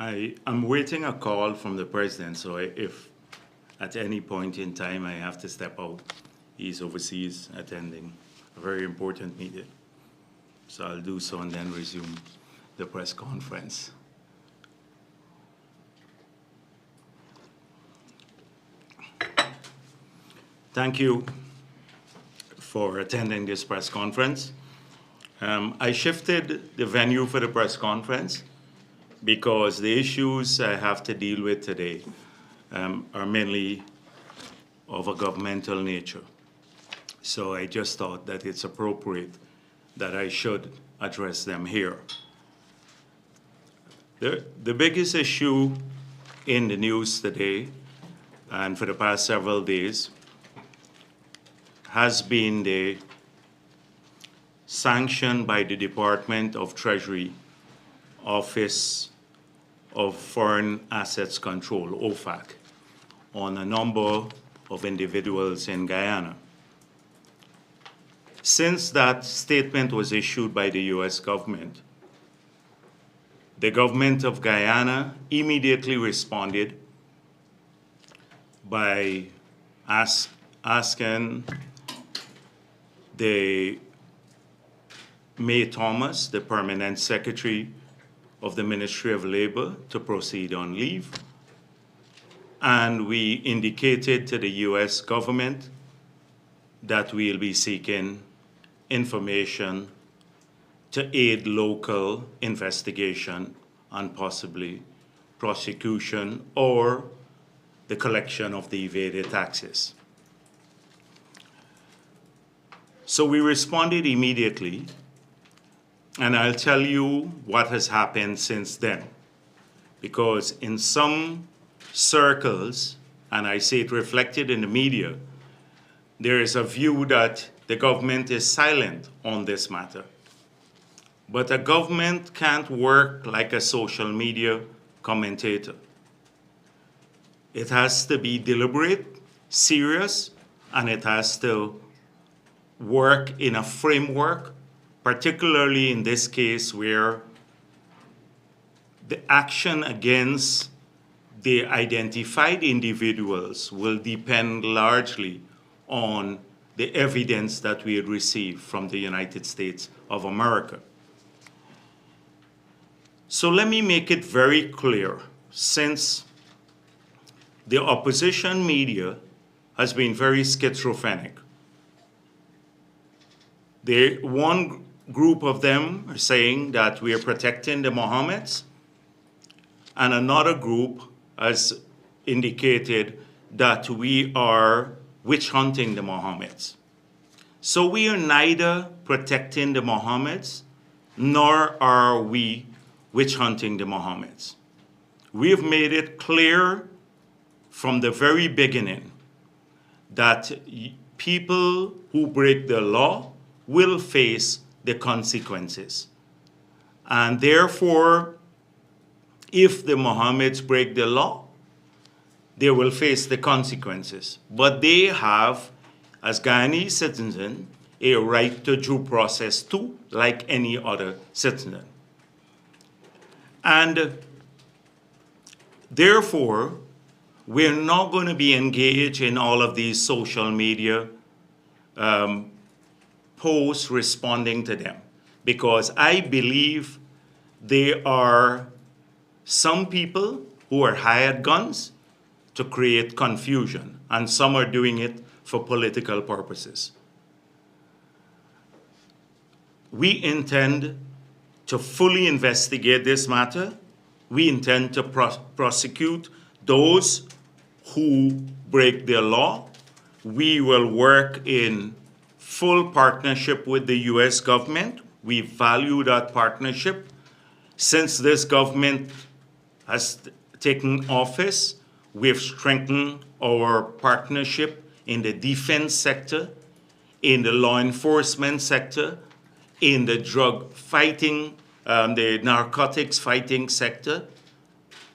I'm waiting a call from the president, so if at any point in time I have to step out, he's overseas attending a very important meeting. So I'll do so and then resume the press conference. Thank you for attending this press conference. I shifted the venue for the press conference because the issues I have to deal with today are mainly of a governmental nature. So I just thought that it's appropriate that I should address them here. The biggest issue in the news today and for the past several days has been the sanction by the Department of Treasury Office of Foreign Assets Control, OFAC, on a number of individuals in Guyana. Since that statement was issued by the US government, the government of Guyana immediately responded by asking the May Thomas, the permanent secretary of the Ministry of Labor, to proceed on leave. And we indicated to the US government that we'll be seeking information to aid local investigation and possibly prosecution or the collection of the evaded taxes. So we responded immediately, and I'll tell you what has happened since then. Because in some circles, and I see it reflected in the media, there is a view that the government is silent on this matter. But a government can't work like a social media commentator. It has to be deliberate, serious, and it has to work in a framework, particularly in this case where the action against the identified individuals will depend largely on the evidence that we had received from the United States of America. So let me make it very clear, since the opposition media has been very schizophrenic. One group of them are saying that we are protecting the Mohammeds, and another group has indicated that we are witch hunting the Mohammeds. So we are neither protecting the Mohammeds, nor are we witch hunting the Mohammeds. We have made it clear from the very beginning that people who break the law will face the consequences. And therefore, if the Mohammeds break the law, they will face the consequences. But they have, as Guyanese citizens, a right to due process too, like any other citizen. And therefore, we're not going to be engaged in all of these social media posts responding to them, because I believe there are some people who are hired guns to create confusion, and some are doing it for political purposes. We intend to fully investigate this matter. We intend to prosecute those who break the law. We will work in full partnership with the US government. We value that partnership. Since this government has taken office, we've strengthened our partnership in the defense sector, in the law enforcement sector, in the drug fighting, the narcotics fighting sector.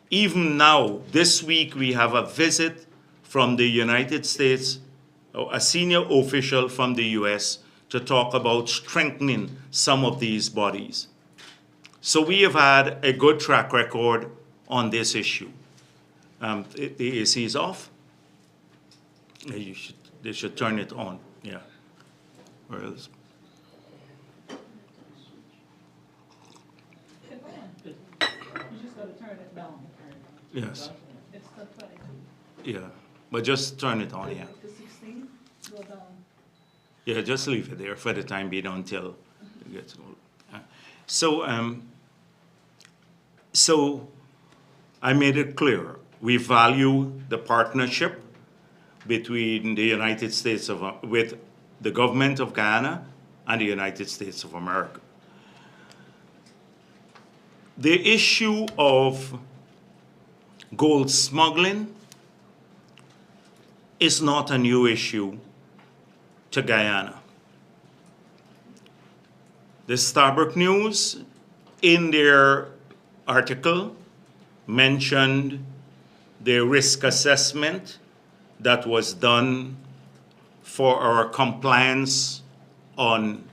Even now, this week, we have a visit from the United States, a senior official from the US, to talk about strengthening some of these bodies. So we have had a good track record on this issue. The AC is off? They should turn it on, yeah. Or else. You just got to turn it down. Yes, It's the 22. yeah. But just turn it on, yeah. The 16, go down. Yeah, just leave it there for the time being until it gets old. So I made it clear. We value the partnership between the United States with the government of Guyana and the United States of America. The issue of gold smuggling is not a new issue to Guyana. The Starbuck News, in their article, mentioned the risk assessment that was done for our compliance on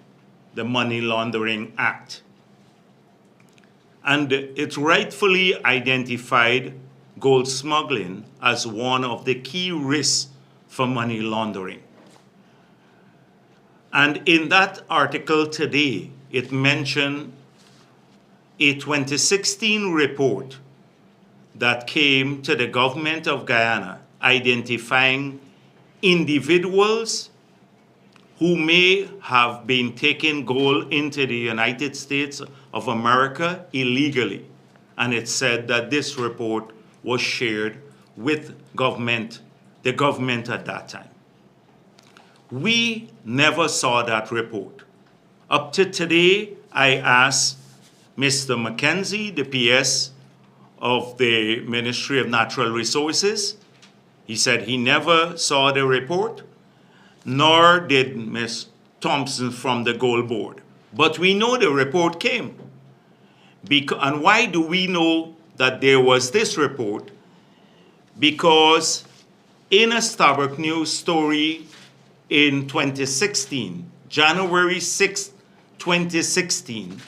the Money Laundering Act. And it rightfully identified gold smuggling as one of the key risks for money laundering. And in that article today, it mentioned a 2016 report that came to the government of Guyana identifying individuals who may have been taking gold into the United States of America illegally. And it said that this report was shared with the government at that time. We never saw that report. Up to today, I asked Mr. McKenzie, the PS of the Ministry of Natural Resources. He said he never saw the report, nor did Ms. Thompson from the Gold Board. But we know the report came. And why do we know that there was this report? Because in a Starbuck News story in 2016, January 6, 2016,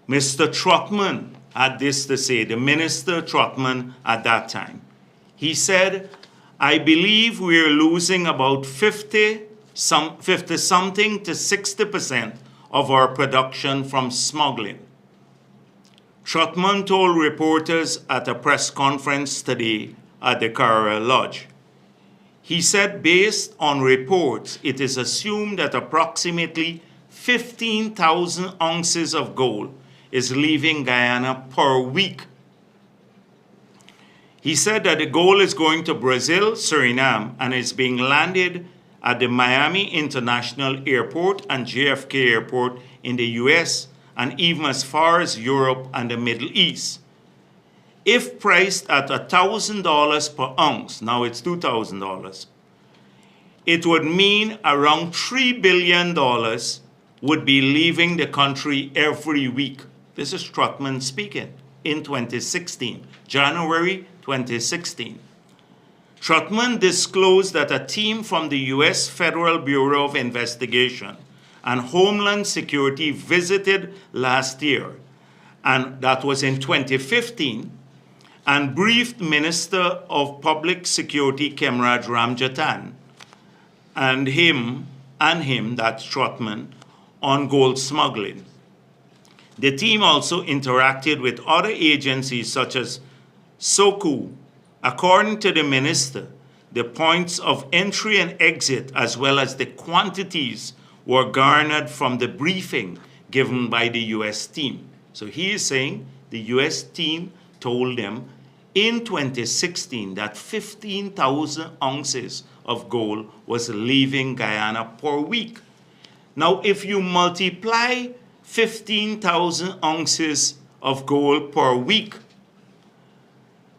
Mr. Trotman had this to say, the Minister Trotman at that time. He said, I believe we're losing about 50 something to 60% of our production from smuggling. Trotman told reporters at a press conference today at the Carrera Lodge. He said, based on reports, it is assumed that approximately 15,000 ounces of gold is leaving Guyana per week. He said that the gold is going to Brazil, Suriname, and is being landed at the Miami International Airport and JFK Airport in the US, and even as far as Europe and the Middle East. If priced at $1,000 per ounce, now it's $2,000, it would mean around $3 billion would be leaving the country every week. This is Trotman speaking in 2016, January 2016. Trotman disclosed that a team from the U.S. Federal Bureau of Investigation and Homeland Security visited last year, and that was in 2015, and briefed Minister of Public Security Kemraj Ramjatan and him, that's Trotman, on gold smuggling. The team also interacted with other agencies such as SOCU. According to the minister, the points of entry and exit as well as the quantities were garnered from the briefing given by the U.S. team. So he is saying the U.S. team told them in 2016 that 15,000 ounces of gold was leaving Guyana per week. Now, if you multiply 15,000 ounces of gold per week,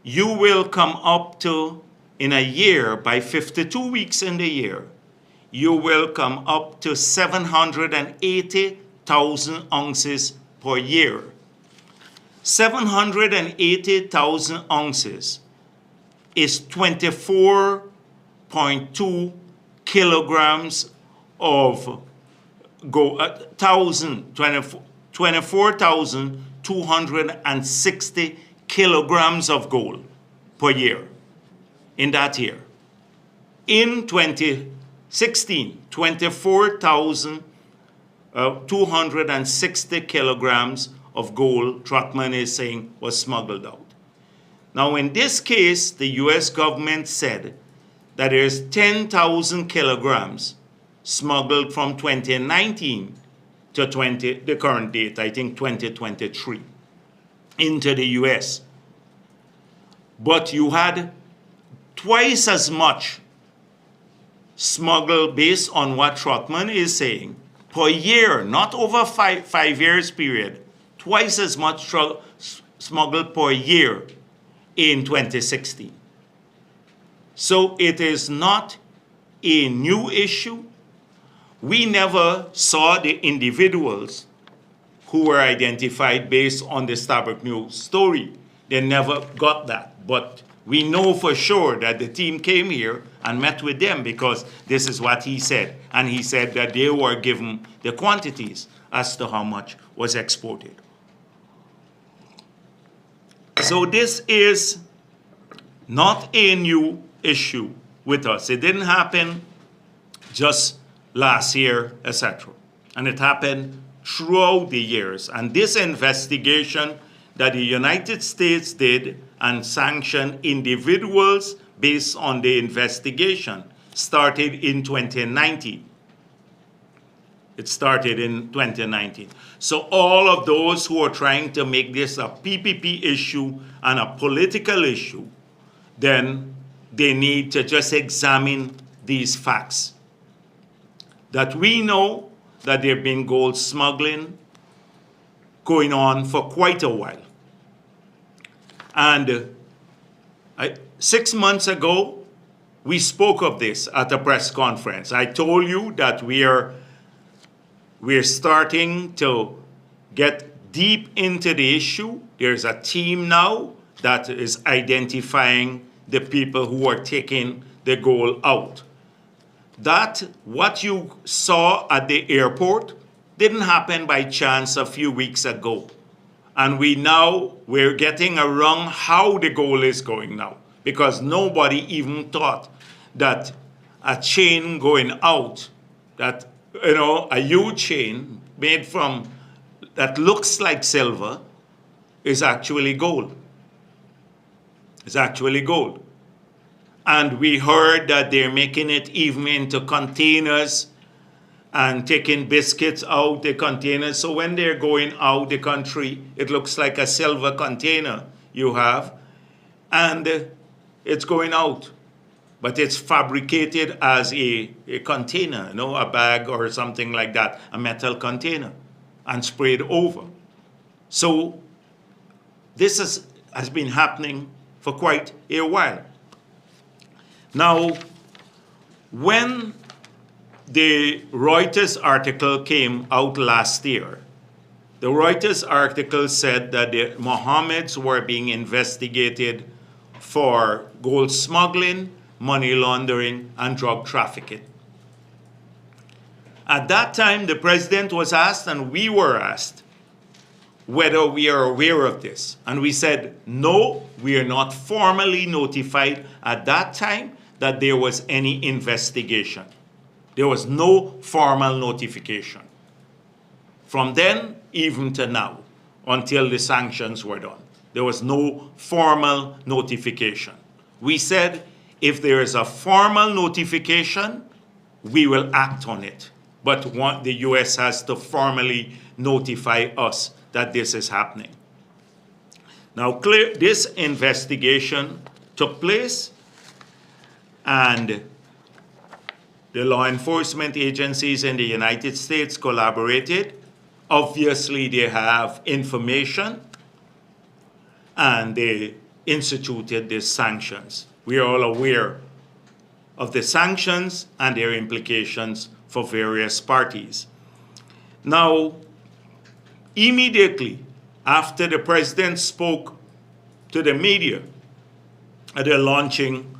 you will come up to, in a year, by 52 weeks in the year, you will come up to 780,000 ounces per year. 780,000 ounces is 24.2 kilograms of gold, 24,200 260 kilograms of gold per year in that year. In 2016, 24,260 kilograms of gold, Trotman is saying, was smuggled out. Now, in this case, the US government said that there's 10,000 kilograms smuggled from 2019 to the current date, I think 2023, into the US. But you had twice as much smuggled, based on what Trotman is saying, per year, not over five years period, twice as much smuggled per year in 2016. So it is not a new issue. We never saw the individuals who were identified based on the Starbuck News story. They never got that. But we know for sure that the team came here and met with them, because this is what he said. And he said that they were given the quantities as to how much was exported. So this is not a new issue with us. It didn't happen just last year, etc. And it happened throughout the years. And this investigation that the United States did and sanctioned individuals based on the investigation started in 2019. It started in 2019. So all of those who are trying to make this a PPP issue and a political issue, then they need to just examine these facts. That we know that there have been gold smuggling going on for quite a while. And 6 months ago, we spoke of this at a press conference. I told you that we're starting to get deep into the issue. There's a team now that is identifying the people who are taking the gold out. That, what you saw at the airport, didn't happen by chance a few weeks ago. And we're getting around how the gold is going now, because nobody even thought that a chain going out, that, a huge chain made from, that looks like silver, is actually gold. It's actually gold. And we heard that they're making it even into containers and taking biscuits out the containers. So when they're going out the country, it looks like a silver container you have, and it's going out. But it's fabricated as a container, a bag or something like that, a metal container, and sprayed over. So this has been happening for quite a while. Now, when the Reuters article came out last year, the Reuters article said that the Mohammeds were being investigated for gold smuggling, money laundering, and drug trafficking. At that time, the president was asked, and we were asked, whether we are aware of this. And we said, no, we are not formally notified at that time that there was any investigation. There was no formal notification. From then, even to now, until the sanctions were done, there was no formal notification. We said, if there is a formal notification, we will act on it. But the US has to formally notify us that this is happening. Now, this investigation took place, and the law enforcement agencies in the United States collaborated. Obviously, they have information, and they instituted these sanctions. We are all aware of the sanctions and their implications for various parties. Now, immediately after the president spoke to the media at the launching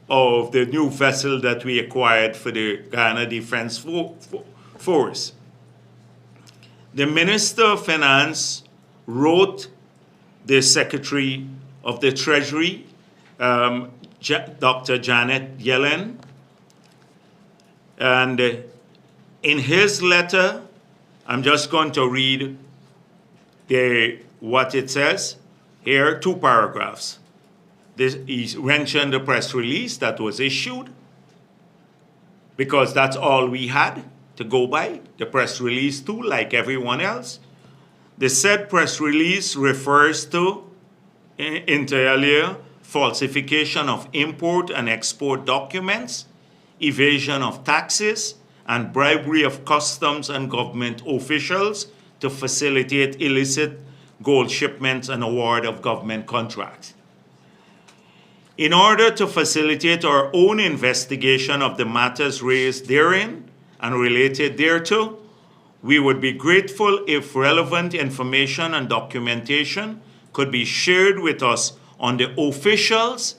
of the new vessel that we acquired for the Guyana Defense Force, the Minister of Finance wrote the Secretary of the Treasury, Dr. Janet Yellen, and in his letter, I'm just going to read what it says here, 2 paragraphs. He mentioned the press release that was issued, because that's all we had to go by, the press release too, like everyone else. The said press release refers to, inter alia, falsification of import and export documents, evasion of taxes, and bribery of customs and government officials to facilitate illicit gold shipments and award of government contracts. In order to facilitate our own investigation of the matters raised therein and related thereto, we would be grateful if relevant information and documentation could be shared with us on the officials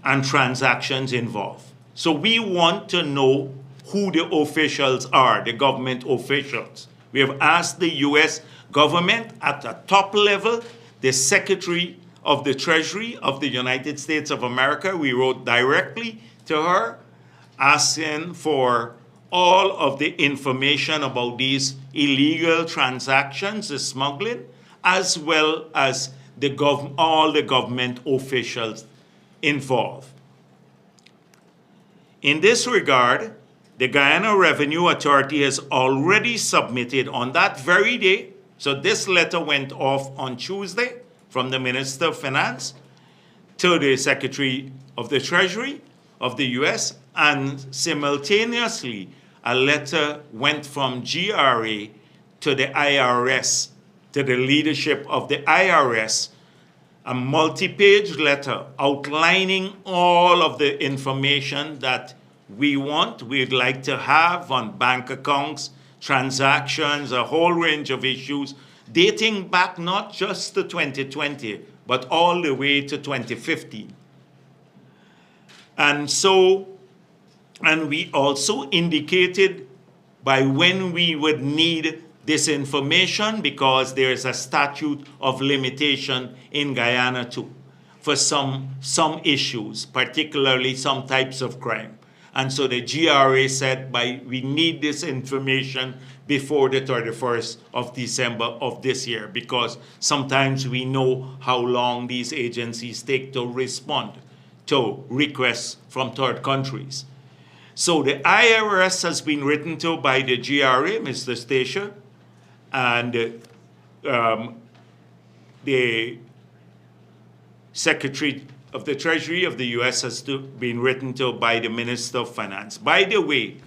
and transactions involved. So we want to know who the officials are, the government officials. We have asked the U.S. government at the top level, the Secretary of the Treasury of the United States of America. We wrote directly to her asking for all of the information about these illegal transactions, the smuggling, as well as all the government officials involved. In this regard, the Guyana Revenue Authority has already submitted on that very day, so this letter went off on Tuesday from the Minister of Finance to the Secretary of the Treasury of the U.S., and simultaneously a letter went from GRA to the IRS, to the leadership of the IRS, a multi-page letter outlining all of the information that we'd like to have on bank accounts, transactions, a whole range of issues dating back not just to 2020, but all the way to 2015. And we also indicated by when we would need this information, because there is a statute of limitation in Guyana too for some issues, particularly some types of crime. And so the GRA said we need this information before the 31st of December of this year, because sometimes we know how long these agencies take to respond to requests from third countries. So the IRS has been written to by the GRA, Mr. Stacia, and the Secretary of the Treasury of the U.S. has been written to by the Minister of Finance. By the way,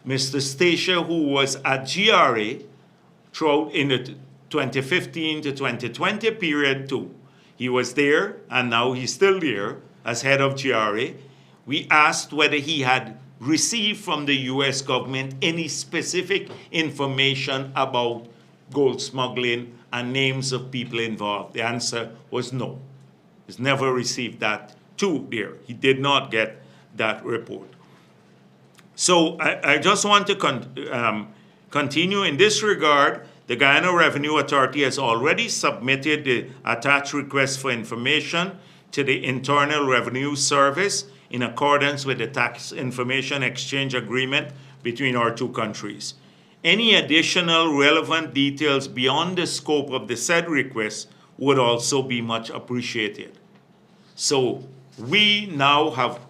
Mr. Stacia, who was at GRA throughout in the 2015 to 2020 period too, he was there, and now he's still there as head of GRA. We asked whether he had received from the U.S. government any specific information about gold smuggling and names of people involved. The answer was no. He's never received that too there. He did not get that report. So I just want to continue in this regard. The Guyana Revenue Authority has already submitted the attached request for information to the Internal Revenue Service in accordance with the Tax Information Exchange Agreement between our two countries. Any additional relevant details beyond the scope of the said request would also be much appreciated. So we now have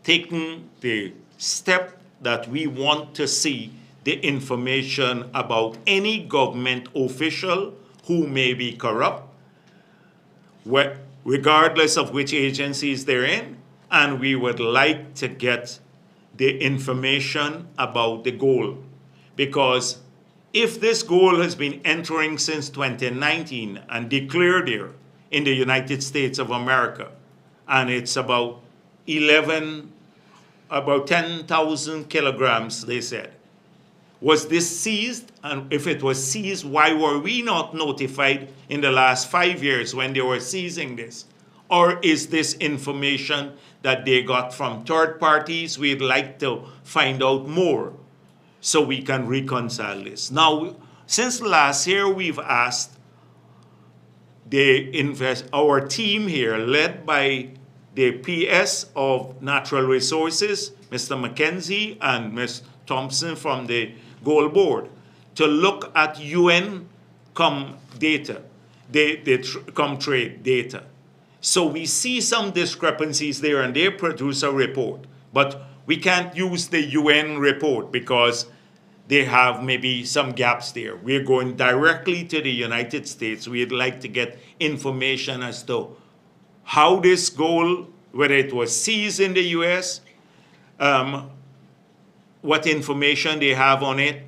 taken the step that we want to see the information about any government official who may be corrupt, regardless of which agencies they're in, and we would like to get the information about the gold. Because if this gold has been entering since 2019 and declared here in the United States of America, and it's about 10,000 kilograms, they said. Was this seized? And if it was seized, why were we not notified in the last 5 years when they were seizing this? Or is this information that they got from third parties? We'd like to find out more so we can reconcile this. Now, since last year, we've asked our team here, led by the PS of Natural Resources, Mr. McKenzie and Ms. Thompson from the Gold Board, to look at UN data, trade data. So we see some discrepancies there, and they produce a report. But we can't use the UN report because they have maybe some gaps there. We're going directly to the United States. We'd like to get information as to how this gold, whether it was seized in the US, what information they have on it,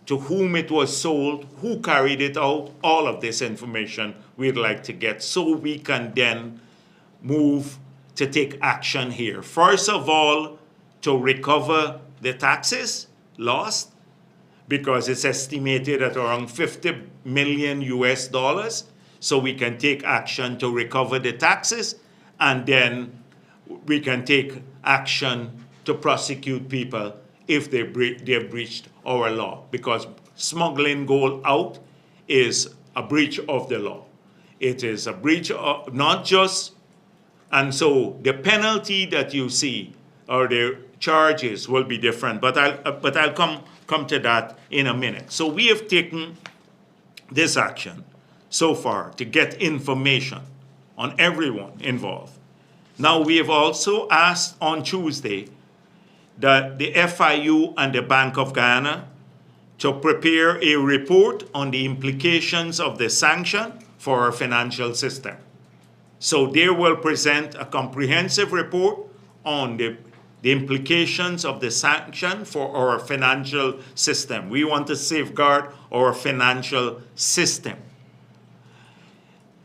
to whom it was sold, who carried it out, all of this information we'd like to get so we can then move to take action here. First of all, to recover the taxes lost, because it's estimated at around 50 million US dollars. So we can take action to recover the taxes, and then we can take action to prosecute people if they have breached our law, because smuggling gold out is a breach of the law. It is a breach of not just, and so the penalty that you see or the charges will be different, but I'll come to that in a minute. So we have taken this action so far to get information on everyone involved. Now we have also asked on Tuesday that the FIU and the Bank of Guyana to prepare a report on the implications of the sanction for our financial system. So they will present a comprehensive report on the implications of the sanction for our financial system. We want to safeguard our financial system.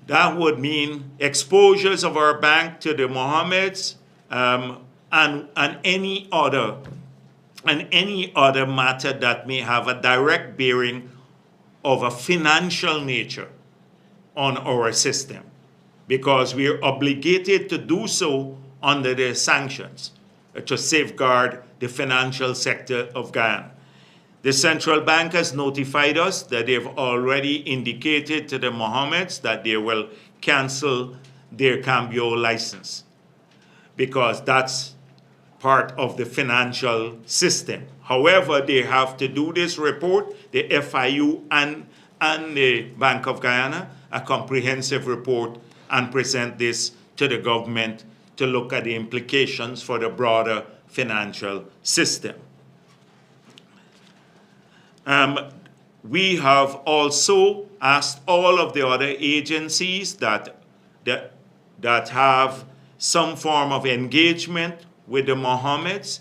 That would mean exposures of our bank to the Mohammeds and any other matter that may have a direct bearing of a financial nature on our system, because we are obligated to do so under the sanctions to safeguard the financial sector of Guyana. The central bank has notified us that they've already indicated to the Mohammeds that they will cancel their Cambio license, because that's part of the financial system. However, they have to do this report, the FIU and the Bank of Guyana, a comprehensive report, and present this to the government to look at the implications for the broader financial system. We have also asked all of the other agencies that have some form of engagement with the Mohammeds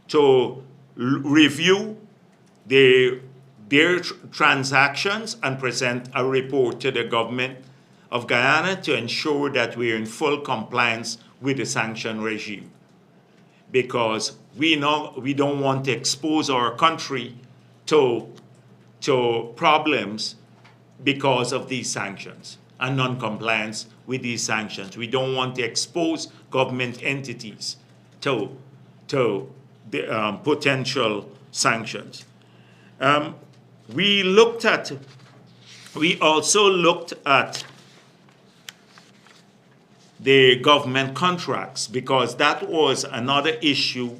to review their transactions and present a report to the government of Guyana to ensure that we're in full compliance with the sanction regime. Because we don't want to expose our country to problems because of these sanctions and non-compliance with these sanctions. We don't want to expose government entities to the potential sanctions. We also looked at the government contracts, because that was another issue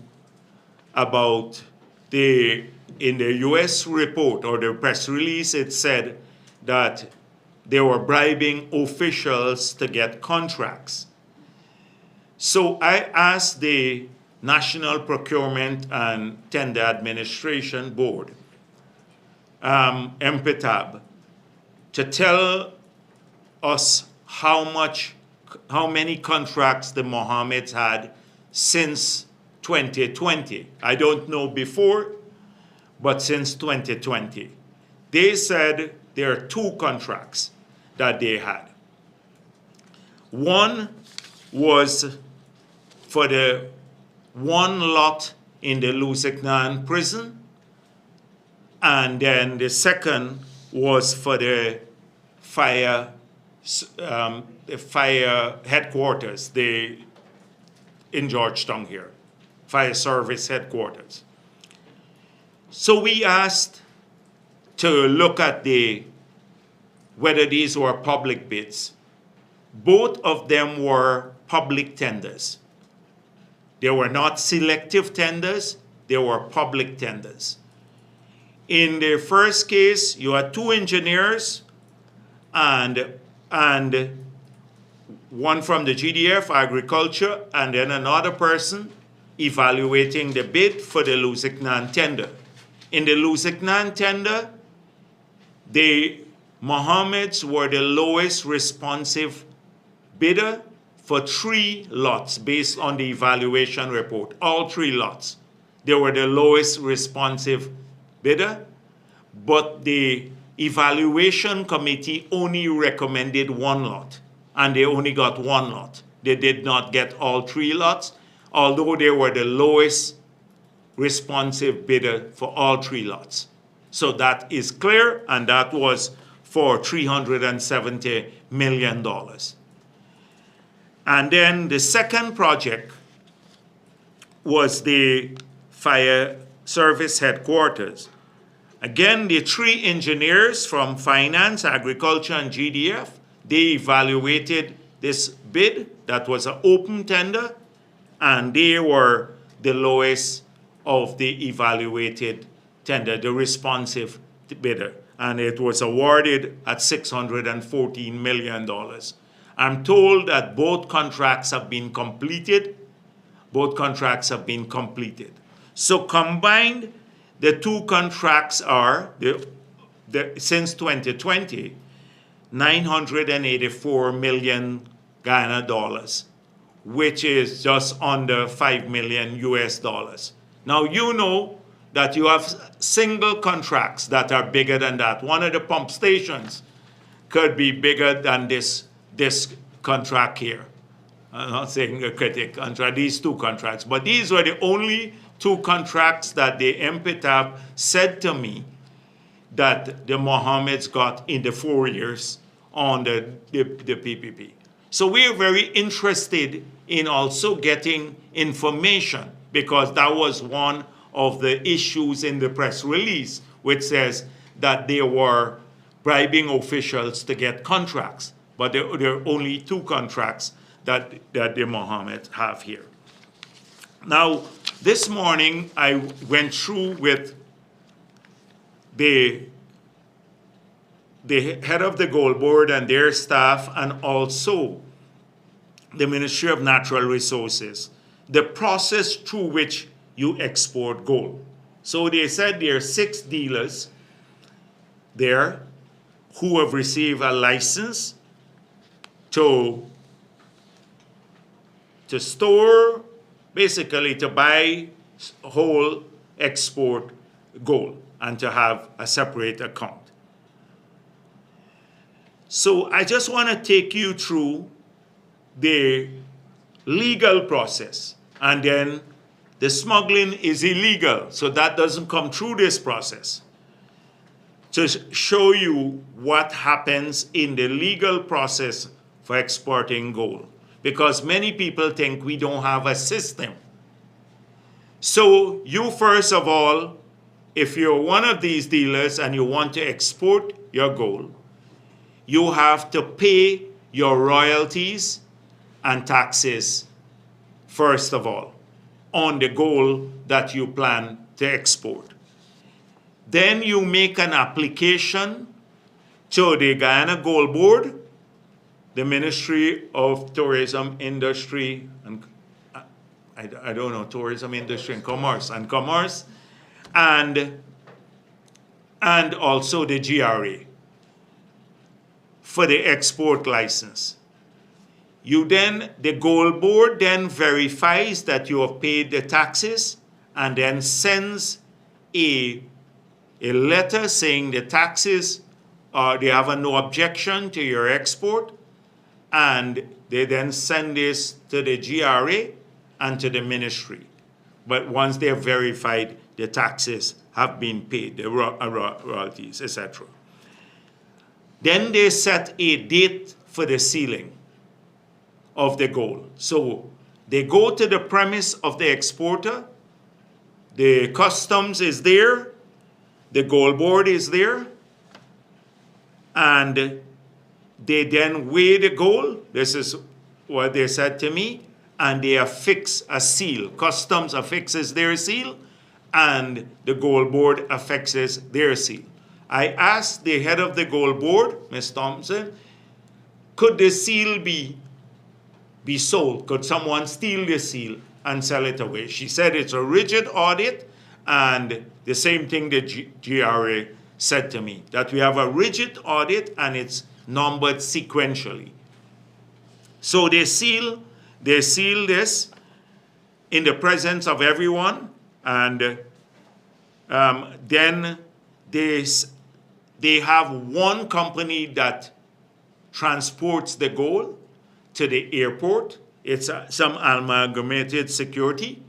about in the US report or the press release. It said that they were bribing officials to get contracts. So I asked the National Procurement and Tender Administration Board, MPTAB, to tell us how many contracts the Mohammeds had since 2020. I don't know before, but since 2020. They said there are 2 contracts that they had. One was for the one lot in the Lusignan prison, and then the second was for the fire headquarters, in Georgetown here, fire service headquarters. So we asked to look at the whether these were public bids. Both of them were public tenders. They were not selective tenders, they were public tenders. In the first case, you had 2 engineers and one from the GDF, Agriculture, and then another person evaluating the bid for the Lusignan tender. In the Lusignan tender, the Mohammeds were the lowest responsive bidder for 3 lots based on the evaluation report, all 3 lots. They were the lowest responsive bidder, but the evaluation committee only recommended 1 lot, and they only got 1 lot. They did not get all 3 lots, although they were the lowest responsive bidder for all 3 lots. So that is clear, and that was for $370 million. And then the second project was the fire service headquarters. Again, the 3 engineers from Finance, Agriculture, and GDF, they evaluated this bid. That was an open tender, and they were the lowest of the evaluated tender, the responsive bidder. And it was awarded at $614 million. I'm told that both contracts have been completed. Both contracts have been completed. So combined, the 2 contracts are, since 2020, 984 million Ghana dollars, which is just under 5 million US dollars. Now you know that you have single contracts that are bigger than that. One of the pump stations could be bigger than this contract here. I'm not saying a critic contract, these 2 contracts, but these were the only 2 contracts that the MPTAB said to me that the Mohammeds got in the 4 years on the PPP. So we are very interested in also getting information, because that was one of the issues in the press release, which says that they were bribing officials to get contracts. But there are only 2 contracts that the Mohammeds have here. Now, this morning, I went through with the head of the Gold Board and their staff, and also the Ministry of Natural Resources, the process through which you export gold. So they said there are 6 dealers there who have received a license to store, basically to buy whole export gold and to have a separate account. So I just want to take you through the legal process, and then the smuggling is illegal, so that doesn't come through this process. To show you what happens in the legal process for exporting gold, because many people think we don't have a system. So you, first of all, if you're one of these dealers and you want to export your gold, you have to pay your royalties and taxes, first of all, on the gold that you plan to export. Then you make an application to the Guyana Gold Board, the Ministry of Tourism, Industry, and I don't know, Tourism, Industry, and Commerce, and also the GRA for the export license. The Gold Board then verifies that you have paid the taxes, and then sends a letter saying the taxes, they have no objection to your export, and they then send this to the GRA and to the ministry. But once they have verified the taxes have been paid, the royalties, etc. Then they set a date for the sealing of the gold. So they go to the premise of the exporter, the customs is there, the Gold Board is there, and They then weigh the gold. This is what they said to me. And they affix a seal. Customs affixes their seal, and the gold board affixes their seal. I asked the head of the gold board, Ms. Thompson, could the seal be sold? Could someone steal the seal and sell it away? She said it's a rigid audit, and the same thing the GRA said to me, that we have a rigid audit and it's numbered sequentially. So they seal this in the presence of everyone, and then they have one company that transports the gold to the airport. It's some amalgamated security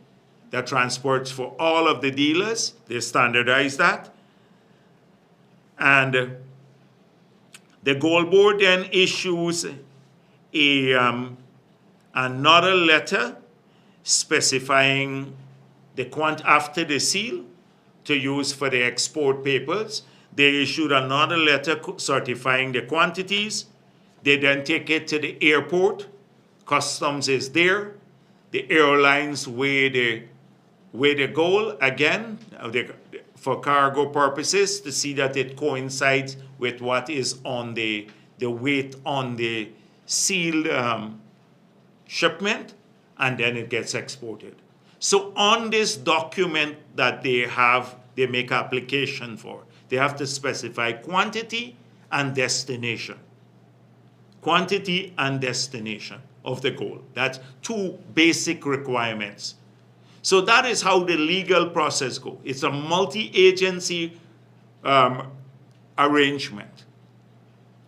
that transports for all of the dealers. They standardize that. And the gold board then issues another letter specifying the after the seal to use for the export papers. They issued another letter certifying the quantities. They then take it to the airport. Customs is there. The airlines weigh the gold again for cargo purposes to see that it coincides with what is on the weight on the sealed shipment, and then it gets exported. So on this document that they make application for, they have to specify quantity and destination. Quantity and destination of the gold. That's two basic requirements. So that is how the legal process goes. It's a multi-agency arrangement.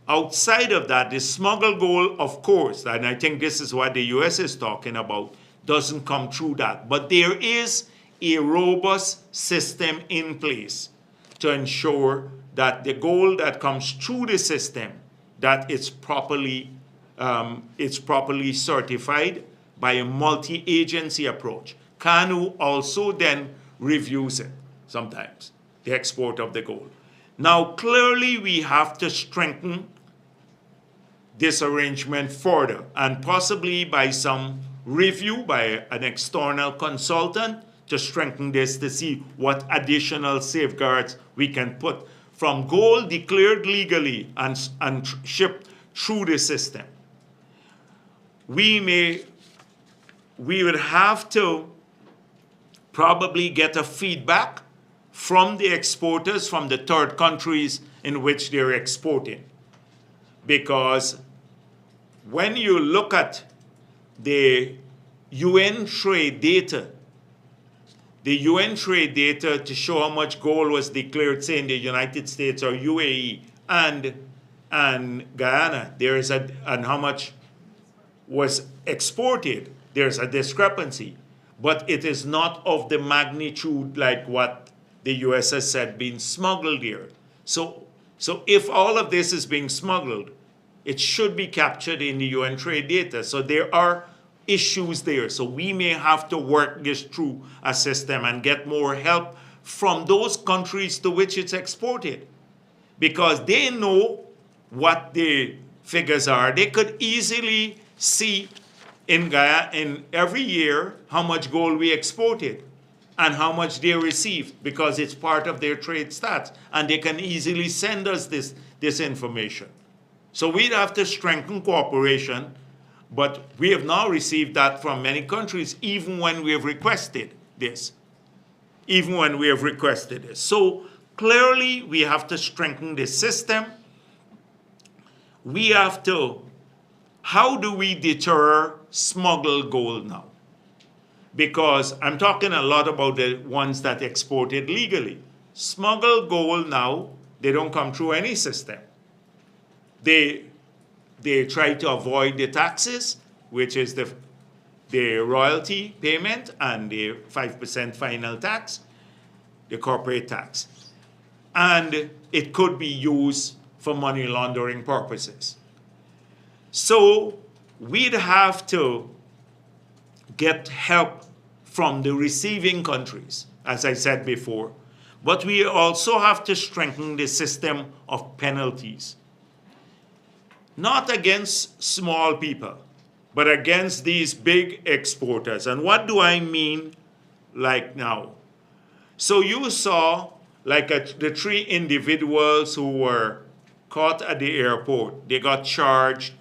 Outside of that, the smuggled gold, of course, and I think this is what the U.S. is talking about, doesn't come through that. But there is a robust system in place to ensure that the gold that comes through the system, that it's properly certified by a multi-agency approach. CANU also then reviews it sometimes, the export of the gold. Now, clearly we have to strengthen this arrangement further, and possibly by some review by an external consultant to strengthen this, to see what additional safeguards we can put from gold declared legally and shipped through the system. We would have to probably get a feedback from the exporters from the third countries in which they're exporting. Because when you look at the UN trade data, to show how much gold was declared, say, in the United States or UAE and Guyana, and how much was exported, there's a discrepancy. But it is not of the magnitude like what the US has said being smuggled here. So if all of this is being smuggled, it should be captured in the UN trade data. So there are issues there. So we may have to work this through a system and get more help from those countries to which it's exported, because they know what the figures are. They could easily see in every year how much gold we exported and how much they received, because it's part of their trade stats, and they can easily send us this information. So we'd have to strengthen cooperation, but we have now received that from many countries, even when we have requested this. So clearly we have to strengthen the system. How do we deter smuggled gold now? Because I'm talking a lot about the ones that exported legally. Smuggled gold now, they don't come through any system. They try to avoid the taxes, which is the royalty payment and the 5% final tax, the corporate tax. And it could be used for money laundering purposes. So we'd have to get help from the receiving countries, as I said before. But we also have to strengthen the system of penalties. not against small people, but against these big exporters. And what do I mean like now? So you saw like the three individuals who were caught at the airport. They got charged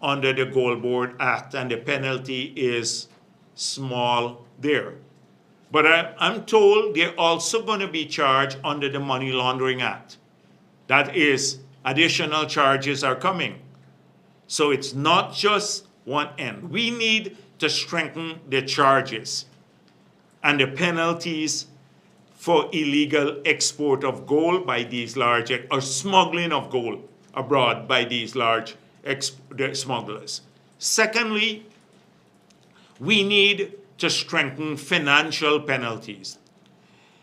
under the Gold Board Act, and the penalty is small there. But I'm told they're also going to be charged under the Money Laundering Act. That is, additional charges are coming. So it's not just one end. We need to strengthen the charges and the penalties for illegal export of gold by these large, or smuggling of gold abroad by these large smugglers. Secondly, we need to strengthen financial penalties.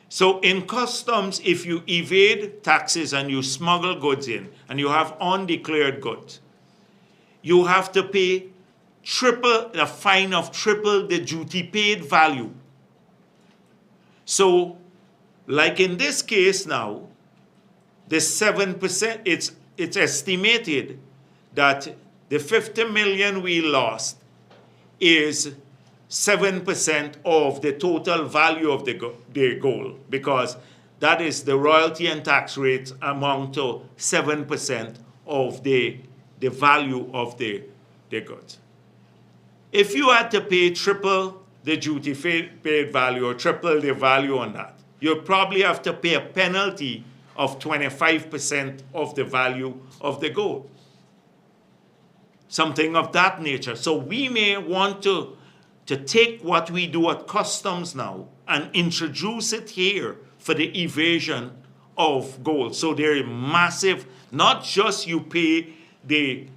So in customs, if you evade taxes and you smuggle goods in, and you have undeclared goods, you have to pay a fine of triple the duty paid value. So, like in this case now, the 7%, it's estimated that the 50 million we lost is 7% of the total value of the gold, because that is the royalty and tax rates amount to 7% of the value of the goods. If you had to pay triple the duty paid value or triple the value on that, you probably have to pay a penalty of 25% of the value of the gold. Something of that nature. So we may want to take what we do at customs now and introduce it here for the evasion of gold. So there is massive, not just you pay the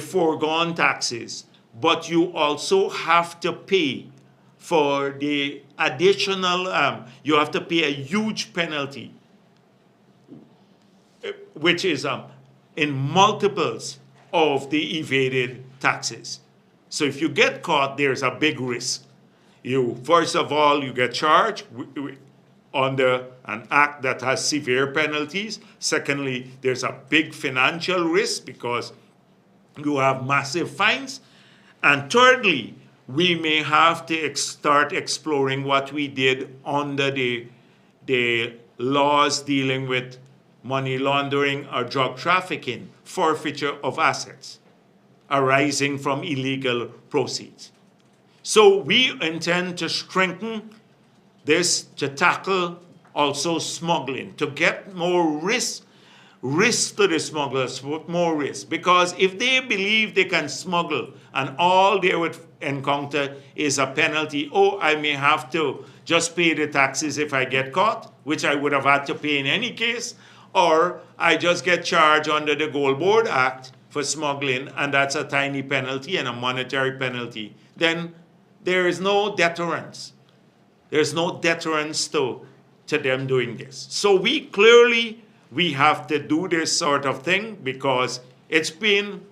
foregone taxes, but you also have to pay for the additional, you have to pay a huge penalty, which is in multiples of the evaded taxes. So if you get caught, there's a big risk. First of all, you get charged under an act that has severe penalties. Secondly, there's a big financial risk because you have massive fines. And thirdly, we may have to start exploring what we did under the laws dealing with money laundering or drug trafficking, forfeiture of assets arising from illegal proceeds. So we intend to strengthen this to tackle also smuggling, to get more risk to the smugglers, more risk. Because if they believe they can smuggle and all they would encounter is a penalty, I may have to just pay the taxes if I get caught, which I would have had to pay in any case, or I just get charged under the Gold Board Act for smuggling, and that's a tiny penalty and a monetary penalty, then there is no deterrence. There's no deterrence to them doing this. So we have to do this sort of thing because it's been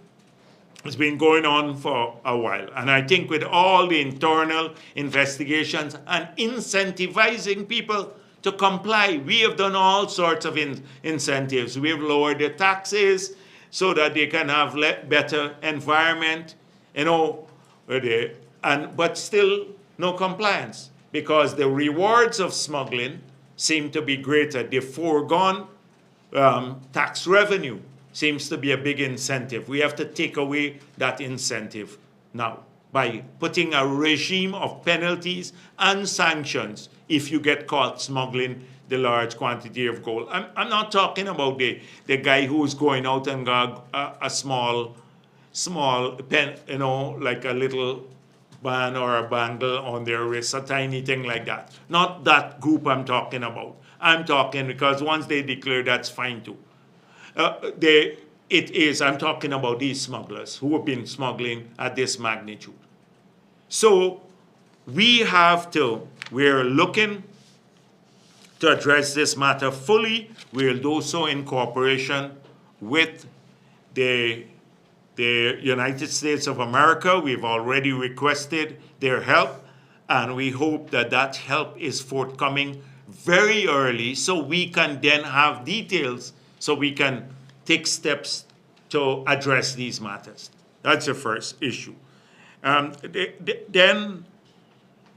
going on for a while. And I think with all the internal investigations and incentivizing people to comply, we have done all sorts of incentives. We have lowered the taxes so that they can have better environment, but still no compliance, because the rewards of smuggling seem to be greater. The foregone tax revenue seems to be a big incentive. We have to take away that incentive now by putting a regime of penalties and sanctions if you get caught smuggling the large quantity of gold. I'm not talking about the guy who's going out and got a small pen, like a little band or a bangle on their wrist, a tiny thing like that. Not that group I'm talking about. I'm talking because once they declare, that's fine too. I'm talking about these smugglers who have been smuggling at this magnitude. So we're looking to address this matter fully. We'll do so in cooperation with the United States of America. We've already requested their help, and we hope that help is forthcoming very early so we can then have details so we can take steps to address these matters. That's the first issue. Then,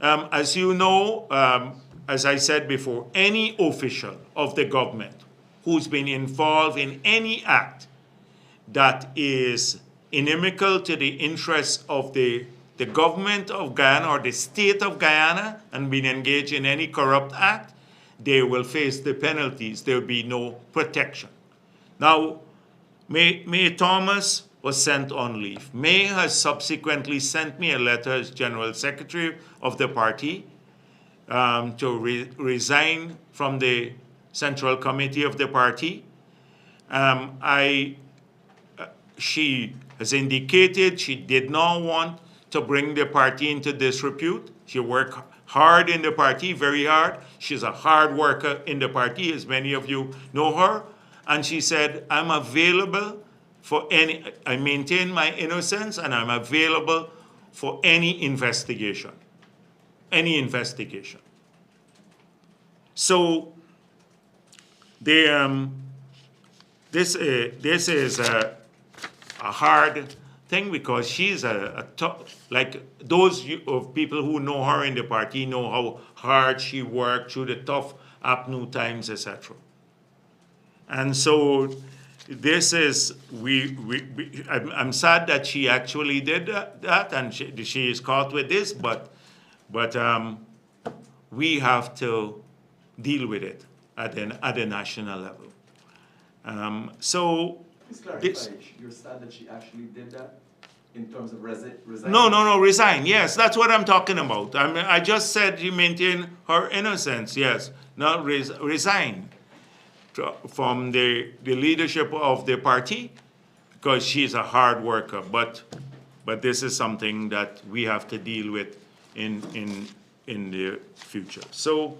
as you know, as I said before, any official of the government who's been involved in any act that is inimical to the interests of the government of Guyana or the state of Guyana and been engaged in any corrupt act, they will face the penalties. There will be no protection. Now, May Thomas was sent on leave. May has subsequently sent me a letter as General Secretary of the party to resign from the Central Committee of the party. She has indicated she did not want to bring the party into disrepute. She worked hard in the party, very hard. She's a hard worker in the party, as many of you know her. And she said, I'm available for any, I maintain my innocence and I'm available for any investigation. Any investigation. So, this is a hard thing because she's a tough, like those of people who know her in the party know how hard she worked through the tough APNU times, etc. And so this is, I'm sad that she actually did that and she is caught with this, but we have to deal with it at the national level. So Please clarify, you're sad that she actually did that in terms of resign? No, resign. Yes, that's what I'm talking about. I just said you maintain her innocence. Yes, not resign from the leadership of the party because she's a hard worker. But this is something that we have to deal with in the future. So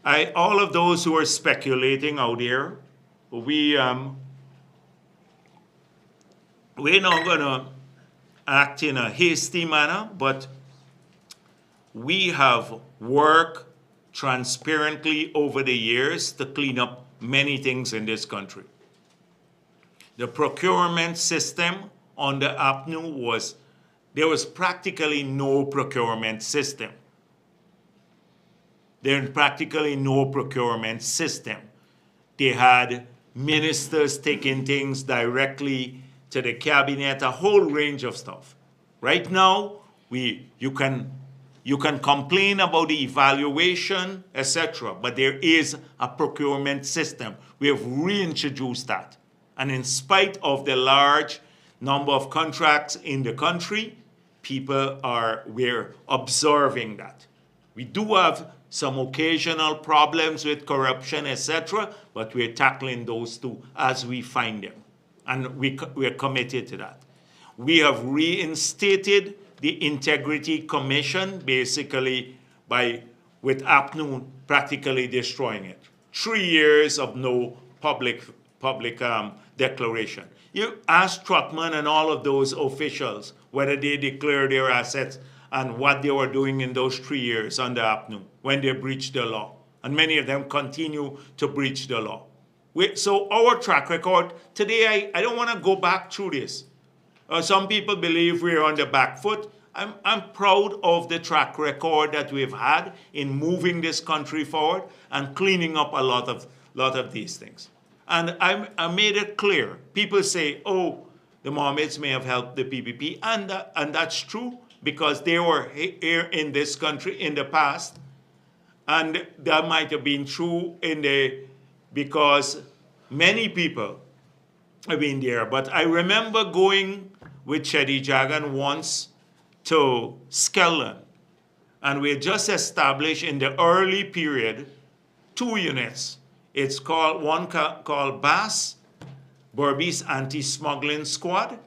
all of those who are speculating out there, we're not going to act in a hasty manner, but we have worked transparently over the years to clean up many things in this country. The procurement system under APNU there was practically no procurement system. There's practically no procurement system. They had ministers taking things directly to the cabinet, a whole range of stuff. Right now, you can complain about the evaluation, etc., but there is a procurement system. We have reintroduced that. And in spite of the large number of contracts in the country, we're observing that. We do have some occasional problems with corruption, etc., but we're tackling those too as we find them. And we're committed to that. We have reinstated the Integrity Commission, basically with APNU practically destroying it. 3 years of no public declaration. You ask Trotman and all of those officials whether they declare their assets and what they were doing in those 3 years under APNU when they breached the law. And many of them continue to breach the law. So our track record, today I don't want to go back through this. Some people believe we're on the back foot. I'm proud of the track record that we've had in moving this country forward and cleaning up a lot of these things. And I made it clear. People say, oh, the Mohammeds may have helped the PPP, and that's true because they were here in this country in the past, and that might have been true because many people have been there. But I remember going with Chedi Jagan once to Skelton, and we had just established in the early period 2 units. It's called called BAS, Berbice Anti-Smuggling Squad,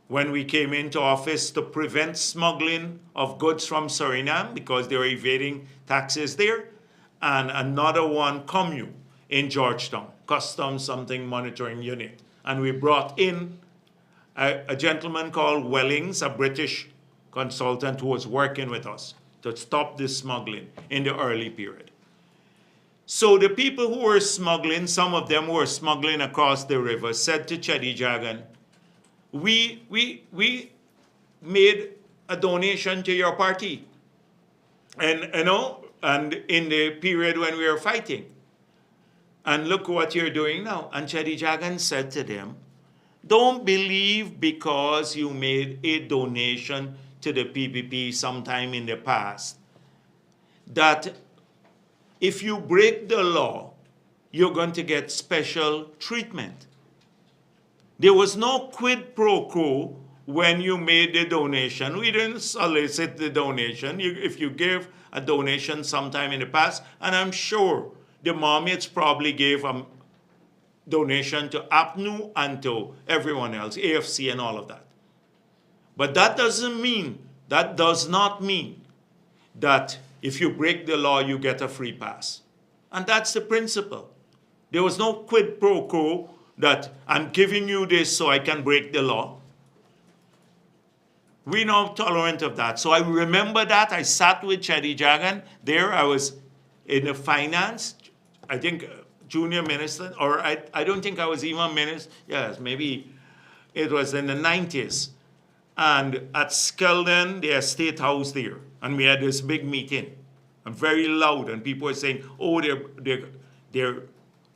when we came into office to prevent smuggling of goods from Suriname because they were evading taxes there, and another one, COMU, in Georgetown, Customs Something Monitoring Unit. And we brought in a gentleman called Wellings, a British consultant who was working with us to stop this smuggling in the early period. So the people who were smuggling, some of them who were smuggling across the river, said to Chedi Jagan, we made a donation to your party. And and in the period when we were fighting. And look what you're doing now. And Chedi Jagan said to them, don't believe because you made a donation to the PPP sometime in the past that if you break the law, you're going to get special treatment. There was no quid pro quo when you made the donation. We didn't solicit the donation. If you gave a donation sometime in the past, and I'm sure the Marmits probably gave a donation to APNU and to everyone else, AFC and all of that. But that does not mean that if you break the law, you get a free pass. And that's the principle. There was no quid pro quo that I'm giving you this so I can break the law. We're not tolerant of that. So I remember that. I sat with Chedi Jagan. There I was in the finance, I think junior minister, or I don't think I was even minister. Yes, maybe it was in the 90s. And at Skeldon, their state house there. And we had this big meeting. And very loud. And people were saying, oh, they're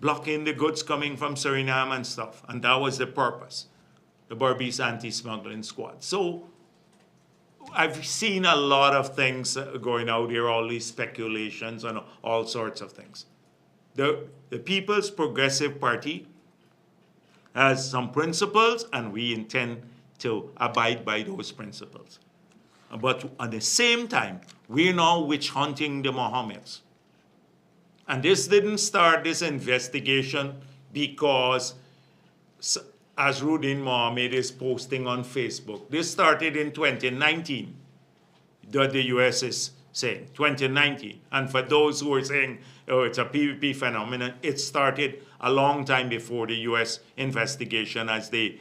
blocking the goods coming from Suriname and stuff. And that was the purpose, the Berbice Anti-Smuggling Squad. So I've seen a lot of things going out here, all these speculations and all sorts of things. The People's Progressive Party has some principles, and we intend to abide by those principles. But at the same time, we're now witch hunting the Mohammeds. And this didn't start this investigation because, as Rudin Mohammed is posting on Facebook, this started in 2019, that the US is saying, 2019. And for those who are saying, oh, it's a PVP phenomenon, it started a long time before the US investigation, as they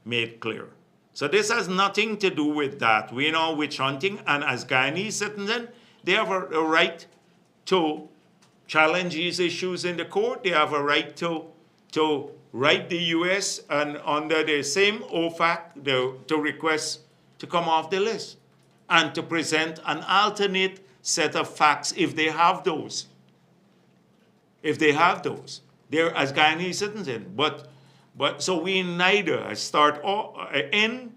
made clear. So this has nothing to do with that. We know witch hunting, and as Guyanese citizens, they have a right to challenge these issues in the court. They have a right to write the U.S. and under the same OFAC to request to come off the list and to present an alternate set of facts if they have those. If they have those, they're as Guyanese citizens. But so we neither start or end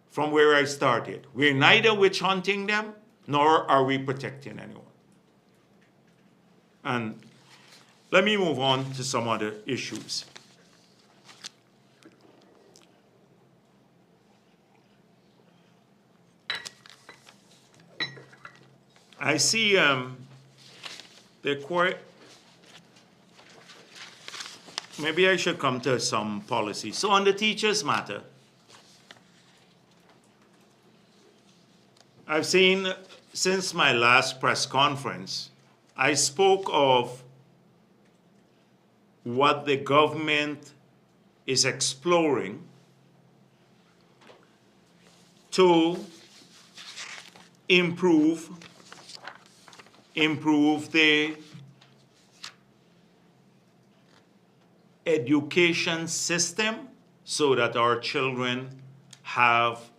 from where I started. We're neither witch hunting them, nor are we protecting anyone. And let me move on to some other issues. I see maybe I should come to some policy. So on the teachers' matter, I've seen since my last press conference, I spoke of what the government is exploring to improve the education system so that our children have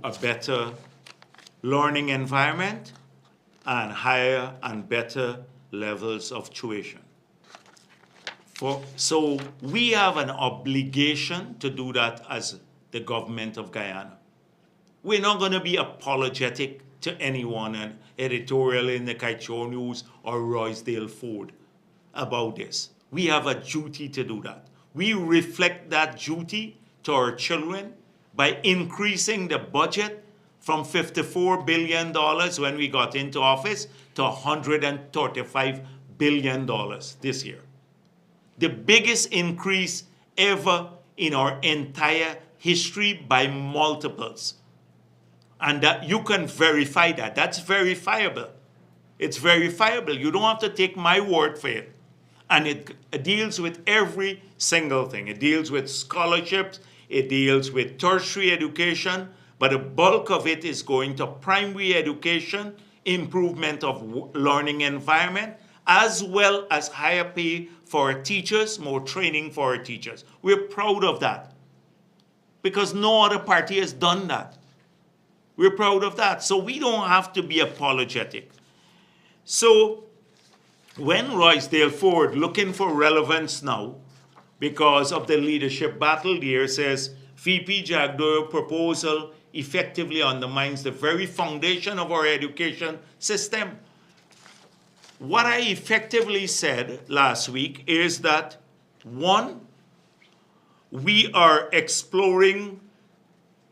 a better learning environment and higher and better levels of tuition. So we have an obligation to do that as the government of Guyana. We're not going to be apologetic to anyone, an editorial in the Kaichor News or Roysdale Ford about this. We have a duty to do that. We reflect that duty to our children by increasing the budget from $54 billion when we got into office to $135 billion this year. The biggest increase ever in our entire history by multiples. And that you can verify that. That's verifiable. It's verifiable. You don't have to take my word for it. And it deals with every single thing. It deals with scholarships. It deals with tertiary education. But the bulk of it is going to primary education, improvement of learning environment, as well as higher pay for our teachers, more training for our teachers. We're proud of that because no other party has done that. We're proud of that. So we don't have to be apologetic. So when Roysdale Ford, looking for relevance now, because of the leadership battle there, says VP Jagdeo proposal effectively undermines the very foundation of our education system. What I effectively said last week is that, one, we are exploring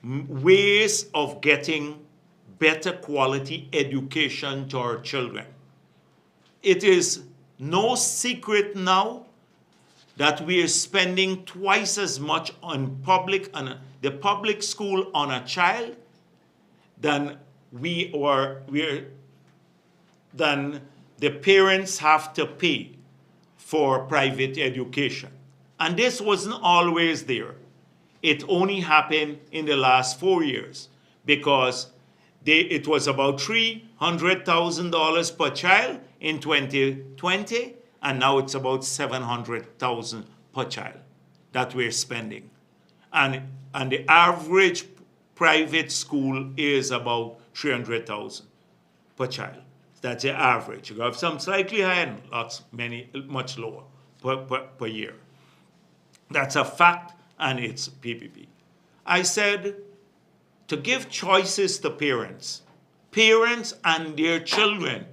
ways of getting better quality education to our children. It is no secret now that we are spending twice as much on the public school on a child than than the parents have to pay for private education. And this wasn't always there. It only happened in the last 4 years because it was about $300,000 per child in 2020, and now it's about $700,000 per child that we're spending. And the average private school is about $300,000 per child. That's the average. You have some slightly higher, much lower per year. That's a fact, and it's PPP. I said to give choices to parents and their children,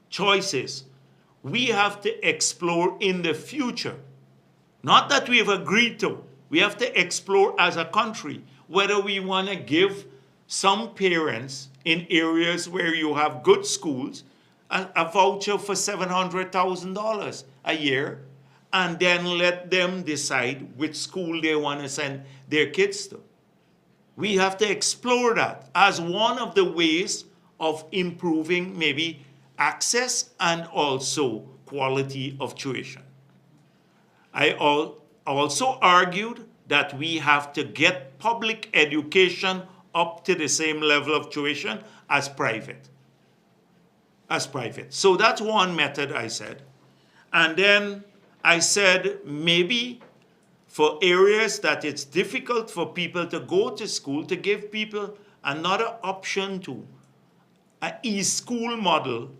choices, we have to explore in the future. Not that we have agreed to. We have to explore as a country whether we want to give some parents in areas where you have good schools a voucher for $700,000 a year, and then let them decide which school they want to send their kids to. We have to explore that as one of the ways of improving maybe access and also quality of tuition. I also argued that we have to get public education up to the same level of tuition as private. So that's one method I said. And then I said maybe for areas that it's difficult for people to go to school, to give people another option to an e-school model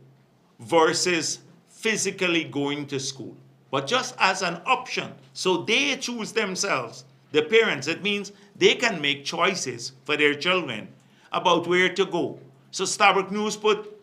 versus physically going to school. But just as an option, so they choose themselves, the parents. It means they can make choices for their children about where to go. So Starbuck News put,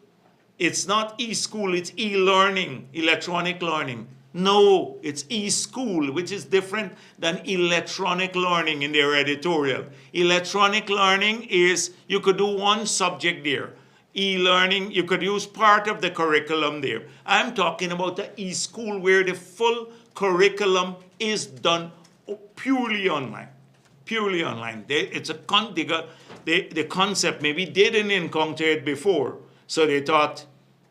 it's not e-school, it's e-learning, electronic learning. No, it's e-school, which is different than electronic learning in their editorial. Electronic learning is, you could do one subject there. E-learning, you could use part of the curriculum there. I'm talking about the e-school where the full curriculum is done purely online. Purely online. The concept, maybe they didn't encounter it before, so they thought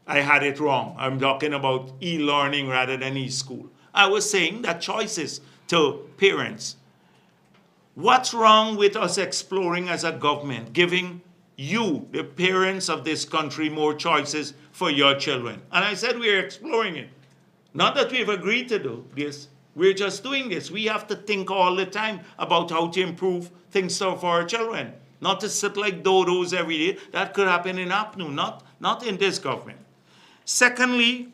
I had it wrong. I'm talking about e-learning rather than e-school. I was saying that choices to parents. What's wrong with us exploring as a government, giving you, the parents of this country, more choices for your children? And I said we're exploring it. Not that we've agreed to do this. We're just doing this. We have to think all the time about how to improve things for our children. Not to sit like dodos every day. That could happen in APNU, not in this government. Secondly,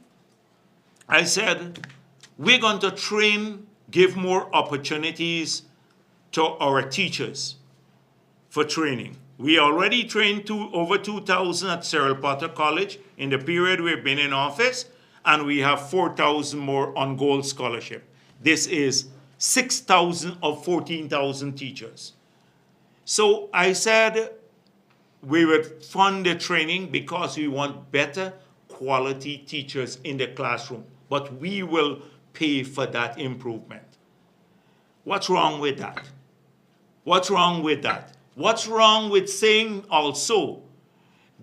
I said we're going to train, give more opportunities to our teachers for training. We already trained over 2,000 at Cyril Potter College in the period we've been in office, and we have 4,000 more on Gold Scholarship. This is 6,000 of 14,000 teachers. So I said we would fund the training because we want better quality teachers in the classroom, but we will pay for that improvement. What's wrong with that? What's wrong with that? What's wrong with saying also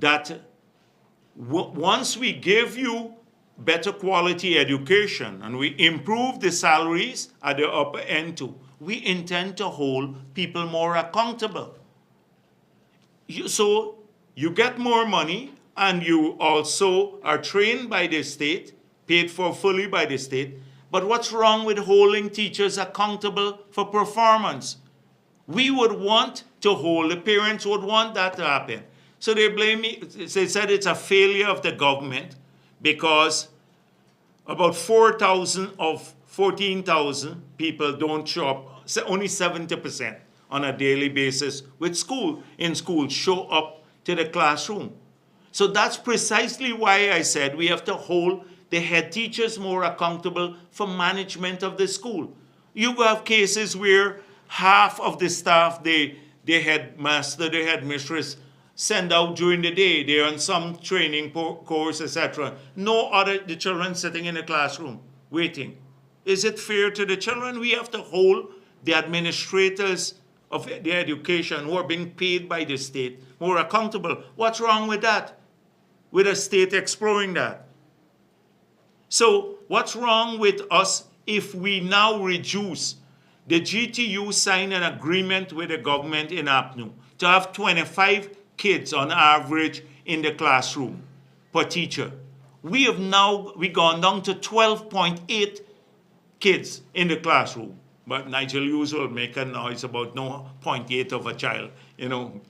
that once we give you better quality education and we improve the salaries at the upper end too, we intend to hold people more accountable. So you get more money and you also are trained by the state paid for fully by the state. But what's wrong with holding teachers accountable for performance? We would want to hold, the parents would want that to happen. So they blame me, they said it's a failure of the government because about 4,000 of 14,000 people don't show up, only 70% on a daily basis in school show up to the classroom. So that's precisely why I said we have to hold the head teachers more accountable for management of the school. You have cases where half of the staff, the headmaster, the headmistress, send out during the day. They're on some training course, etc. The children sitting in the classroom waiting. Is it fair to the children? We have to hold the administrators of the education who are being paid by the state more accountable. What's wrong with that? With a state exploring that? So what's wrong with us if we now reduce the GTU sign an agreement with the government in APNU to have 25 kids on average in the classroom per teacher. We have now gone down to 12.8 kids in the classroom. But Nigel usually make a noise about no 0.8 of a child, you know.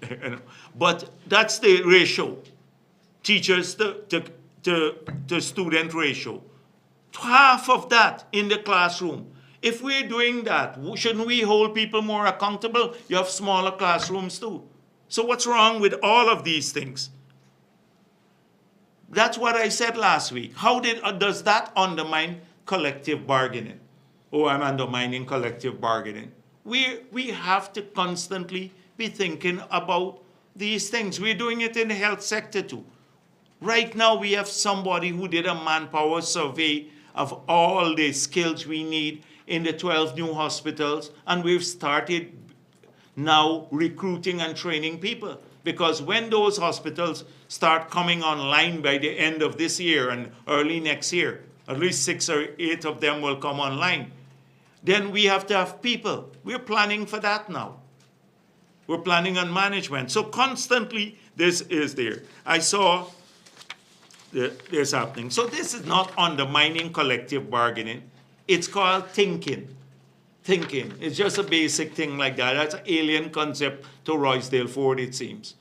But that's the ratio, teachers to student ratio. Half of that in the classroom. If we're doing that, shouldn't we hold people more accountable? You have smaller classrooms too. So what's wrong with all of these things? That's what I said last week. How does that undermine collective bargaining? Oh, I'm undermining collective bargaining. We have to constantly be thinking about these things. We're doing it in the health sector too. Right now we have somebody who did a manpower survey of all the skills we need in the 12 new hospitals, and we've started now recruiting and training people. Because when those hospitals start coming online by the end of this year and early next year, at least 6 or 8 of them will come online, then we have to have people. We're planning for that now. We're planning on management. So constantly this is there. I saw this happening. So this is not undermining collective bargaining. It's called thinking. Thinking. It's just a basic thing like that. That's an alien concept to Roysdale Ford, it seems.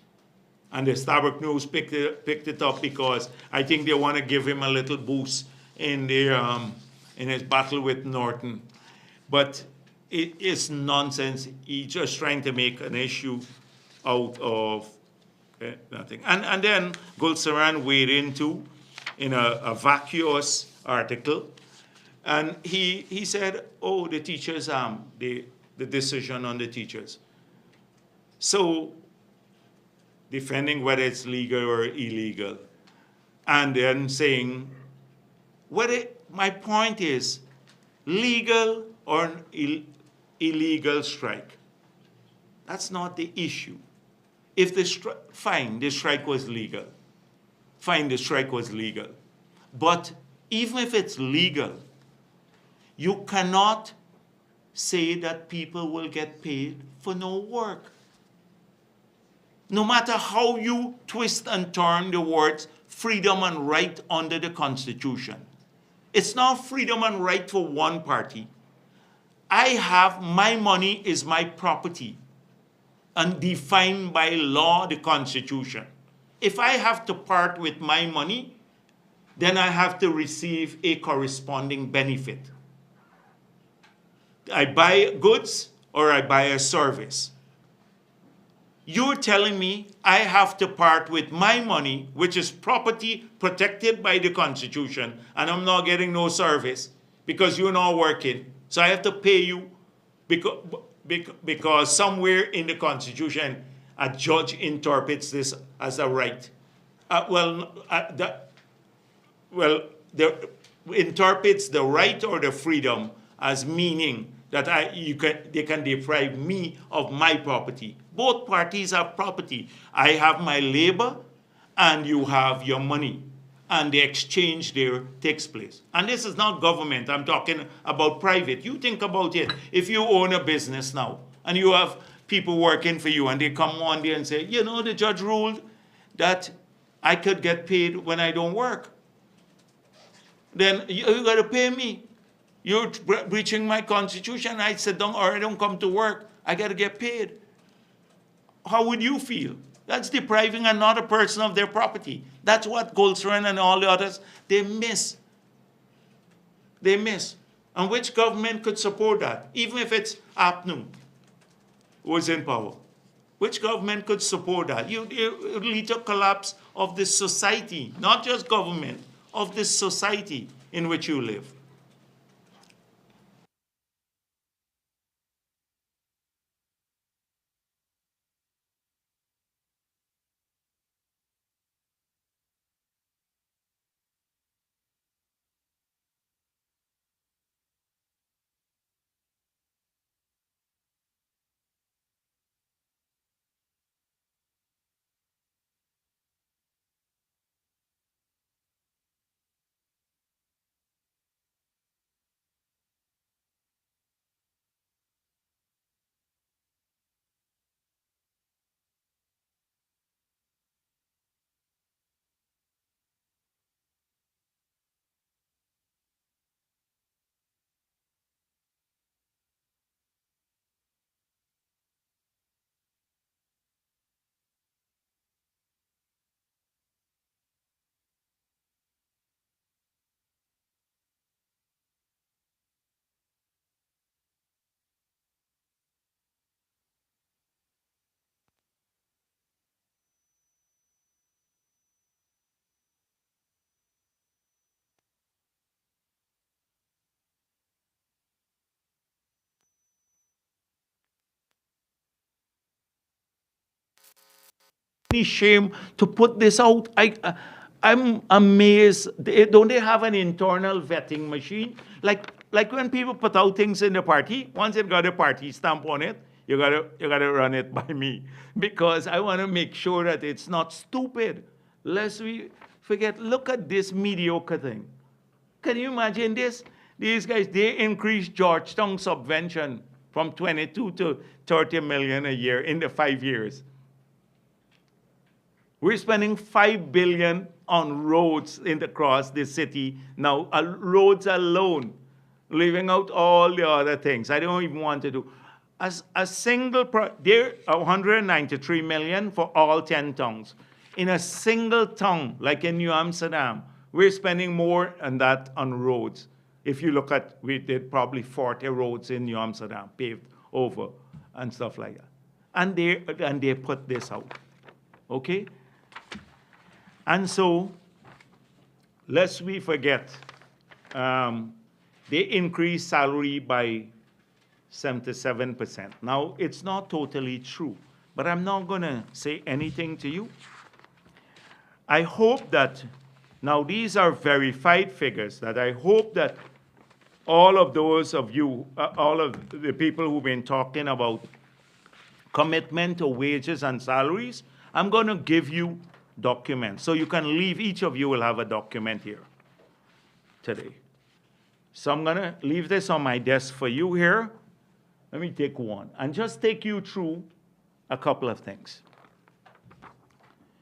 And the Starbuck News picked it up because I think they want to give him a little boost in his battle with Norton. But it is nonsense. He's just trying to make an issue out of nothing. And then Gulsaran weighed in a vacuous article. And he said, oh, the teachers, the decision on the teachers. So defending whether it's legal or illegal. And then saying, my point is, legal or illegal strike. That's not the issue. If fine, the strike was legal. Fine, the strike was legal. But even if it's legal, you cannot say that people will get paid for no work. No matter how you twist and turn the words freedom and right under the Constitution. It's not freedom and right for one party. My money is my property and defined by law, the Constitution. If I have to part with my money, then I have to receive a corresponding benefit. I buy goods or I buy a service. You're telling me I have to part with my money, which is property protected by the Constitution, and I'm not getting no service because you're not working. So I have to pay you because somewhere in the Constitution, a judge interprets this as a right. Interprets the right or the freedom as meaning that they can deprive me of my property. Both parties have property. I have my labor and you have your money. And the exchange there takes place. And this is not government. I'm talking about private. You think about it. If you own a business now and you have people working for you and they come one day and say, you know, the judge ruled that I could get paid when I don't work. then you got to pay me. You're breaching my constitution. I sit down or I don't come to work. I got to get paid. How would you feel? That's depriving another person of their property. That's what Goldstone and all the others, they miss. They miss. And which government could support that? Even if it's APNU was in power. Which government could support that? It would lead to collapse of this society, not just government, of this society in which you live. Any shame to put this out? I'm amazed. Don't they have an internal vetting machine? Like when people put out things in the party, once it got a party stamp on it, you gotta run it by me because I want to make sure that it's not stupid. Lest we forget. Look at this mediocre thing. Can you imagine this? These guys, they increased Georgetown subvention from 22 to 30 million a year in the 5 years. We're spending $5 billion on roads across the city now, roads alone, leaving out all the other things. I don't even want to do. As a single, there are 193 million for all 10 towns. In a single town, like in New Amsterdam, we're spending more than that on roads. If you look at, we did probably 40 roads in New Amsterdam, paved over and stuff like that. And they put this out, okay? And so, lest we forget, they increased salary by 77%. Now, it's not totally true, but I'm not going to say anything to you. I hope that, now these are verified figures, that I hope that all of those of you, all of the people who've been talking about commitment to wages and salaries, I'm going to give you documents. So you can leave, each of you will have a document here today. So I'm going to leave this on my desk for you here. Let me take one and just take you through a couple of things.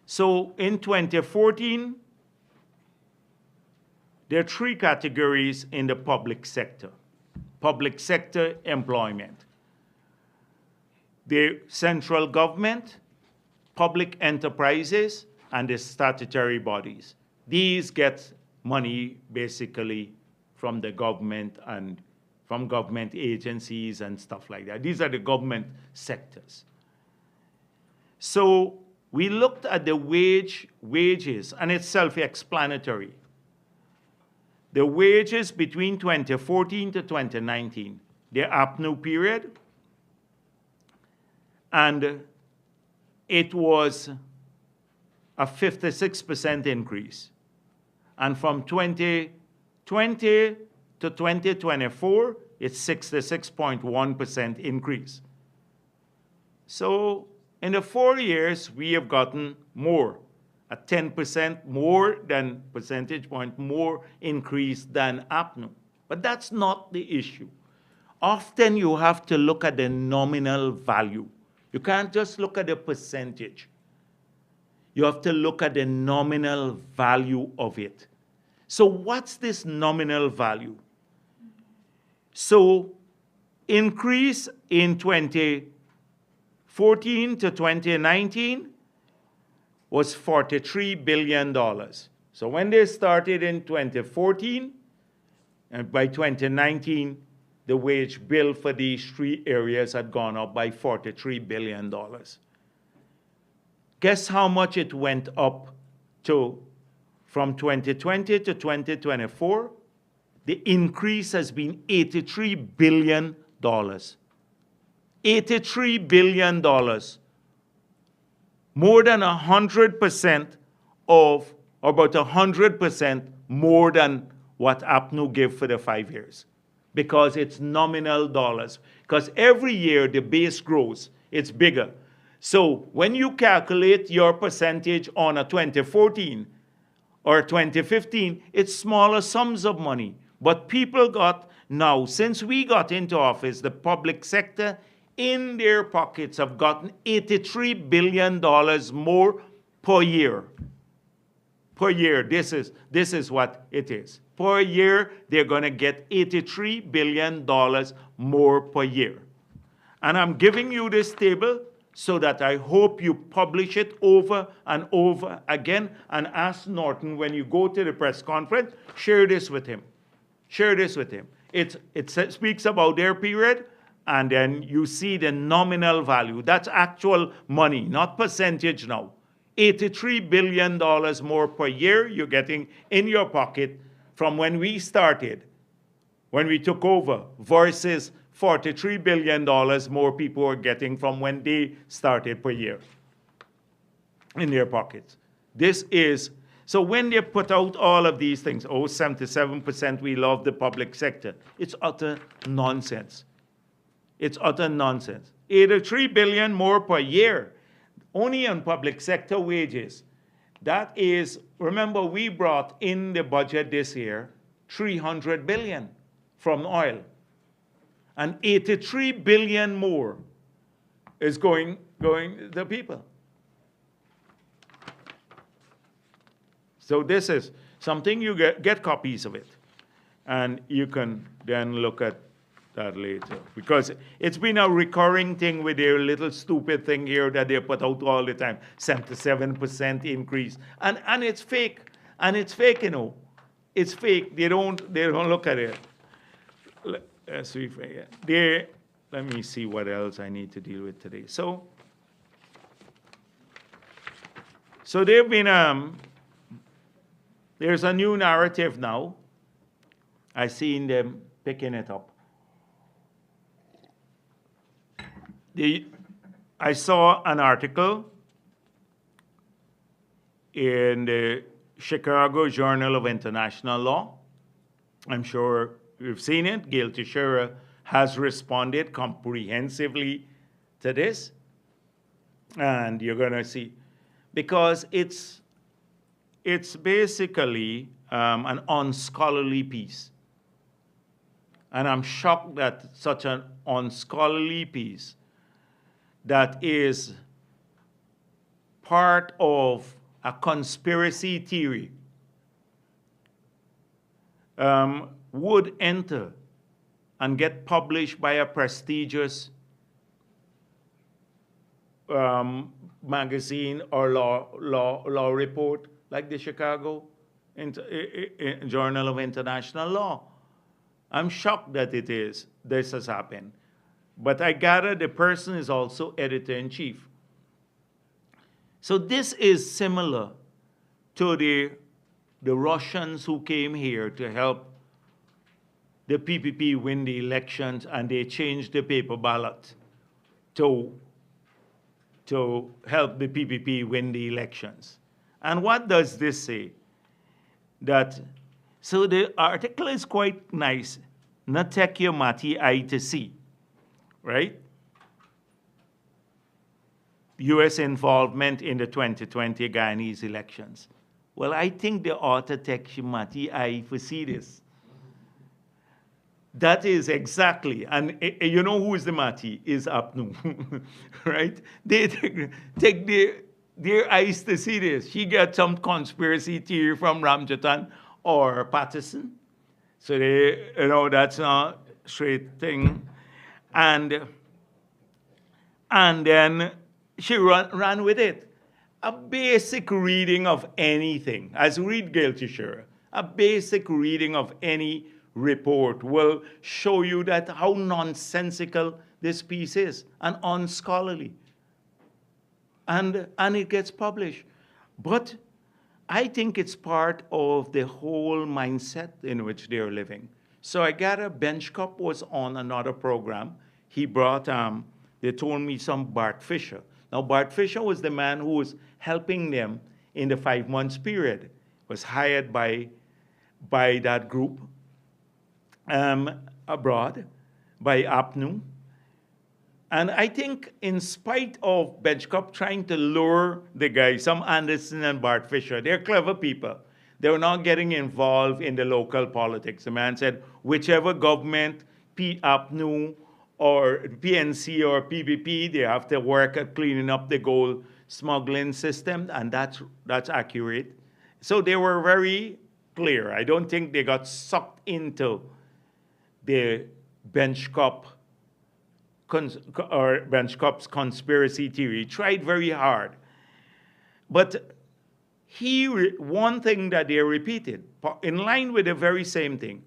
So in 2014, there are 3 categories in the public sector employment. The central government, public enterprises, and the statutory bodies. These get money basically from the government and from government agencies and stuff like that. These are the government sectors. So we looked at the wages, and it's self-explanatory. The wages between 2014 to 2019, the APNU period, and it was a 56% increase. And from 2020 to 2024, it's 66.1% increase. So in the 4 years, we have gotten more, a 10% more than percentage point more increase than APNU. But that's not the issue. Often you have to look at the nominal value. You can't just look at the percentage. You have to look at the nominal value of it. So what's this nominal value? So increase in 2014 to 2019 was $43 billion. So when they started in 2014, and by 2019, the wage bill for these three areas had gone up by $43 billion. Guess how much it went up to from 2020 to 2024? The increase has been $83 billion. $83 billion. More than 100% of, or about 100% more than what APNU gave for the 5 years. Because it's nominal dollars. Because every year the base grows, it's bigger. So when you calculate your percentage on a 2014 or 2015, it's smaller sums of money. But people got, now, since we got into office, the public sector in their pockets have gotten $83 billion more per year. Per year, this is what it is. Per year, they're going to get $83 billion more per year. And I'm giving you this table so that I hope you publish it over and over again, and ask Norton when you go to the press conference, share this with him. Share this with him. It speaks about their period, and then you see the nominal value. That's actual money, not percentage now. $83 billion more per year you're getting in your pocket from when we started, when we took over, versus $43 billion more people are getting from when they started per year in their pockets. This is, so when they put out all of these things, 77% we love the public sector, it's utter nonsense. It's utter nonsense. $83 billion more per year, only on public sector wages. That is, remember we brought in the budget this year, $300 billion from oil. And $83 billion more is going to people. So this is something you get copies of it. And you can then look at that later. Because it's been a recurring thing with their little stupid thing here that they put out all the time. 77% increase. And it's fake. And it's fake, you know. It's fake. They don't look at it. Let's see if let me see what else I need to deal with today. So they've been, there's a new narrative now. I've seen them picking it up. I saw an article in the Chicago Journal of International Law. I'm sure you've seen it. Gail Teixeira has responded comprehensively to this. And you're going to see, because it's basically an unscholarly piece. And I'm shocked that such an unscholarly piece that is part of a conspiracy theory would enter and get published by a prestigious magazine or law report like the Chicago Journal of International Law. I'm shocked that this has happened. But I gather the person is also editor-in-chief. So this is similar to the Russians who came here to help the PPP win the elections, and they changed the paper ballot to help the PPP win the elections. And what does this say? So the article is quite nice. Natekyo mati ai to see, right? U.S. involvement in the 2020 Guyanese elections. Well, I think the author takes mati ai for see this. That is exactly, and you know who is the Mati? Is APNU, right? They take their eyes to see this. She got some conspiracy theory from Ramjatan or Patterson. So they, that's a straight thing. And then she ran with it. A basic reading of anything, as read Gail Tisher, a basic reading of any report will show you that how nonsensical this piece is and unscholarly. And it gets published. But I think it's part of the whole mindset in which they're living. So I gather Benchcup was on another program. He brought, they told me some Bart Fisher. Now, Bart Fisher was the man who was helping them in the 5 months period, was hired by that group abroad, by APNU. And I think in spite of Benchcup trying to lure the guys, some Anderson and Bart Fisher, they're clever people. They were not getting involved in the local politics. The man said, whichever government, APNU or PNC or PPP, they have to work at cleaning up the gold smuggling system, and that's accurate. So they were very clear. I don't think they got sucked into the Benchcup's conspiracy theory. He tried very hard. But one thing that they repeated, in line with the very same thing,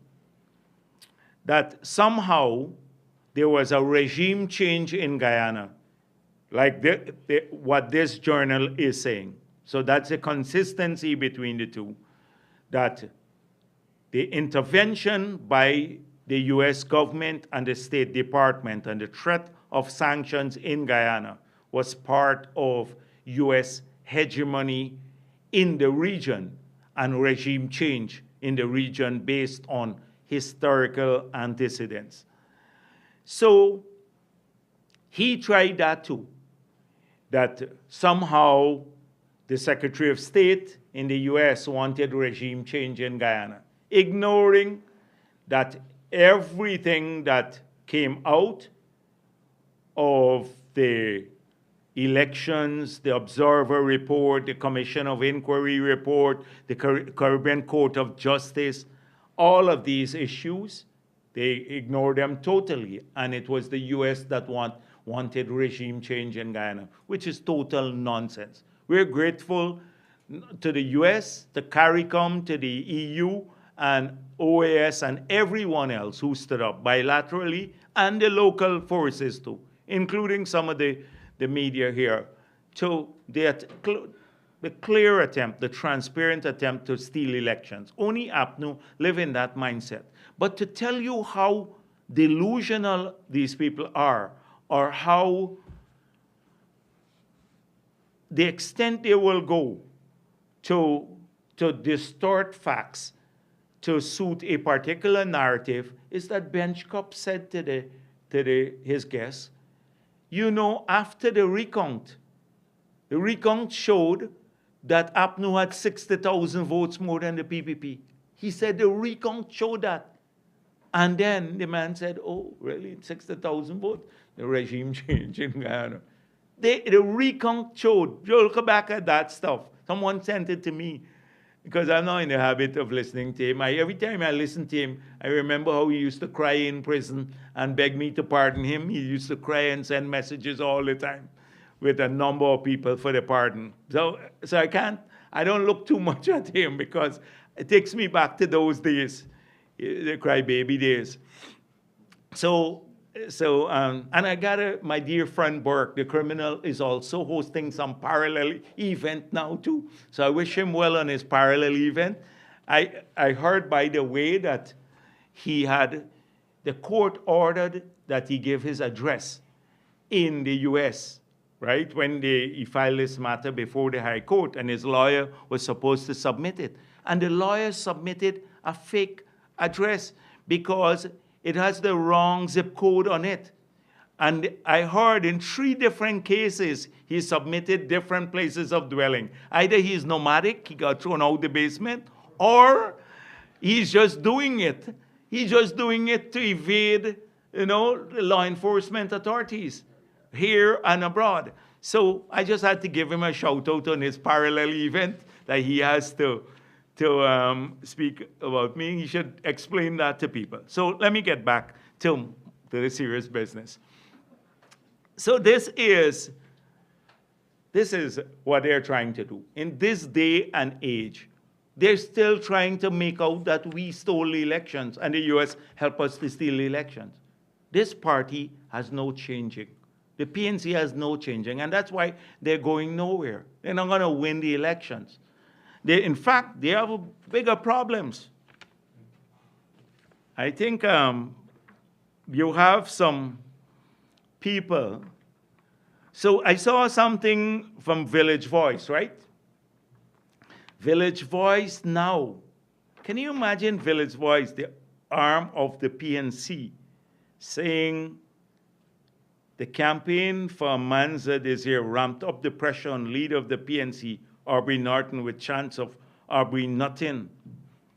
that somehow there was a regime change in Guyana, like what this journal is saying. So that's a consistency between the two, that the intervention by the US government and the State Department and the threat of sanctions in Guyana was part of US hegemony in the region and regime change in the region based on historical antecedents. So he tried that too, that somehow the Secretary of State in the US wanted regime change in Guyana, ignoring that everything that came out of the elections, the Observer Report, the Commission of Inquiry Report, the Caribbean Court of Justice, all of these issues, they ignored them totally. And it was the US that wanted regime change in Guyana, which is total nonsense. We're grateful to the US, to CARICOM, to the EU, and OAS, and everyone else who stood up bilaterally, and the local forces too, including some of the media here, to the clear attempt, the transparent attempt to steal elections. Only APNU live in that mindset. But to tell you how delusional these people are, or how the extent they will go to distort facts to suit a particular narrative, is that Benchcup said to his guests, after the recount showed that APNU had 60,000 votes more than the PPP. He said the recount showed that. And then the man said, oh, really, 60,000 votes? The regime changed in Guyana. The recount showed. You look back at that stuff. Someone sent it to me, because I'm not in the habit of listening to him. Every time I listen to him, I remember how he used to cry in prison and beg me to pardon him. He used to cry and send messages all the time with a number of people for the pardon. So I don't look too much at him, because it takes me back to those days, the crybaby days. And I got my dear friend Burke, the criminal, is also hosting some parallel event now too. So I wish him well on his parallel event. I heard, by the way, that the court ordered that he give his address in the US, right? When he filed this matter before the High Court, and his lawyer was supposed to submit it. And the lawyer submitted a fake address because it has the wrong zip code on it. And I heard in 3 different cases, he submitted different places of dwelling. Either he's nomadic, he got thrown out the basement, or he's just doing it. He's just doing it to evade, the law enforcement authorities here and abroad. So I just had to give him a shout out on his parallel event that he has to speak about me. He should explain that to people. So let me get back to the serious business. So this is what they're trying to do. In this day and age, they're still trying to make out that we stole the elections and the US helped us to steal the elections. This party has no changing. The PNC has no changing, and that's why they're going nowhere. They're not going to win the elections. In fact, they have bigger problems. I think you have some people. So I saw something from Village Voice, right? Village Voice now. Can you imagine Village Voice, the arm of the PNC, saying the campaign for Manza this year ramped up the pressure on leader of the PNC, Aubrey Norton, with chants of Aubrey nothing.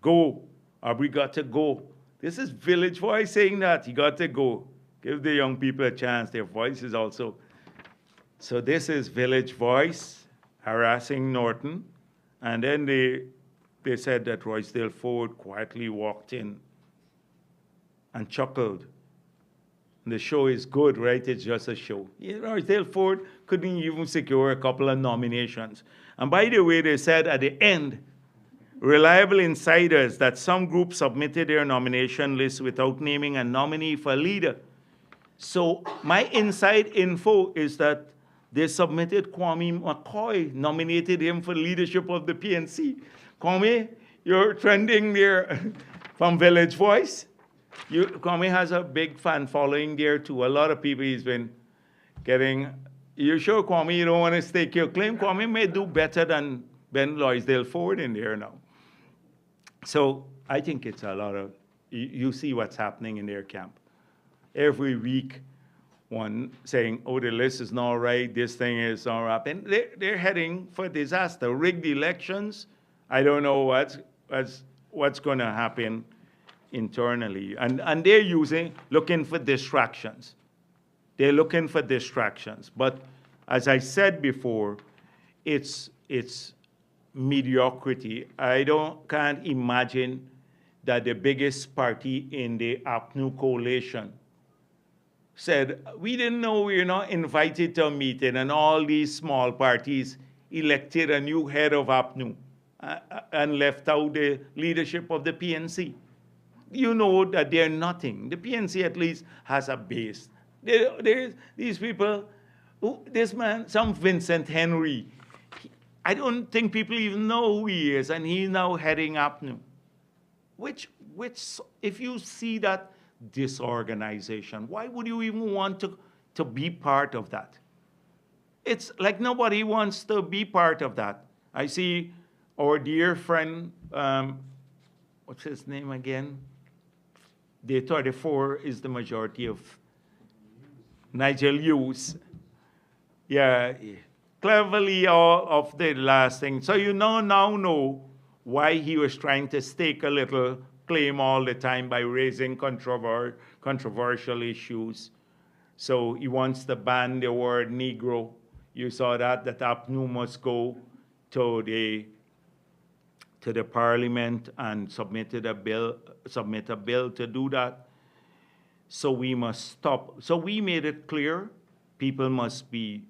Go. Aubrey got to go. This is Village Voice saying that. He got to go. Give the young people a chance. Their voice is also. So this is Village Voice harassing Norton. And then they said that Roysdale Ford quietly walked in and chuckled. The show is good, right? It's just a show. Roysdale Ford couldn't even secure a couple of nominations. And by the way, they said at the end, reliable insiders, that some groups submitted their nomination list without naming a nominee for leader. So my inside info is that they submitted Kwame McCoy, nominated him for leadership of the PNC. Kwame, you're trending there from Village Voice. Kwame has a big fan following there too. A lot of people he's been getting. You sure, Kwame, you don't want to stake your claim? Kwame may do better than Ben Loisdale Ford in there now. So I think it's a lot of, you see what's happening in their camp. Every week, one saying, oh, the list is not right, this thing is not right. And they're heading for disaster. Rigged elections, I don't know what's going to happen internally. And they're looking for distractions. They're looking for distractions. But as I said before, it's mediocrity. Can't imagine that the biggest party in the APNU coalition said, we didn't know we were not invited to a meeting, and all these small parties elected a new head of APNU and left out the leadership of the PNC. You know that they're nothing. The PNC at least has a base. These people, this man, some Vincent Henry, I don't think people even know who he is, and he's now heading APNU. Which, if you see that disorganization, why would you even want to be part of that? It's like nobody wants to be part of that. I see our dear friend, what's his name again? The 34 is the majority of Nigel Hughes. Yeah, cleverly of the last thing. So you now know why he was trying to stake a little claim all the time by raising controversial issues. So he wants to ban the word Negro. You saw that APNU must go to the parliament and submit a bill to do that. So we must stop. So we made it clear people must be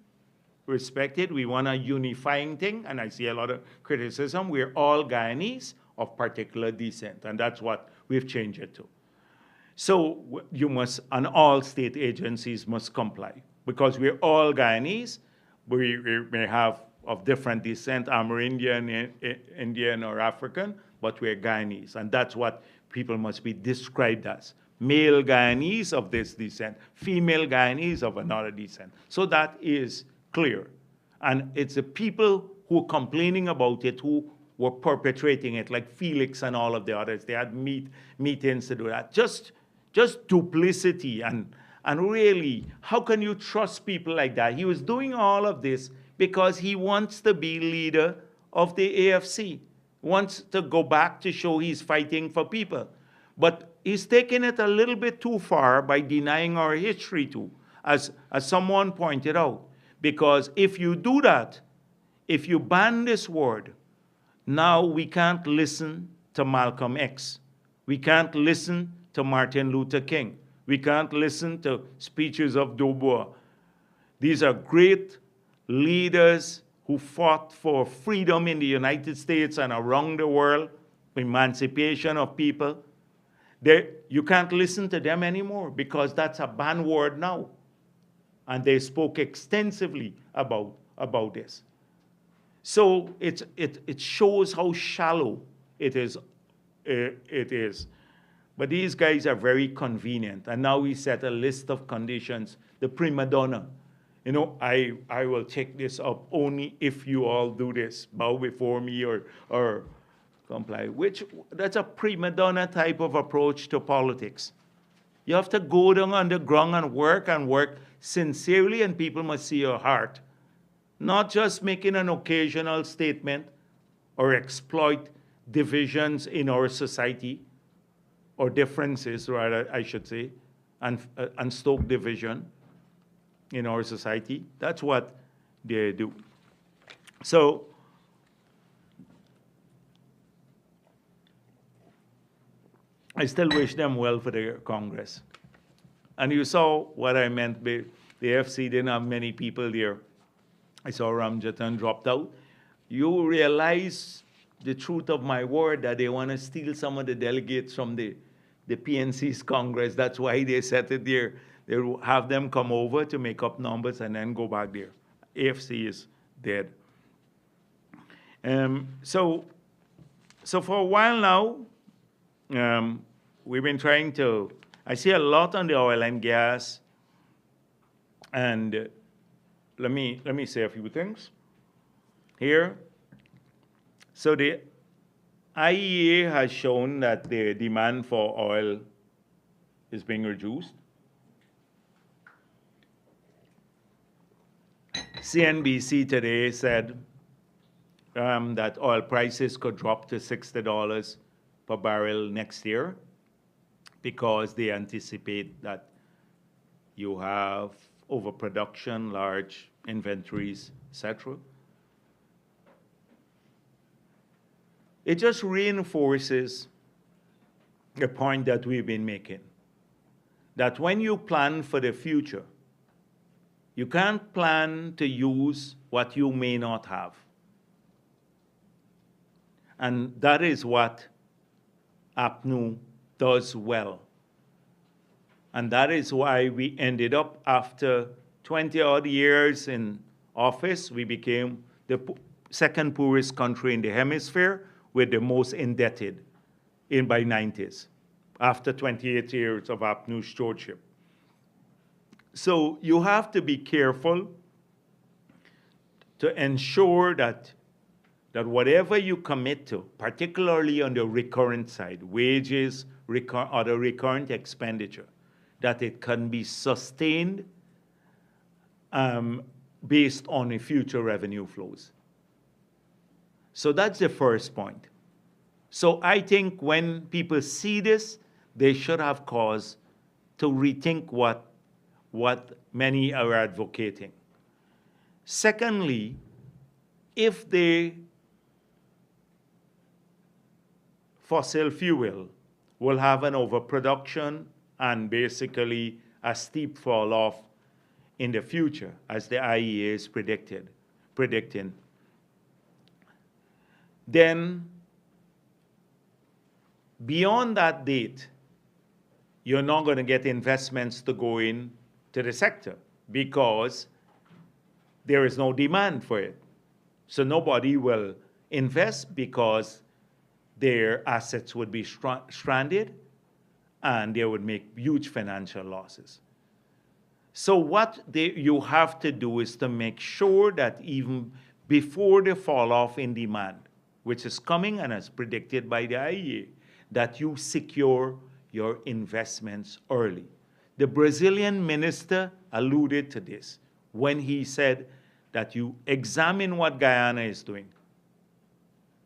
respected. We want a unifying thing, and I see a lot of criticism. We're all Guyanese of particular descent, and that's what we've changed it to. So you must, and all state agencies must comply, because we're all Guyanese. We may have of different descent, Amerindian, Indian, or African, but we're Guyanese, and that's what people must be described as. Male Guyanese of this descent, female Guyanese of another descent. So that is clear. And it's the people who are complaining about it who were perpetrating it, like Felix and all of the others. They had meetings to do that. Just duplicity, and really, how can you trust people like that? He was doing all of this because he wants to be leader of the AFC, wants to go back to show he's fighting for people. But he's taking it a little bit too far by denying our history too, as someone pointed out. Because if you do that, if you ban this word, Now we can't listen to Malcolm X. We can't listen to Martin Luther King. We can't listen to speeches of Du Bois. These are great leaders who fought for freedom in the United States and around the world, emancipation of people. You can't listen to them anymore because that's a banned word now. And they spoke extensively about this. So it shows how shallow it is. But these guys are very convenient. And now we set a list of conditions. The prima donna. You know, I will take this up only if you all do this. Bow before me or comply. That's a prima donna type of approach to politics. You have to go down underground and work sincerely, and people must see your heart. Not just making an occasional statement or exploit divisions in our society, or differences, rather, I should say, and stoke division in our society. That's what they do. So, I still wish them well for their Congress. And you saw what I meant. The FC didn't have many people there. I saw Ramjatan dropped out. You realize the truth of my word that they want to steal some of the delegates from the PNC's Congress. That's why they set it there. They have them come over to make up numbers and then go back there. AFC is dead. So for a while now, we've been trying to, I see a lot on the oil and gas, and let me say a few things here. So the IEA has shown that the demand for oil is being reduced. CNBC today said that oil prices could drop to $60 per barrel next year because they anticipate that you have overproduction, large inventories, etc. It just reinforces the point that we've been making, that when you plan for the future, you can't plan to use what you may not have. And that is what APNU does well. And that is why we ended up, after 20-odd years in office, we became the second poorest country in the hemisphere with the most indebted by 90s, after 28 years of APNU's stewardship. So you have to be careful to ensure that whatever you commit to, particularly on the recurrent side, wages, or the recurrent expenditure, that it can be sustained based on the future revenue flows. So that's the first point. So I think when people see this, they should have cause to rethink what many are advocating. Secondly, if the fossil fuel will have an overproduction and basically a steep fall off in the future, as the IEA is predicting, then beyond that date, you're not going to get investments to go in to the sector because there is no demand for it. So nobody will invest because their assets would be stranded and they would make huge financial losses. So what you have to do is to make sure that even before the fall off in demand, which is coming and as predicted by the IEA, that you secure your investments early. The Brazilian minister alluded to this when he said that you examine what Guyana is doing,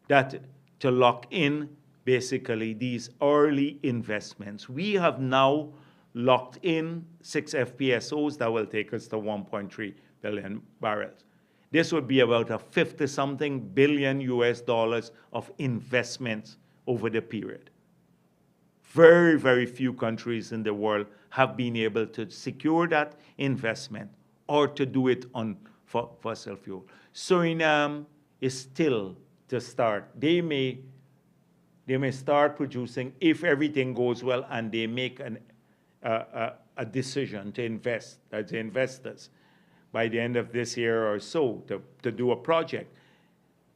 that to lock in basically these early investments. We have now locked in 6 FPSOs that will take us to 1.3 billion barrels. this would be about a 50-something billion US dollars of investments over the period. Very, very few countries in the world have been able to secure that investment or to do it on fossil fuel. Suriname is still to start. They may start producing if everything goes well and they make a decision to invest, as investors, by the end of this year or so to do a project.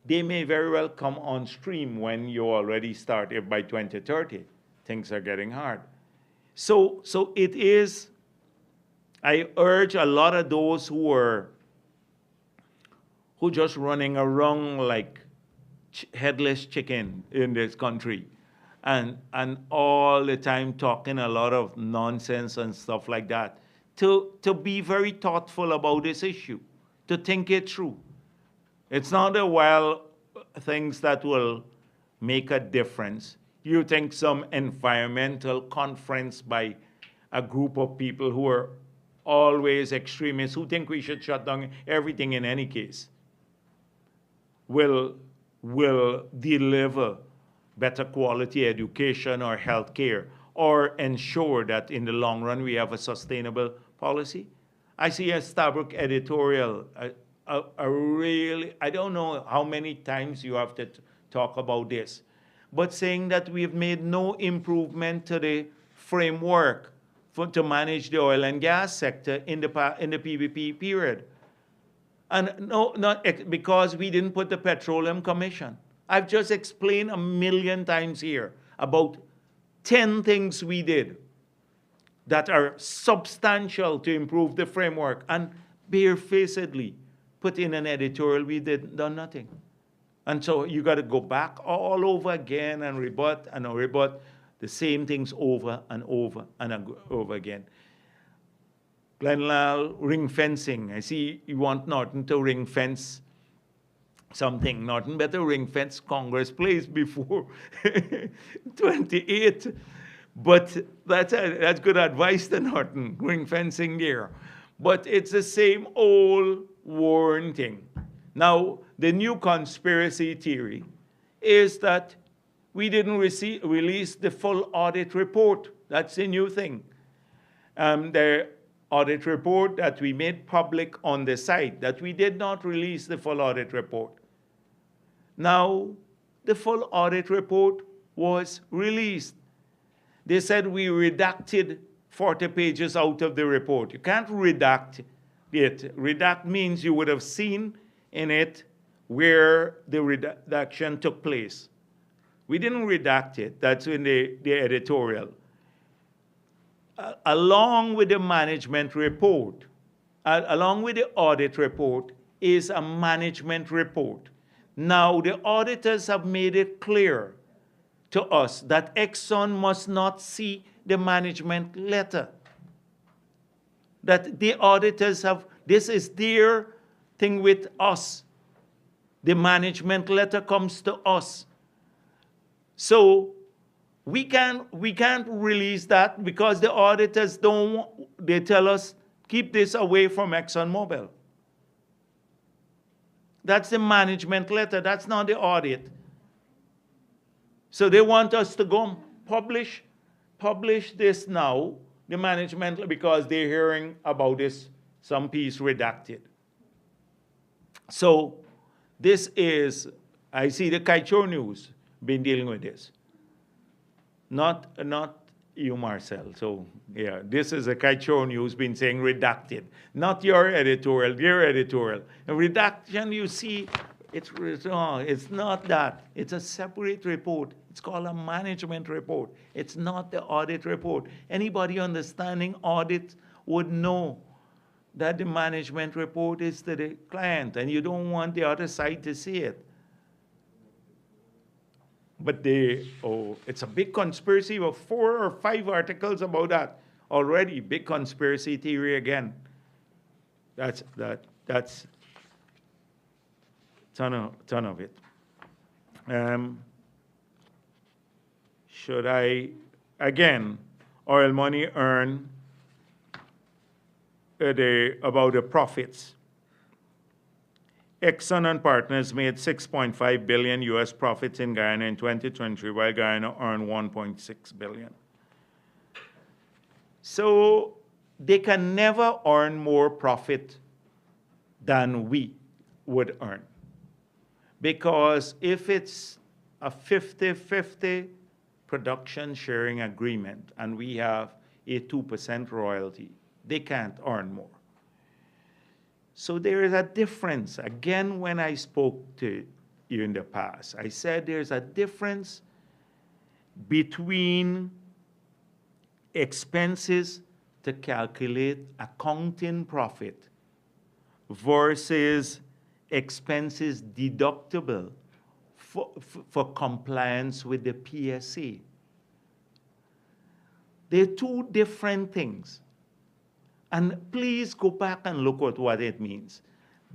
They may very well come on stream when you already start, if by 2030 things are getting hard. So it is, I urge a lot of those who just running around like headless chicken in this country and all the time talking a lot of nonsense and stuff like that, to be very thoughtful about this issue, to think it through. It's not the wild things that will make a difference. You think some environmental conference by a group of people who are always extremists, who think we should shut down everything in any case, will deliver better quality education or health care, or ensure that in the long run we have a sustainable policy. I see a Starbuck editorial, really, I don't know how many times you have to talk about this, but saying that we've made no improvement to the framework to manage the oil and gas sector in the PVP period. And no, not because we didn't put the Petroleum Commission. I've just explained 1,000,000 times here about 10 things we did that are substantial to improve the framework, and barefacedly put in an editorial we done nothing. And so you got to go back all over again and rebut the same things over and over and over again. Glenlal, ring fencing. I see you want Norton to ring fence something. Norton better ring fence Congress Place before 28. But that's good advice to Norton, ring fencing there. But it's the same old worn thing. Now, the new conspiracy theory is that we didn't release the full audit report. That's the new thing. The audit report that we made public on the site, that we did not release the full audit report. Now, the full audit report was released. They said we redacted 40 pages out of the report. You can't redact it. Redact means you would have seen in it where the redaction took place. We didn't redact it. That's in the editorial. Along with the management report, along with the audit report, is a management report. Now, the auditors have made it clear to us that Exxon must not see the management letter. That the auditors have, this is their thing with us. The management letter comes to us. So we can't release that because the auditors they tell us, keep this away from ExxonMobil. That's the management letter, that's not the audit. So they want us to go publish this now, the management, because they're hearing about this, some piece redacted. So this is, I see the Kaichor News been dealing with this. Not you, Marcel. So yeah, this is a Kaichor News been saying redacted. Not your editorial, their editorial. A redaction, you see, it's not that. It's a separate report. It's called a management report. It's not the audit report. Anybody understanding audit would know that the management report is to the client, and you don't want the other side to see it. But it's a big conspiracy of 4 or 5 articles about that already. Big conspiracy theory again. That's ton of it. Should I, again, oil money earn about the profits. Exxon and Partners made 6.5 billion US profits in Guyana in 2023, while Guyana earned 1.6 billion. So they can never earn more profit than we would earn. Because if it's a 50-50 production sharing agreement and we have a 2% royalty, they can't earn more. So there is a difference. Again, when I spoke to you in the past, I said there's a difference between expenses to calculate accounting profit versus expenses deductible for compliance with the PSA. They're two different things. And please go back and look at what it means.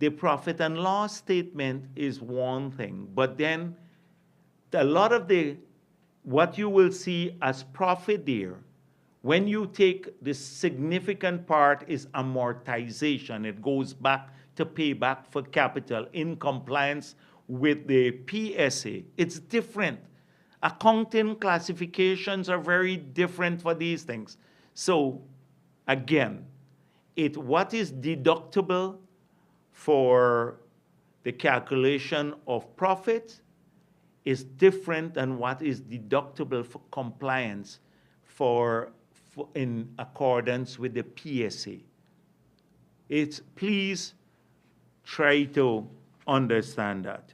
The profit and loss statement is one thing, but then a lot of what you will see as profit there, when you take the significant part is amortization. It goes back to pay back for capital in compliance with the PSA. It's different. Accounting classifications are very different for these things. So again, what is deductible for the calculation of profit is different than what is deductible for compliance in accordance with the PSA. Please try to understand that.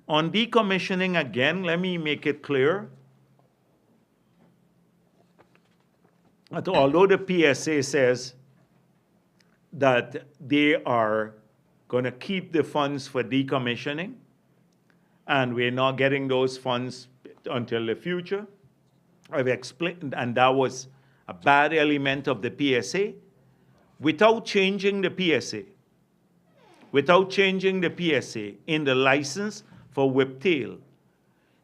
On decommissioning, again, let me make it clear that although the PSA says that they are going to keep the funds for decommissioning, and we're not getting those funds until the future, I've explained, and that was a bad element of the PSA. Without changing the PSA, in the license for whiptail,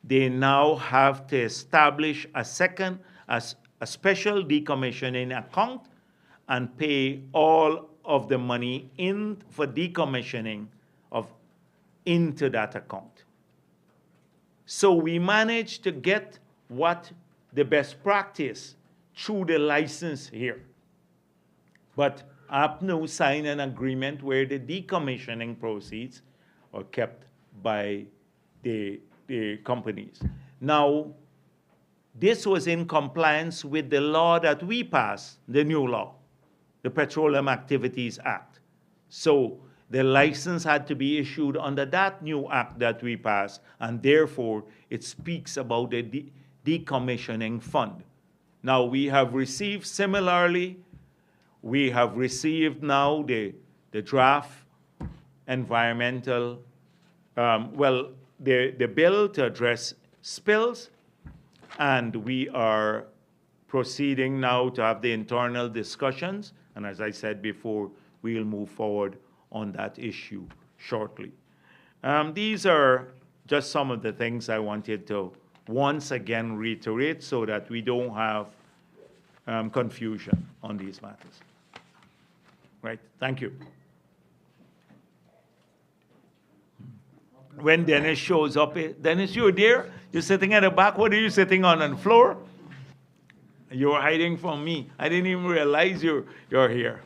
they now have to establish a special decommissioning account and pay all of the money for decommissioning into that account. So we managed to get the best practice through the license here. But APNO signed an agreement where the decommissioning proceeds are kept by the companies. Now, this was in compliance with the law that we passed, the new law, the Petroleum Activities Act. So the license had to be issued under that new act that we passed, and therefore it speaks about the decommissioning fund. Now we have received, similarly, we have received now the draft environmental, the bill to address spills, and we are proceeding now to have the internal discussions, and as I said before, we'll move forward on that issue shortly. These are just some of the things I wanted to once again reiterate so that we don't have confusion on these matters. Right, thank you. When Dennis shows up, Dennis, you're there? You're sitting at the back. What are you sitting on the floor? You're hiding from me. I didn't even realize you're here.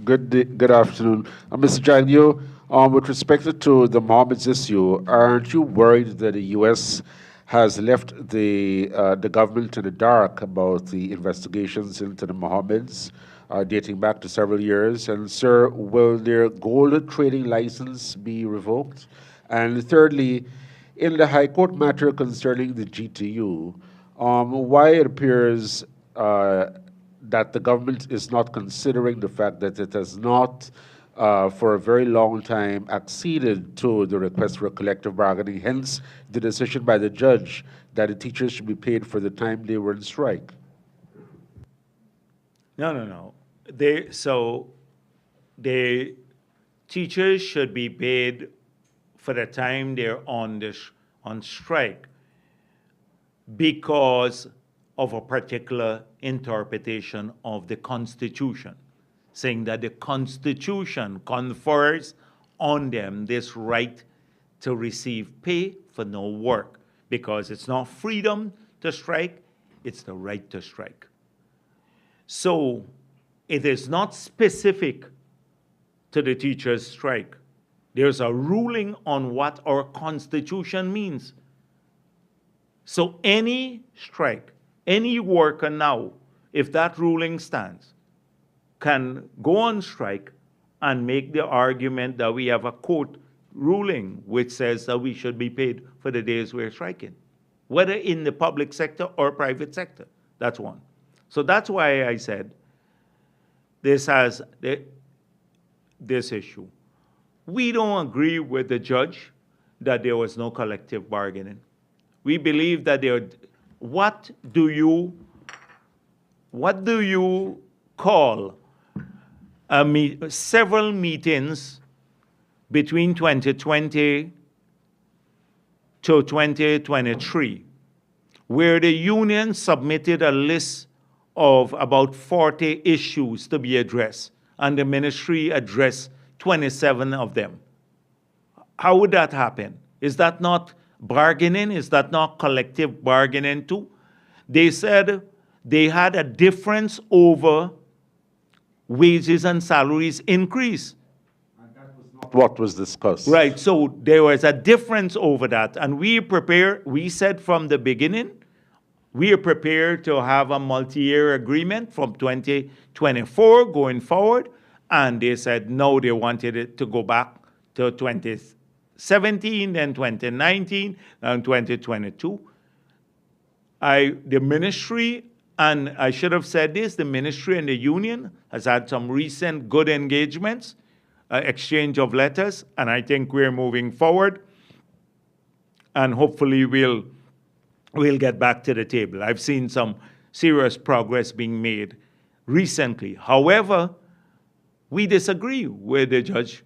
Good afternoon. Mr. Jagdeo, with respect to the Mohammeds issue, aren't you worried that the U.S. has left the government in the dark about the investigations into the Mohammeds dating back to several years? And, sir, will their gold trading license be revoked? And thirdly, in the High Court matter concerning the GTU, why it appears that the government is not considering the fact that it has not, for a very long time, acceded to the request for collective bargaining, hence the decision by the judge that the teachers should be paid for the time they were in strike? No. The teachers should be paid for the time they're on strike because of a particular interpretation of the Constitution. saying that the Constitution confers on them this right to receive pay for no work, because it's not freedom to strike, it's the right to strike. So it is not specific to the teachers' strike. There's a ruling on what our Constitution means. So any strike, any worker now, if that ruling stands, can go on strike and make the argument that we have a court ruling which says that we should be paid for the days we're striking, whether in the public sector or private sector. That's one. So that's why I said this has this issue. We don't agree with the judge that there was no collective bargaining. We believe that what do you call several meetings between 2020 to 2023, where the union submitted a list of about 40 issues to be addressed, and the ministry addressed 27 of them. How would that happen? Is that not bargaining? Is that not collective bargaining too? They said they had a difference over wages and salaries increase. And that was not what was discussed. Right, so there was a difference over that. And we said from the beginning, we are prepared to have a multi-year agreement from 2024 going forward. And they said no, they wanted it to go back to 2017, then 2019, and 2022. The ministry, and I should have said this, the ministry and the union has had some recent good engagements, exchange of letters, and I think we're moving forward. And hopefully we'll get back to the table. I've seen some serious progress being made recently. However, we disagree with the judge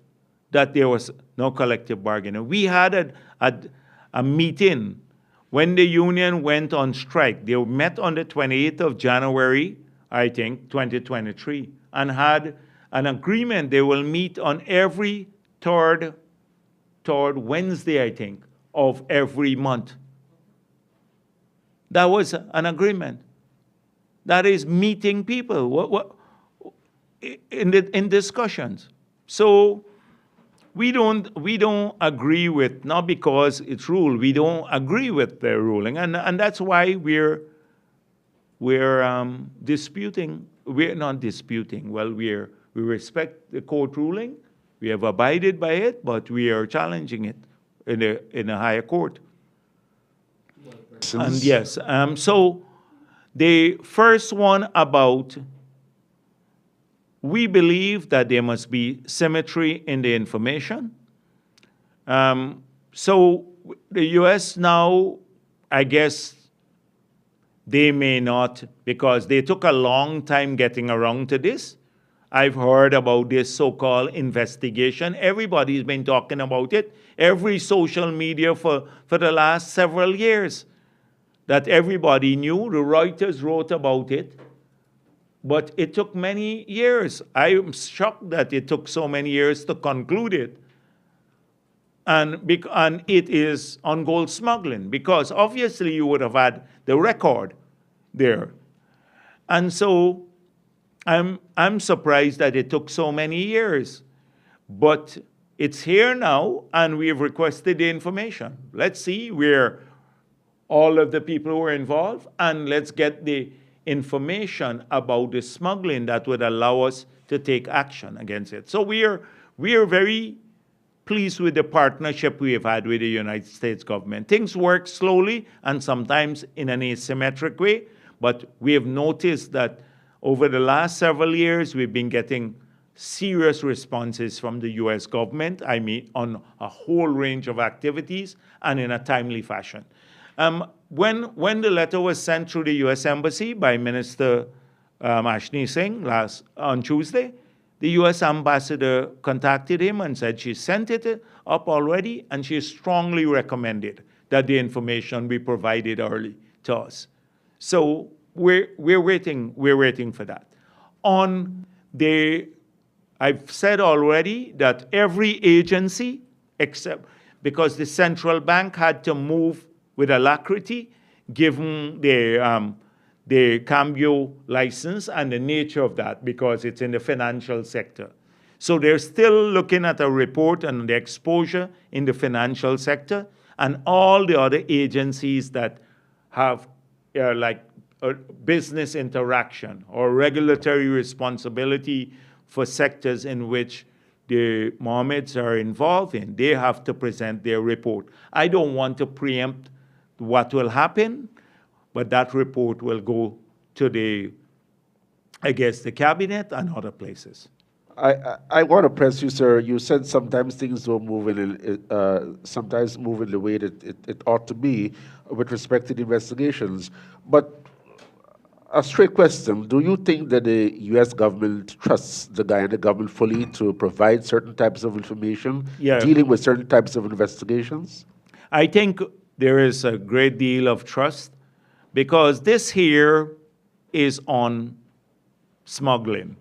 that there was no collective bargaining. We had a meeting when the union went on strike. They met on the 28th of January, I think, 2023, and had an agreement they will meet on every third Wednesday, I think, of every month. That was an agreement. That is meeting people in discussions. So we don't agree with, not because it's rule, we don't agree with their ruling, and that's why we're disputing. We're not disputing. Well, we respect the court ruling. We have abided by it, but we are challenging it in a higher court. And yes, so the first one about, we believe that there must be symmetry in the information. So the US now, I guess they may not, because they took a long time getting around to this. I've heard about this so-called investigation. Everybody's been talking about it. Every social media for the last several years, that everybody knew. The Reuters wrote about it. But it took many years. I'm shocked that it took so many years to conclude it. And it is on gold smuggling, because obviously you would have had the record there. And so I'm surprised that it took so many years. But it's here now, and we've requested the information. Let's see where all of the people who are involved, and let's get the information about the smuggling that would allow us to take action against it. So we are very pleased with the partnership we have had with the United States government. Things work slowly and sometimes in an asymmetric way, but we have noticed that over the last several years, we've been getting serious responses from the US government, I mean, on a whole range of activities and in a timely fashion. When the letter was sent through the US Embassy by Minister Ashni Singh on Tuesday, the US ambassador contacted him and said she sent it up already, and she strongly recommended that the information be provided early to us. So we're waiting for that. On the I've said already that every agency, except because the central bank had to move with alacrity, given the cambio license and the nature of that, because it's in the financial sector. So they're still looking at a report on the exposure in the financial sector, and all the other agencies that have business interaction or regulatory responsibility for sectors in which the Mohammeds are involved in, they have to present their report. I don't want to preempt what will happen, but that report will go to the cabinet and other places. I want to press you, sir. You said sometimes things don't move sometimes move in the way that it ought to be with respect to the investigations. But a straight question, do you think that the U.S. government trusts the Guyana government fully to provide certain types of information dealing with certain types of investigations? I think there is a great deal of trust because this here is on smuggling.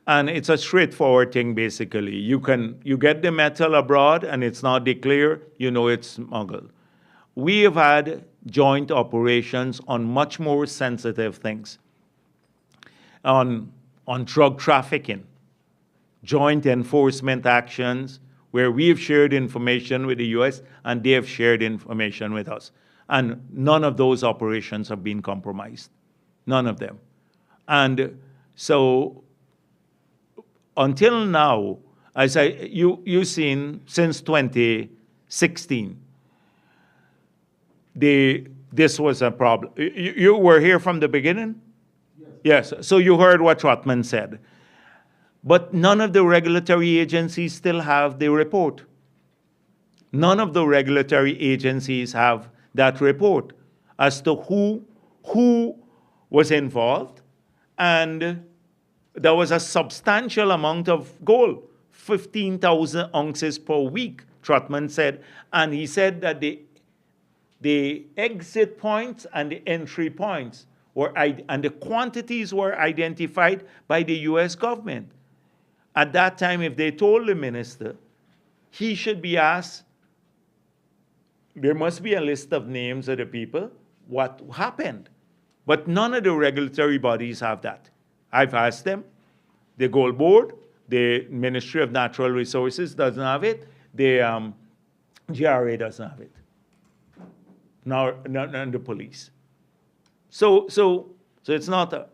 And it's a straightforward thing, basically. You get the metal abroad and it's not declared, you know it's smuggled. We have had joint operations on much more sensitive things. On drug trafficking, joint enforcement actions where we have shared information with the US and they have shared information with us. And none of those operations have been compromised. None of them. And so until now, as you've seen since 2016, this was a problem. You were here from the beginning? Yes. So you heard what Trotman said. But none of the regulatory agencies still have the report. None of the regulatory agencies have that report as to who was involved. And there was a substantial amount of gold, 15,000 ounces per week, Trotman said. And he said that the exit points and the entry points and the quantities were identified by the US government. At that time, if they told the minister, he should be asked, there must be a list of names of the people, what happened. But none of the regulatory bodies have that. I've asked them. The Gold Board, the Ministry of Natural Resources doesn't have it. The GRA doesn't have it. Nor the police. So it's not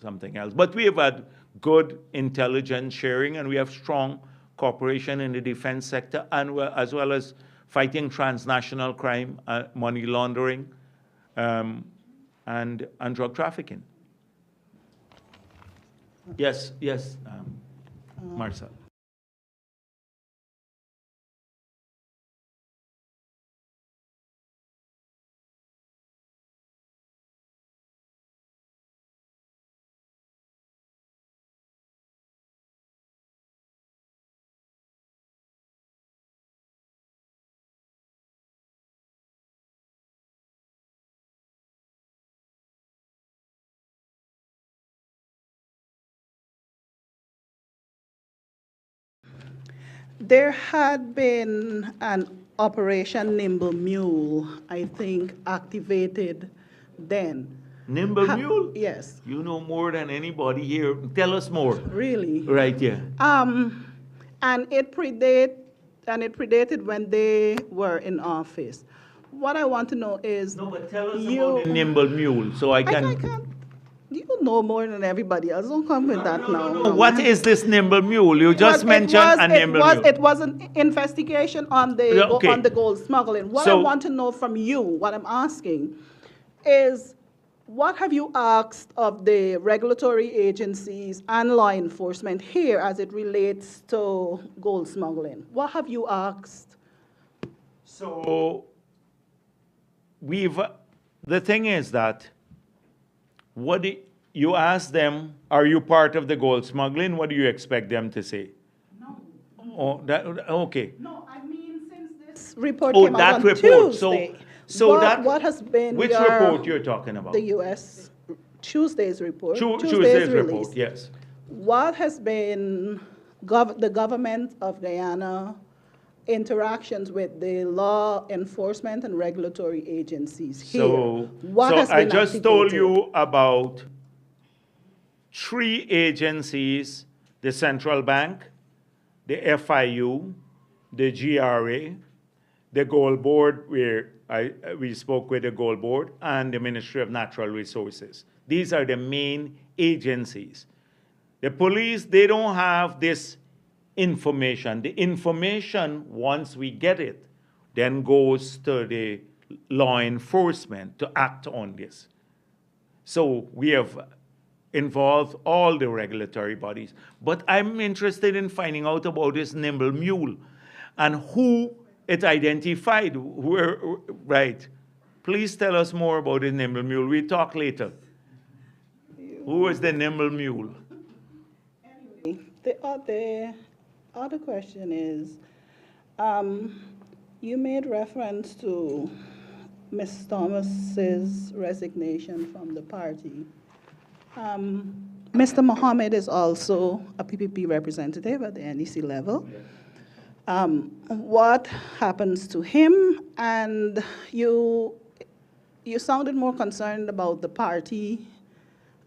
something else. But we have had good intelligence sharing, and we have strong cooperation in the defense sector, and as well as fighting transnational crime, money laundering, and drug trafficking. Yes, Marcel. There had been an Operation Nimble Mule, I think, activated then. Nimble Mule? Yes. You know more than anybody here. Tell us more. Really? Right, yeah. And it predated when they were in office. What I want to know is... No, but tell us about the Nimble Mule so I can... I can't. You know more than everybody else. Don't come with that now. No. What is this Nimble Mule? You just mentioned a Nimble Mule. It was an investigation on the gold smuggling. What I want to know from you, what I'm asking, is what have you asked of the regulatory agencies and law enforcement here as it relates to gold smuggling? What have you asked? So the thing is that you ask them, are you part of the gold smuggling? What do you expect them to say? No. Okay. No, I mean, since this report came out on Tuesday, what has been which report you're talking about? The U.S. Tuesday's report. Tuesday's report, yes. what has been the government of Guyana interactions with the law enforcement and regulatory agencies here? So Has I been just told activated? you about 3 agencies: the Central Bank, the FIU, the GRA, the Gold Board, where we spoke with the Gold Board, and the Ministry of Natural Resources. These are the main agencies. The police, they don't have this information. The information, once we get it, then goes to the law enforcement to act on this. So we have involved all the regulatory bodies. But I'm interested in finding out about this nimble mule and who it identified. Right. Please tell us more about the nimble mule. We'll talk later. Who was the nimble mule? Anyway, the other question is, you made reference to Ms. Thomas's resignation from the party. Mr. Mohammed is also a PPP representative at the NEC level. What happens to him? And you sounded more concerned about the party,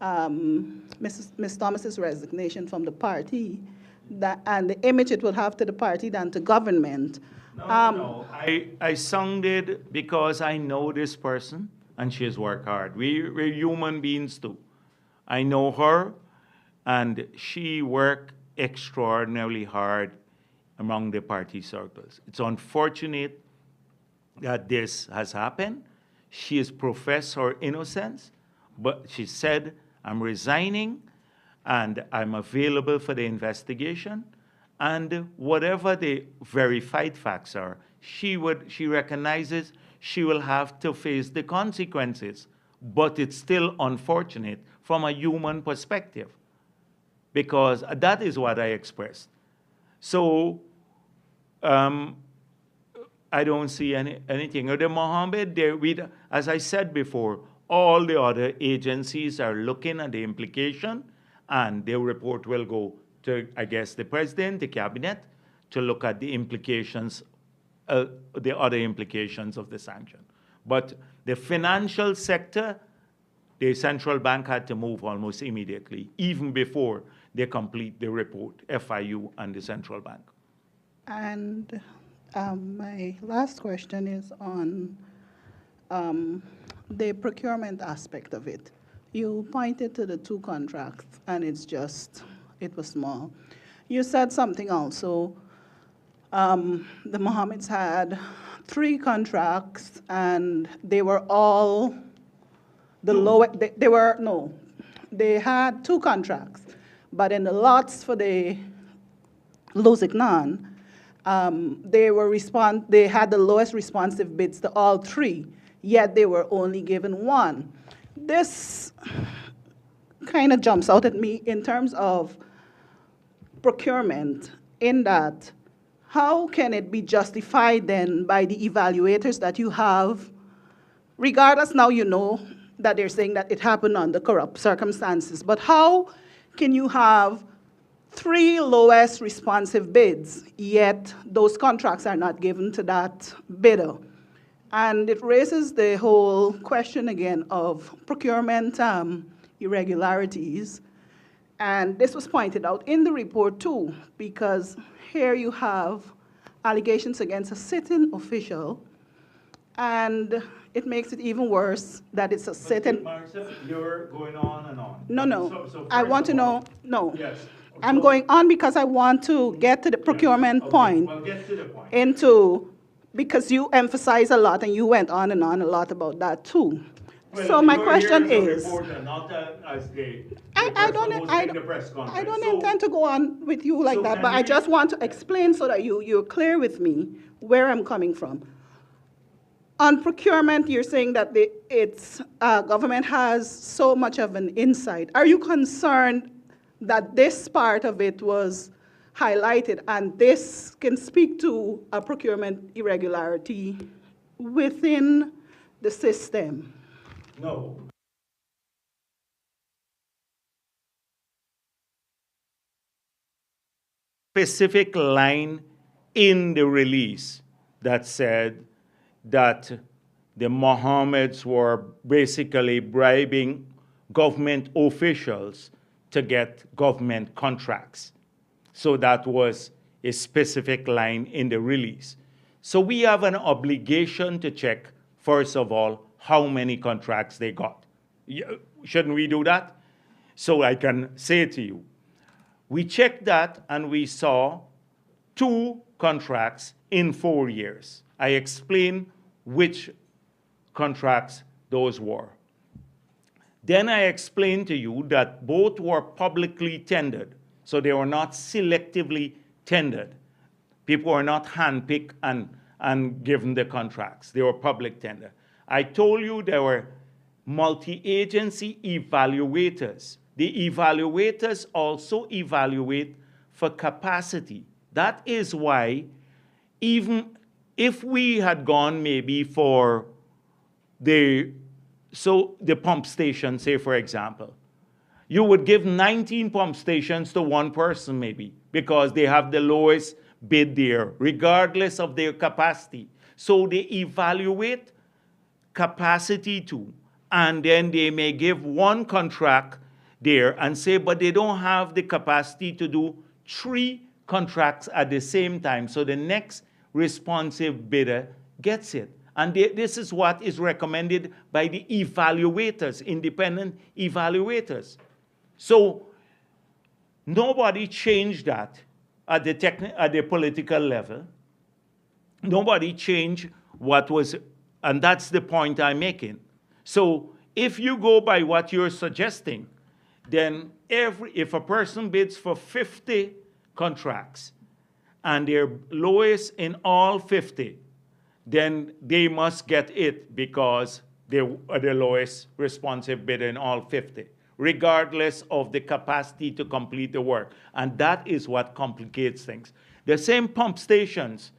Ms. Thomas's resignation from the party, and the image it will have to the party than to government. No. I sounded because I know this person and she has worked hard. We're human beings too. I know her, and she worked extraordinarily hard among the party circles. It's unfortunate that this has happened. She has professed her innocence, but she said, I'm resigning and I'm available for the investigation, and whatever the verified facts are, she recognizes she will have to face the consequences. But it's still unfortunate from a human perspective, because that is what I expressed. So I don't see anything. The Mohammed, as I said before, all the other agencies are looking at the implication, and their report will go to, I guess, the president, the cabinet, to look at the implications, the other implications of the sanction. But the financial sector, the central bank had to move almost immediately, even before they complete the report, FIU and the central bank. And my last question is on the procurement aspect of it. You pointed to the 2 contracts, and it was small. You said something also. The Mohammeds had 3 contracts, and they were all the lower. They had 2 contracts, but in the lots for the Luzignan, they had the lowest responsive bids to all 3, yet they were only given 1. This kind of jumps out at me in terms of procurement, in that how can it be justified then by the evaluators that you have, regardless now you know that they're saying that it happened under corrupt circumstances, but how can you have 3 lowest responsive bids, yet those contracts are not given to that bidder? And it raises the whole question again of procurement irregularities. And this was pointed out in the report too, because here you have allegations against a sitting official, and it makes it even worse that it's a sitting. Marcia, you're going on and on. No. So I want to know, no. Yes. I'm going on because I want to get to the procurement point. Well, get to the point. Because you emphasize a lot and you went on and on a lot about that too. Well, so my question is, I don't intend to go on with you like that, but I just want to explain so that you're clear with me where I'm coming from. On procurement, you're saying that government has so much of an insight. Are you concerned that this part of it was highlighted, and this can speak to a procurement irregularity within the system? No. specific line in the release that said that the Mohammeds were basically bribing government officials to get government contracts. So that was a specific line in the release. So we have an obligation to check, first of all, how many contracts they got. Shouldn't we do that? So I can say to you, we checked that and we saw 2 contracts in 4 years. I explained which contracts those were. Then I explained to you that both were publicly tendered, so they were not selectively tendered. People were not handpicked and given the contracts. They were public tender. I told you there were multi-agency evaluators. The evaluators also evaluate for capacity. That is why even if we had gone maybe for the pump station, say for example, you would give 19 pump stations to one person maybe because they have the lowest bid there, regardless of their capacity. So they evaluate capacity too, and then they may give one contract there and say, but they don't have the capacity to do 3 contracts at the same time. So the next responsive bidder gets it. And this is what is recommended by the evaluators, independent evaluators. So nobody changed that at the political level. Nobody changed what was, and that's the point I'm making. So if you go by what you're suggesting, then if a person bids for 50 contracts and they're lowest in all 50, then they must get it because they are the lowest responsive bidder in all 50, regardless of the capacity to complete the work. And that is what complicates things. The same pump stations,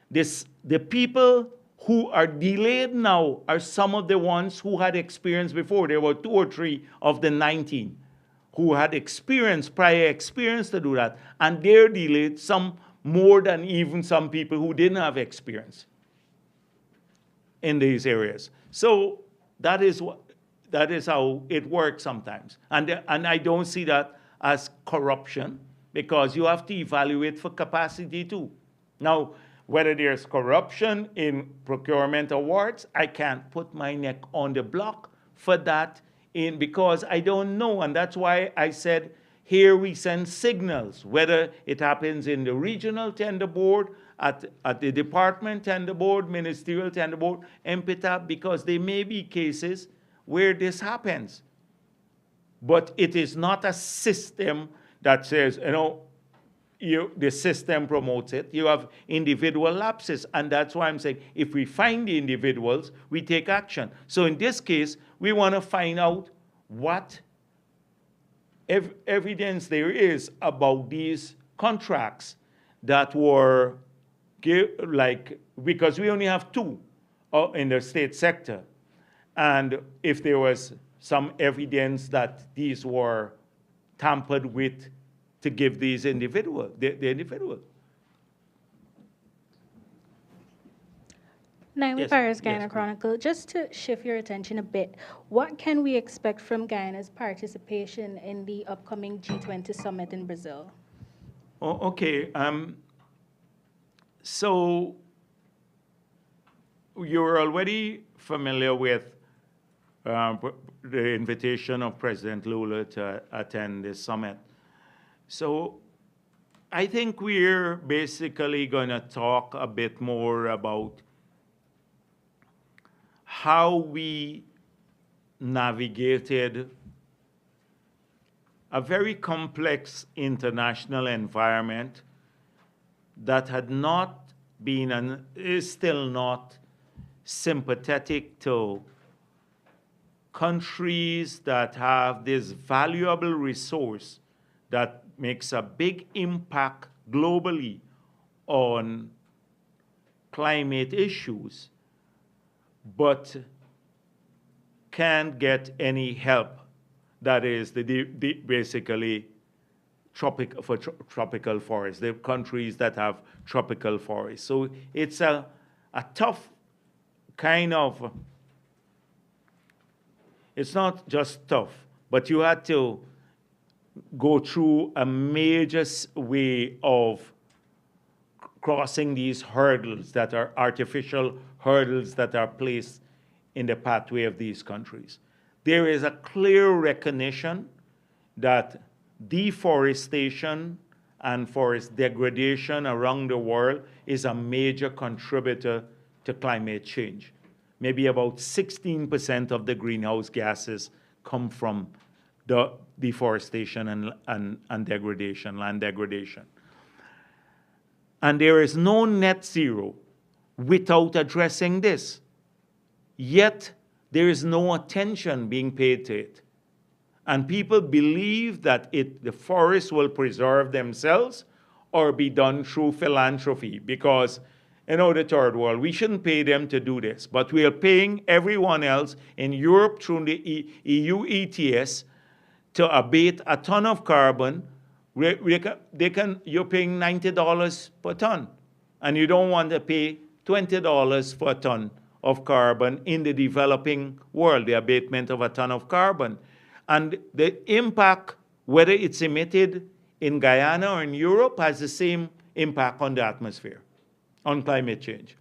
the people who are delayed now are some of the ones who had experience before. There were 2 or 3 of the 19 who had prior experience to do that. And they're delayed, some more than even some people who didn't have experience in these areas. So that is how it works sometimes. And I don't see that as corruption because you have to evaluate for capacity too. Now, whether there's corruption in procurement awards, I can't put my neck on the block for that because I don't know. And that's why I said here we send signals, whether it happens in the regional tender board, at the department tender board, ministerial tender board, MPTAB, because there may be cases where this happens. But it is not a system that says, the system promotes it. You have individual lapses, and that's why I'm saying if we find the individuals, we take action. So in this case, we want to find out what evidence there is about these contracts that were because we only have 2 in the state sector. And if there was some evidence that these were tampered with to give these individuals, the individual. Now, Yes, Paris Guyana yes, Chronicle, just to shift your attention a bit, what can we expect from Guyana's participation in the upcoming G20 summit in Brazil? Oh, okay. So you're already familiar with the invitation of President Lula to attend this summit. So I think we're basically going to talk a bit more about how we navigated a very complex international environment that had not been and is still not sympathetic to countries that have this valuable resource that makes a big impact globally on climate issues, but can't get any help. That is basically tropical forests. There are countries that have tropical forests. So it's a tough kind of, it's not just tough, but you had to go through a major way of crossing these hurdles that are artificial hurdles that are placed in the pathway of these countries. There is a clear recognition that deforestation and forest degradation around the world is a major contributor to climate change. Maybe about 16% of the greenhouse gases come from the deforestation and degradation, land degradation. And there is no net zero without addressing this. Yet, there is no attention being paid to it. And people believe that the forests will preserve themselves or be done through philanthropy because, the third world, we shouldn't pay them to do this. But we are paying everyone else in Europe through the EU ETS to abate a ton of carbon. You're paying $90 per ton, and you don't want to pay $20 per ton of carbon in the developing world, the abatement of a ton of carbon. And the impact, whether it's emitted in Guyana or in Europe, has the same impact on the atmosphere, on climate change.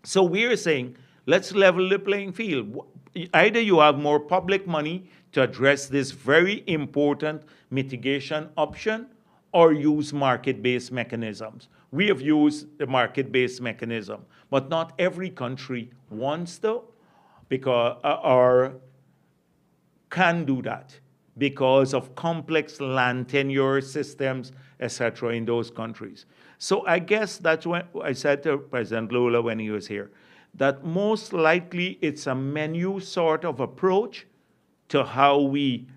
So we're saying, let's level the playing field. Either you have more public money to address this very important mitigation option, or use market-based mechanisms. We have used the market-based mechanism, but not every country wants to, because or can do that because of complex land tenure systems, etc., in those countries. So I guess that's when I said to President Lula when he was here, that most likely it's a menu sort of approach to how we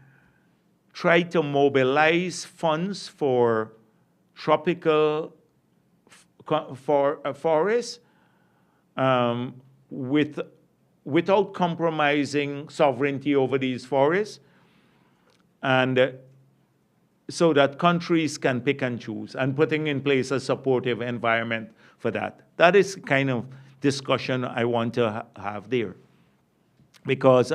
try to mobilize funds for tropical forests without compromising sovereignty over these forests, and so that countries can pick and choose, and putting in place a supportive environment for that. That is kind of discussion I want to have there, because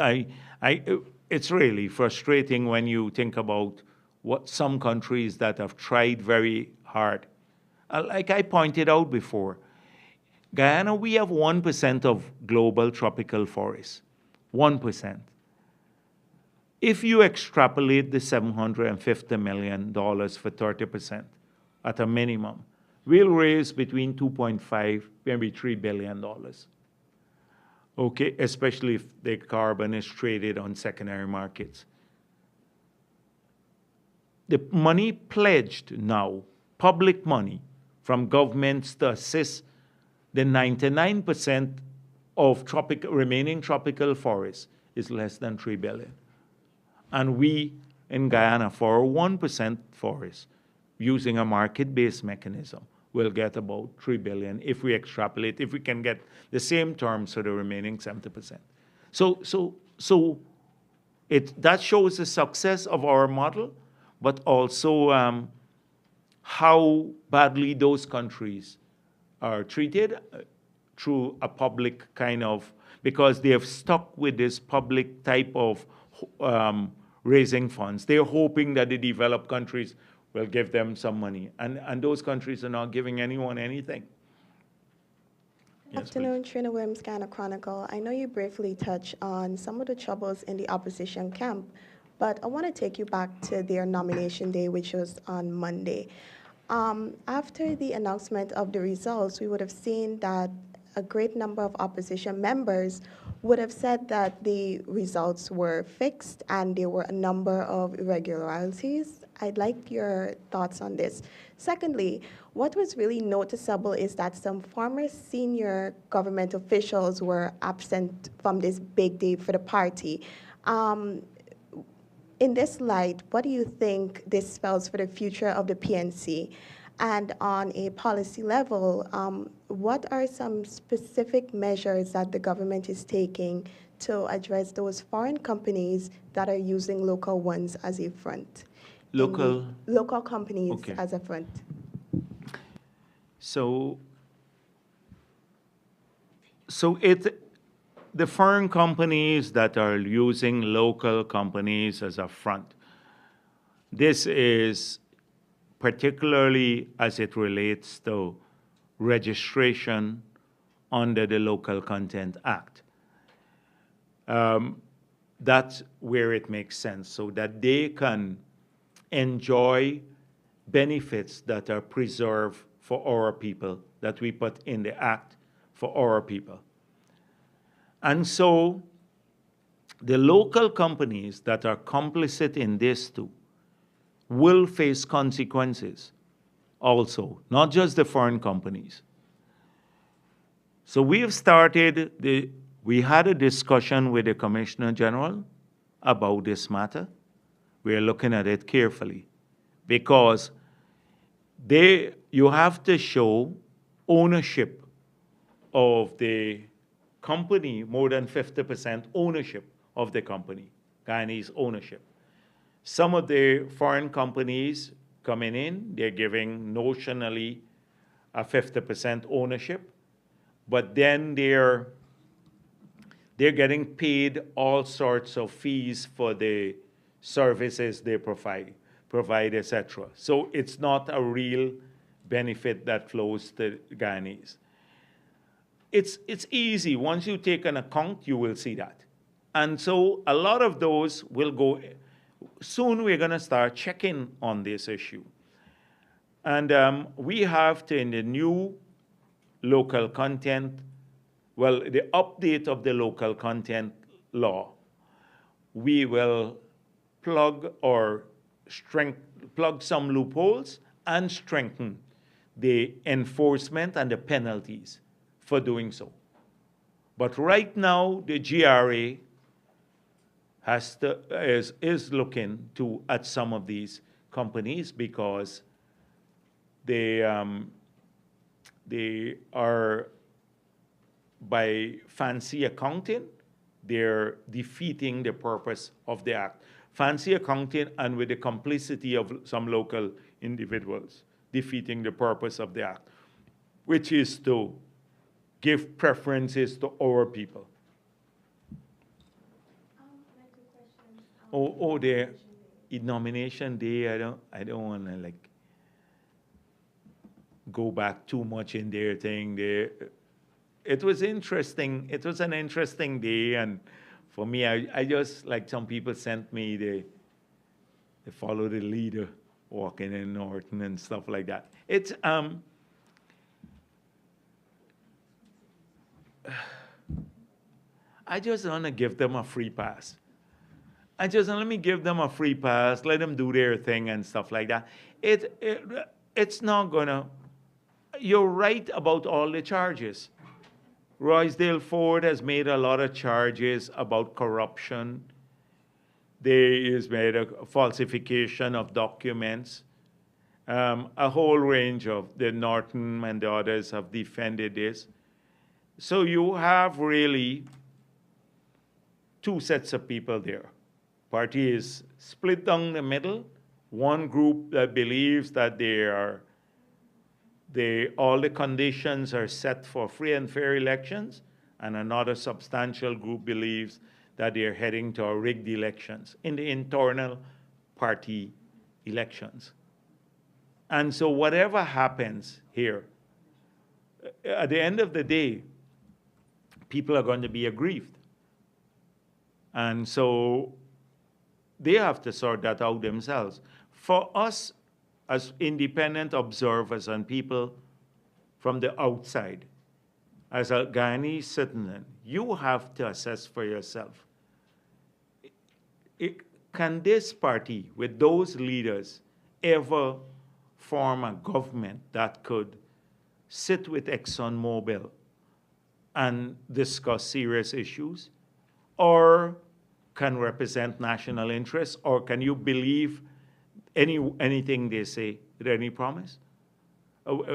it's really frustrating when you think about what some countries that have tried very hard. Like I pointed out before, Guyana, we have 1% of global tropical forests, 1%. If you extrapolate the $750 million for 30% at a minimum, we'll raise between 2.5, maybe $3 billion. Okay, especially if the carbon is traded on secondary markets. The money pledged now, public money from governments to assist the 99% of remaining tropical forests is less than $3 billion. And we in Guyana, for 1% forest, using a market-based mechanism, will get about $3 billion if we extrapolate, if we can get the same terms for the remaining 70%. So that shows the success of our model, but also how badly those countries are treated through a public kind of, because they have stuck with this public type of raising funds. They're hoping that the developed countries will give them some money. And those countries are not giving anyone anything. Good afternoon, Trina Williams, Guyana Chronicle. I know you briefly touched on some of the troubles in the opposition camp, but I want to take you back to their nomination day, which was on Monday. After the announcement of the results, we would have seen that a great number of opposition members would have said that the results were fixed and there were a number of irregularities. I'd like your thoughts on this. Secondly, what was really noticeable is that some former senior government officials were absent from this big day for the party. In this light, what do you think this spells for the future of the PNC? And on a policy level, what are some specific measures that the government is taking to address those foreign companies that are using local ones as a front? local companies Okay. as a front? So the foreign companies that are using local companies as a front, this is particularly as it relates to registration under the Local Content Act. That's where it makes sense, so that they can enjoy benefits that are preserved for our people, that we put in the act for our people. And so the local companies that are complicit in this too will face consequences also, not just the foreign companies. So we have started, we had a discussion with the Commissioner General about this matter. We are looking at it carefully because you have to show ownership of the company, more than 50% ownership of the company, Guyanese ownership. Some of the foreign companies coming in, they're giving notionally a 50% ownership, but then they're getting paid all sorts of fees for the services they provide, etc. So it's not a real benefit that flows to Guyanese. It's easy. Once you take an account, you will see that. And so a lot of those will go. Soon we're going to start checking on this issue. And we have to, in the new local content, well, the update of the local content law, we will plug some loopholes and strengthen the enforcement and the penalties for doing so. But right now, the GRA is looking at some of these companies because they are, by fancy accounting, they're defeating the purpose of the act. Fancy accounting and with the complicity of some local individuals, defeating the purpose of the act, which is to give preferences to our people. The nomination day, I don't want to like go back too much in their thing. It was interesting. It was an interesting day, and for me, I just, like some people sent me they follow the leader walking in Norton and stuff like that. It's I just want to give them a free pass. Let me give them a free pass, let them do their thing and stuff like that. It's not gonna, you're right about all the charges. Roysdale Ford has made a lot of charges about corruption. There is made a falsification of documents. A whole range of the Norton and the others have defended this. So you have really two sets of people there. Party is split down the middle. One group that believes that all the conditions are set for free and fair elections, and another substantial group believes that they're heading to rigged elections in the internal party elections. And so whatever happens here, at the end of the day, people are going to be aggrieved. And so they have to sort that out themselves. For us, as independent observers and people from the outside, as a Guyanese citizen, you have to assess for yourself. Can this party, with those leaders, ever form a government that could sit with ExxonMobil and discuss serious issues? Or can represent national interests? Or can you believe anything they say with any promise?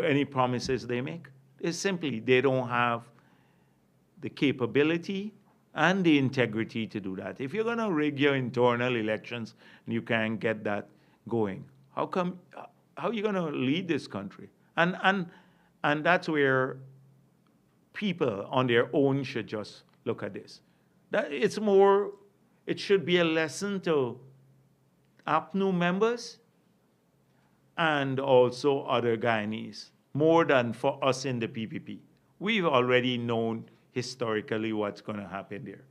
Any promises they make? It's simply they don't have the capability and the integrity to do that. If you're going to rig your internal elections and you can't get that going? How come, how are you going to lead this country? And that's where people on their own should just look at this. It's more, it should be a lesson to APNU members and also other Guyanese, more than for us in the PPP. We've already known historically what's going to happen there.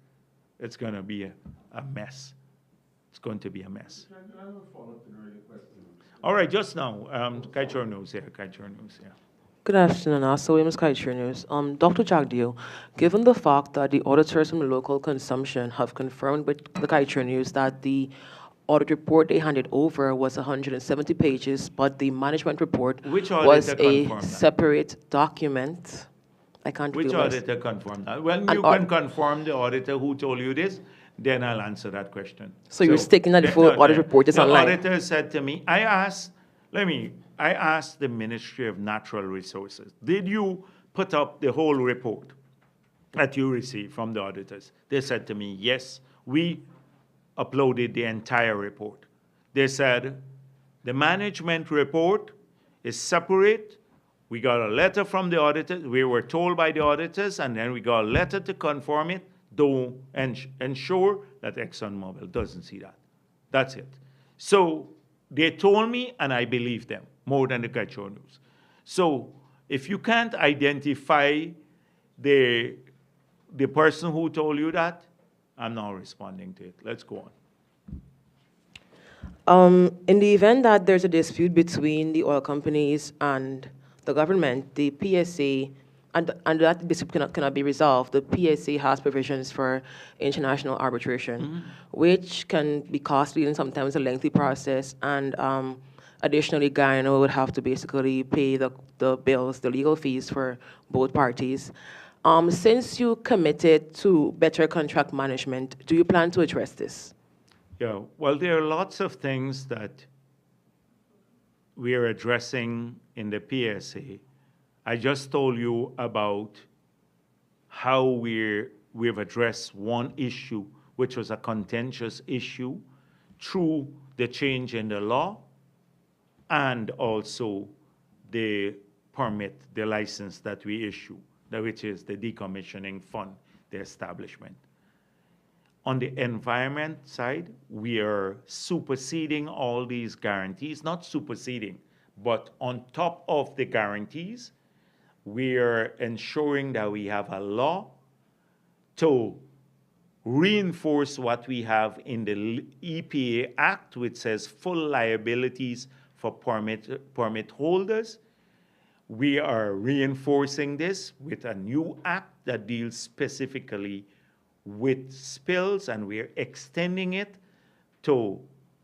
It's going to be a mess. It's going to be a mess. I have a follow-up to an earlier question. All right, just now, Kaichor News here, Good afternoon, also Williams Kaichor News. Dr. Jagdeo, given the fact that the auditors from local consumption have confirmed with the Kaichor News that the audit report they handed over was 170 pages, but the management report was a separate document. I can't Which auditor confirmed that? Well, you can confirm the auditor who told you this, then I'll answer that question. So you're stating that the full audit report is online? The auditor said to me, I asked the Ministry of Natural Resources, did you put up the whole report that you received from the auditors? They said to me, yes, we uploaded the entire report. They said, the management report is separate. We got a letter from the auditors. We were told by the auditors, and then we got a letter to confirm it, to ensure that ExxonMobil doesn't see that. That's it. So they told me, and I believe them more than the Kaichor News. So if you can't identify the person who told you that, I'm not responding to it. Let's go on. In the event that there's a dispute between the oil companies and the government, the PSA, and that dispute cannot be resolved, the PSA has provisions for international arbitration, which can be costly and sometimes a lengthy process. And additionally, Guyana would have to basically pay the bills, the legal fees for both parties. Since you committed to better contract management, do you plan to address this? Yeah, well, there are lots of things that we are addressing in the PSA. I just told you about how we've addressed one issue, which was a contentious issue, through the change in the law and also the permit, the license that we issue, which is the decommissioning fund, the establishment. On the environment side, we are superseding all these guarantees, not superseding, but on top of the guarantees, we are ensuring that we have a law to reinforce what we have in the EPA Act, which says full liabilities for permit holders. We are reinforcing this with a new act that deals specifically with spills, and we're extending it to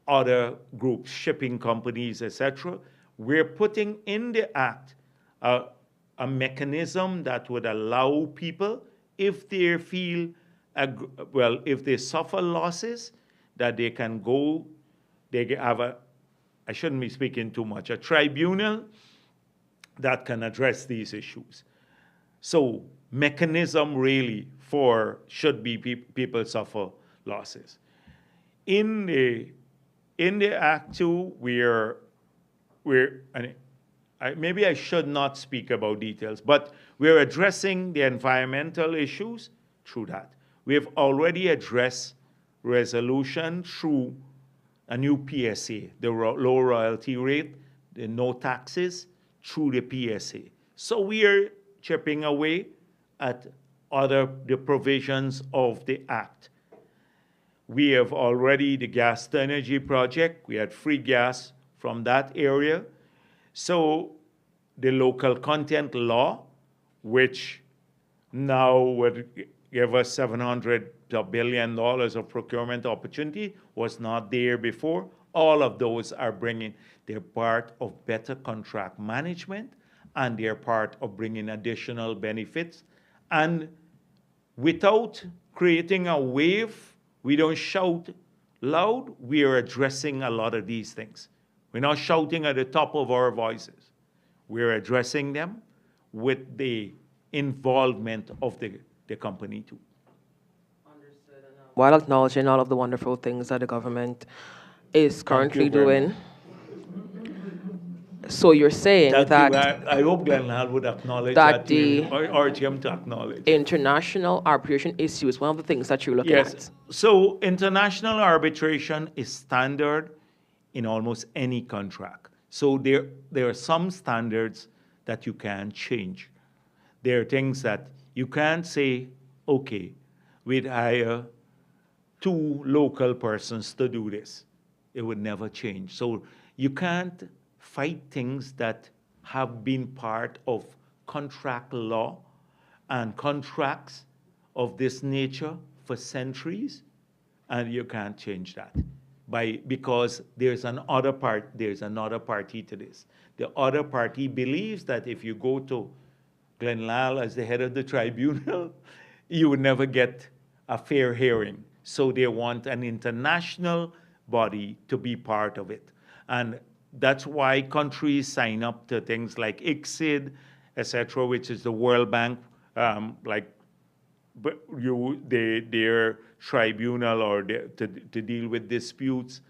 other groups, shipping companies, etc. We're putting in the act a mechanism that would allow people, if they feel, if they suffer losses, that they can go, they have I shouldn't be speaking too much, a tribunal that can address these issues. So mechanism really for should be people suffer losses. In the Act 2, maybe I should not speak about details, but we're addressing the environmental issues through that. We have already addressed resolution through a new PSA, the low royalty rate, the no taxes, through the PSA. So we are chipping away at the provisions of the Act. We have already the gas to energy project. We had free gas from that area. So the local content law, which now would give us $700 billion of procurement opportunity, was not there before. All of those are they're part of better contract management, and they're part of bringing additional benefits. And without creating a wave, we don't shout loud, we are addressing a lot of these things. We're not shouting at the top of our voices. We're addressing them with the involvement of the company too. While acknowledging all of the wonderful things that the government is currently doing, So you're saying I hope Glenn Hall would acknowledge that the the or him to acknowledge. international arbitration issue is one of the things that you're looking at. Yes. So international arbitration is standard in almost any contract. So there are some standards that you can change. There are things that you can't say, okay, we'd hire 2 local persons to do this. It would never change. So you can't fight things that have been part of contract law and contracts of this nature for centuries, and you can't change that because there's another party to this. The other party believes that if you go to Glenn Lal as the head of the tribunal, you would never get a fair hearing. So they want an international body to be part of it. And that's why countries sign up to things like ICSID, etc., which is the World Bank, their tribunal or to deal with disputes.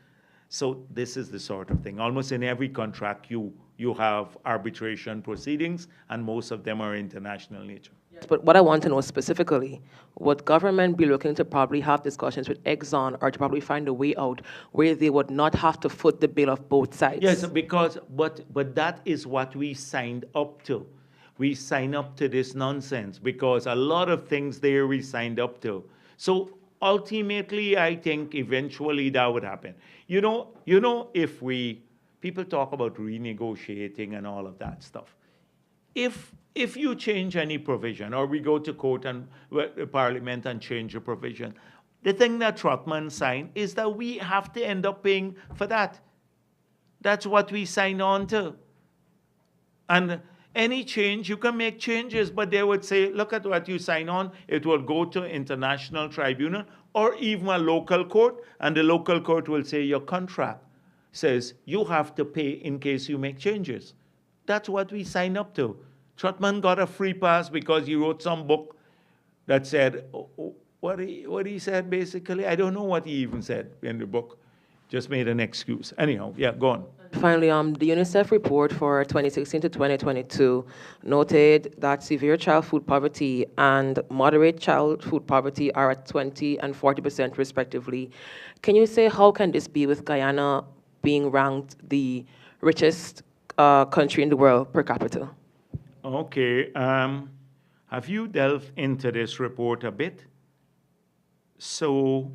So this is the sort of thing. Almost in every contract, you have arbitration proceedings, and most of them are international nature. Yes, but what I want to know specifically, would government be looking to probably have discussions with Exxon or to probably find a way out where they would not have to foot the bill of both sides? Yes, but that is what we signed up to. We signed up to this nonsense because a lot of things there we signed up to. So ultimately, I think eventually that would happen. You know, if people talk about renegotiating and all of that stuff. If you change any provision, or we go to court and Parliament and change a provision, the thing that Trotman signed is that we have to end up paying for that. That's what we signed on to. And any change, you can make changes, but they would say, look at what you sign on. It will go to international tribunal or even a local court, and the local court will say your contract says you have to pay in case you make changes. That's what we signed up to. Trotman got a free pass because he wrote some book that said what he said basically. I don't know what he even said in the book. Just made an excuse. Anyhow, yeah, go on. Finally, the UNICEF report for 2016 to 2022 noted that severe child food poverty and moderate child food poverty are at 20% and 40% respectively. Can you say how can this be with Guyana being ranked the richest country in the world per capita? Okay. Have you delved into this report a bit? So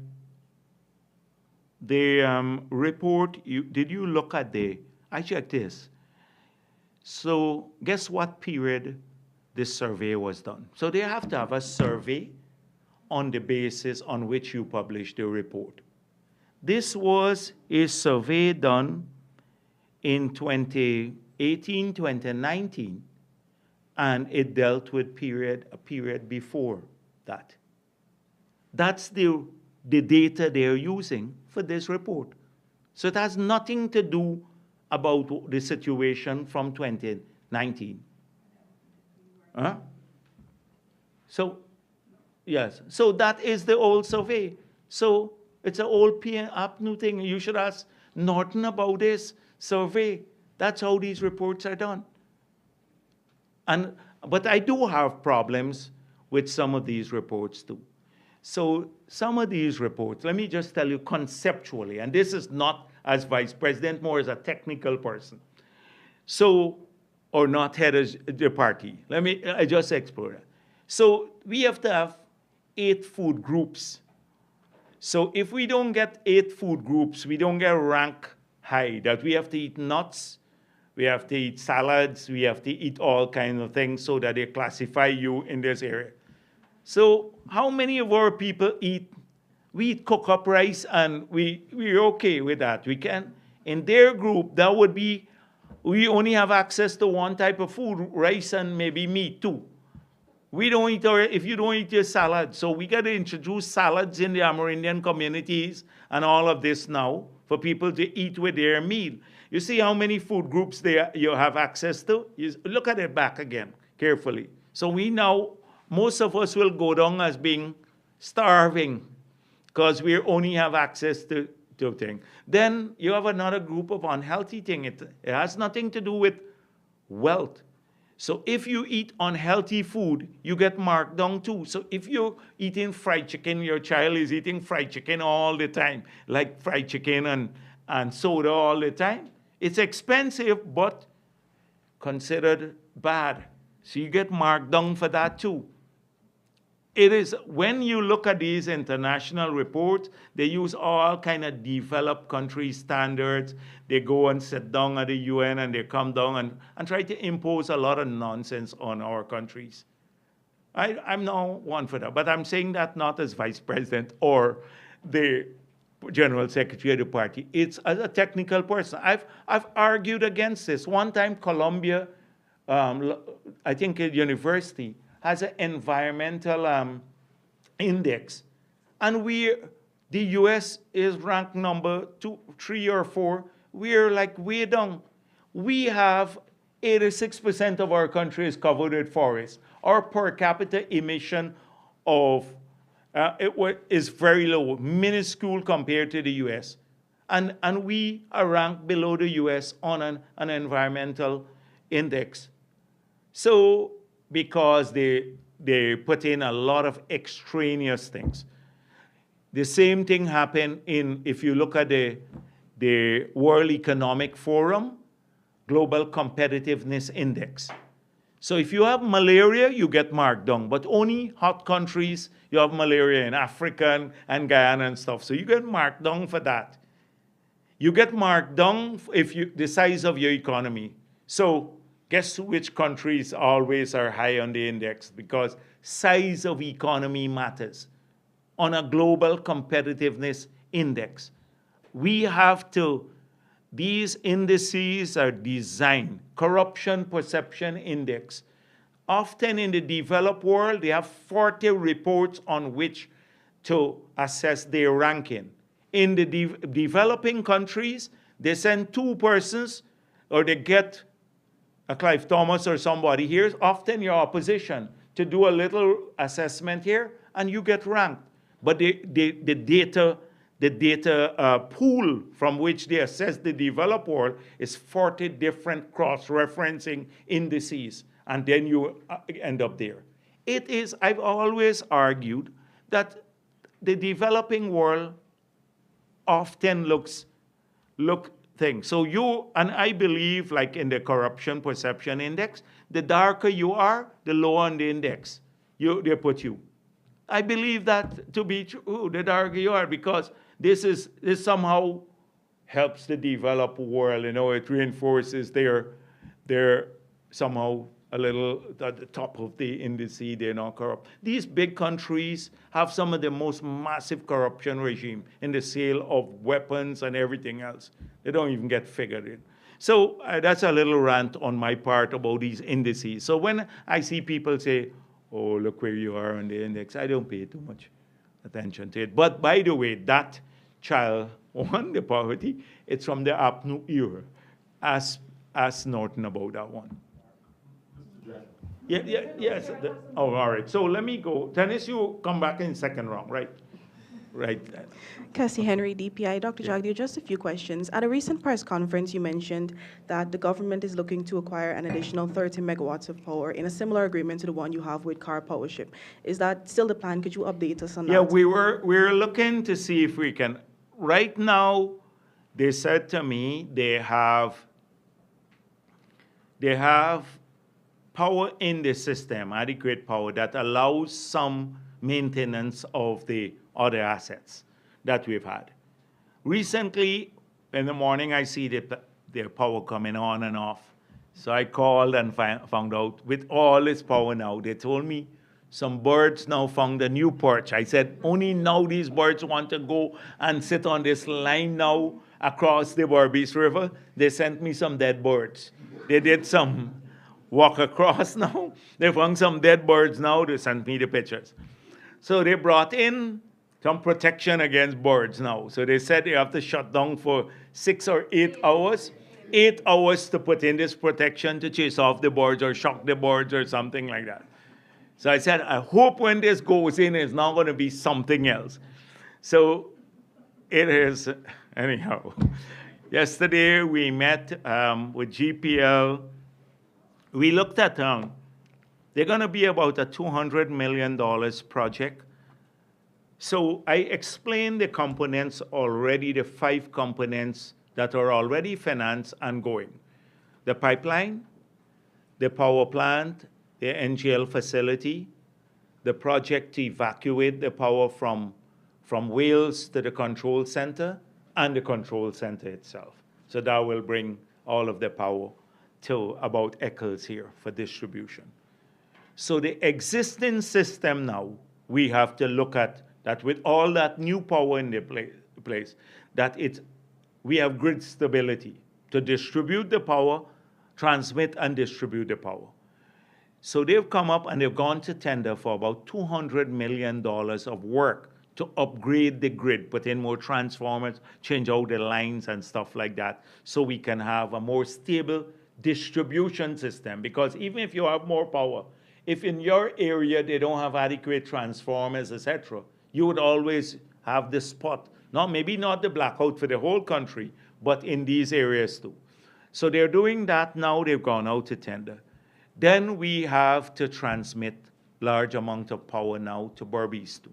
the report, did you look at I checked this. So guess what period this survey was done? So they have to have a survey on the basis on which you publish the report. This was a survey done in 2018, 2019, and it dealt with a period before that. That's the data they're using for this report. So it has nothing to do about the situation from 2019. Huh? So, yes. So that is the old survey. So it's an old up new thing. You should ask Norton about this survey. That's how these reports are done. But I do have problems with some of these reports too. So some of these reports, let me just tell you conceptually, and this is not as vice president, more as a technical person. So, or not head of the party. I just explore that. So we have to have 8 food groups. So if we don't get 8 food groups, we don't get rank high, that we have to eat nuts, we have to eat salads, we have to eat all kinds of things so that they classify you in this area. So how many of our people we eat cook-up rice and we're okay with that? We can, in their group, that would be, we only have access to one type of food, rice and maybe meat too. We don't eat, if you don't eat your salad, so we got to introduce salads in the Amerindian communities and all of this now for people to eat with their meal. You see how many food groups you have access to? You look at it back again, carefully. So we now, most of us will go down as being starving because we only have access to thing. Then you have another group of unhealthy thing. It has nothing to do with wealth. So if you eat unhealthy food, you get marked down too. So if you're eating fried chicken, your child is eating fried chicken all the time, like fried chicken and soda all the time. It's expensive, but considered bad. So you get marked down for that too. It is, when you look at these international reports, they use all kind of developed country standards. They go and sit down at the UN and they come down and try to impose a lot of nonsense on our countries. I'm not one for that, but I'm saying that not as vice president or the general secretary of the party. It's as a technical person. I've argued against this. One time Columbia, I think a university, has an environmental index. And the US is ranked number 2, 3, or 4. We're like way down. We have 86% of our country is covered with forests. Our per capita emission is very low, minuscule compared to the US. And we are ranked below the US on an environmental index. So, because they put in a lot of extraneous things. The same thing happened if you look at the World Economic Forum Global Competitiveness Index. So if you have malaria, you get marked down, but only hot countries, you have malaria in Africa and Guyana and stuff, so you get marked down for that. You get marked down if the size of your economy. So guess which countries always are high on the index? Because size of economy matters on a global competitiveness index. We have to, these indices are designed, corruption perception index. Often in the developed world, they have 40 reports on which to assess their ranking. In the developing countries, they send 2 persons, or they get a Clive Thomas or somebody here, often your opposition, to do a little assessment here, and you get ranked. But the data pool from which they assess the developed world is 40 different cross-referencing indices, and then you end up there. It is, I've always argued that the developing world often look things. So and I believe, like in the corruption perception index, the darker you are, the lower on the index they put you. I believe that to be true, the darker you are, because this somehow helps the developed world. It reinforces their somehow a little at the top of the indice, they're not corrupt. These big countries have some of the most massive corruption regime in the sale of weapons and everything else. They don't even get figured in. So that's a little rant on my part about these indices. So when I see people say, oh, look where you are on the index, I don't pay too much attention to it. But by the way, that child won the poverty. It's from the APNU era. Ask Norton about that one. Yes. All right. So let me go. Dennis, you come back in second round, right? Right. Cassie Henry, DPI. Dr. Jagdeo, just a few questions. At a recent press conference, you mentioned that the government is looking to acquire an additional 30 megawatts of power in a similar agreement to the one you have with Car Powership. Is that still the plan? Could you update us on that? Yeah, we're looking to see if we can. Right now, they said to me they have power in the system, adequate power, that allows some maintenance of the other assets that we've had. Recently, in the morning, I see their power coming on and off. So I called and found out, with all this power now, they told me some birds now found a new perch. I said, only now these birds want to go and sit on this line now across the Berbice River. They sent me some dead birds. They did some walk across now. They found some dead birds now. They sent me the pictures. So they brought in some protection against birds now. So they said they have to shut down for 6 or 8 hours. 8 hours to put in this protection to chase off the birds or shock the birds or something like that. So I said, I hope when this goes in, it's not going to be something else. So it is anyhow, yesterday we met with GPL. We looked at, they're going to be about a $200 million project. So I explained the components already, the 5 components that are already financed and going. The pipeline, the power plant, the NGL facility, the project to evacuate the power from Wales to the control center, and the control center itself. So that will bring all of the power to about Eccles here for distribution. So the existing system now, we have to look at that with all that new power in the place, that we have grid stability to distribute the power, transmit and distribute the power. So they've come up and they've gone to tender for about $200 million of work to upgrade the grid, put in more transformers, change out the lines and stuff like that, so we can have a more stable distribution system. Because even if you have more power, if in your area they don't have adequate transformers, etc., you would always have this spot. Maybe not the blackout for the whole country, but in these areas too. So they're doing that now. They've gone out to tender. Then we have to transmit large amount of power now to Berbice too.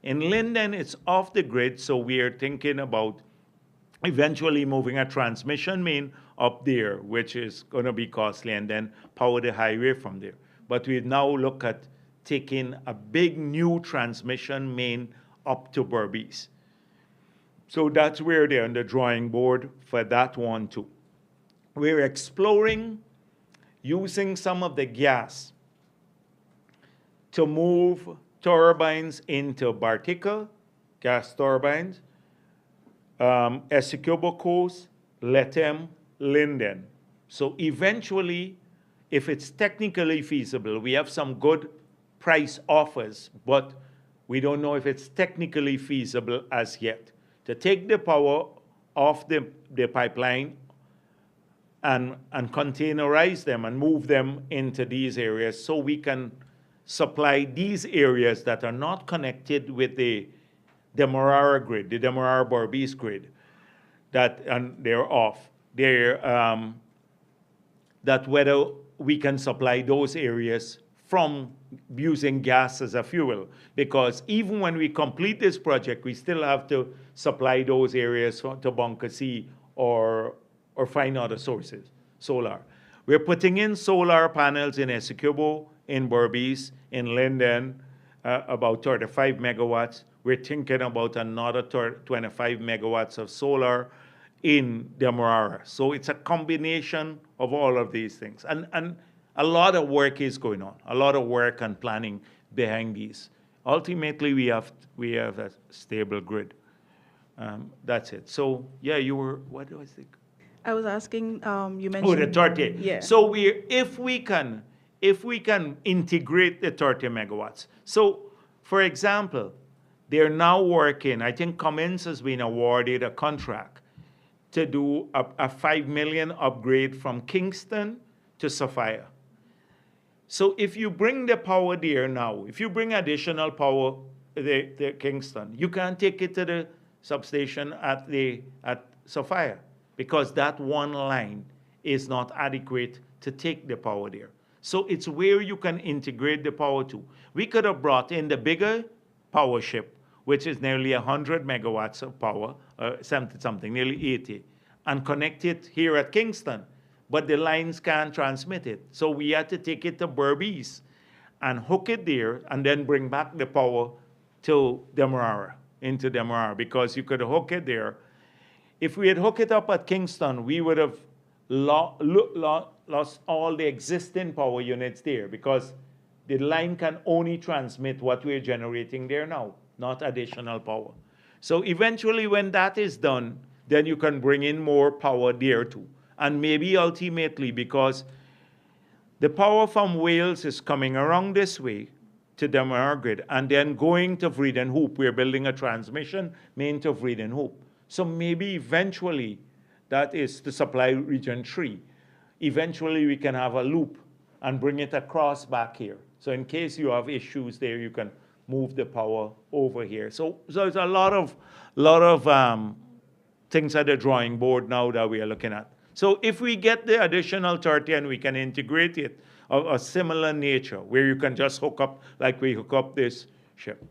In Linden, it's off the grid, so we're thinking about eventually moving a transmission main up there, which is going to be costly, and then power the highway from there. But we now look at taking a big new transmission main up to Berbice. So that's where they're on the drawing board for that one too. We're exploring using some of the gas to move turbines into Bartica, gas turbines, Essequibo Coast, Lethem, Linden. So eventually, if it's technically feasible, we have some good price offers, but we don't know if it's technically feasible as yet. To take the power off the pipeline and containerize them and move them into these areas so we can supply these areas that are not connected with the Demerara grid, the Demerara-Berbice grid, and they're off. That whether we can supply those areas from using gas as a fuel. Because even when we complete this project, we still have to supply those areas to Bunker C or find other sources, solar. We're putting in solar panels in Essequibo, in Berbice, in Linden, about 35 megawatts. We're thinking about another 25 megawatts of solar in Demerara. So it's a combination of all of these things. And a lot of work is going on, a lot of work and planning behind these. Ultimately, we have a stable grid. That's it. So, yeah, you were, what do I think? I was asking, you mentioned... Oh, the 30. Yeah. So if we can integrate the 30 megawatts. So, for example, they're now working, I think Cummins has been awarded a contract to do a $5 million upgrade from Kingston to Sophia. So if you bring the power there now, if you bring additional power to Kingston, you can't take it to the substation at Sophia, because that one line is not adequate to take the power there. So it's where you can integrate the power to. We could have brought in the bigger power ship, which is nearly 100 megawatts of power, 70-something, nearly 80, and connect it here at Kingston. But the lines can't transmit it. So we had to take it to Berbice and hook it there and then bring back the power to Demerara, into Demerara, because you could hook it there. If we had hooked it up at Kingston, we would have lost all the existing power units there, because the line can only transmit what we're generating there now, not additional power. So eventually when that is done, then you can bring in more power there too. And maybe ultimately, because the power from Wales is coming around this way to the Demerara grid and then going to Vredenhoop. We're building a transmission main to Vredenhoop. So maybe eventually, that is to supply region 3. Eventually we can have a loop and bring it across back here. So in case you have issues there, you can move the power over here. So it's a lot of things at the drawing board now that we are looking at. So if we get the additional 30 and we can integrate it of a similar nature, where you can just hook up like we hook up this ship,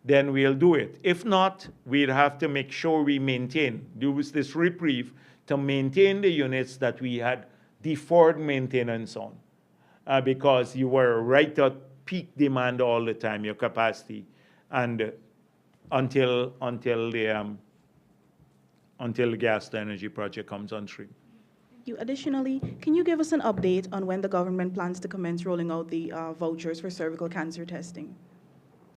then we'll do it. If not, we'll have to make sure we maintain, use this reprieve to maintain the units that we had deferred maintenance on, because you were right at peak demand all the time, your capacity, and until the gas to energy project comes on stream. Additionally, can you give us an update on when the government plans to commence rolling out the vouchers for cervical cancer testing?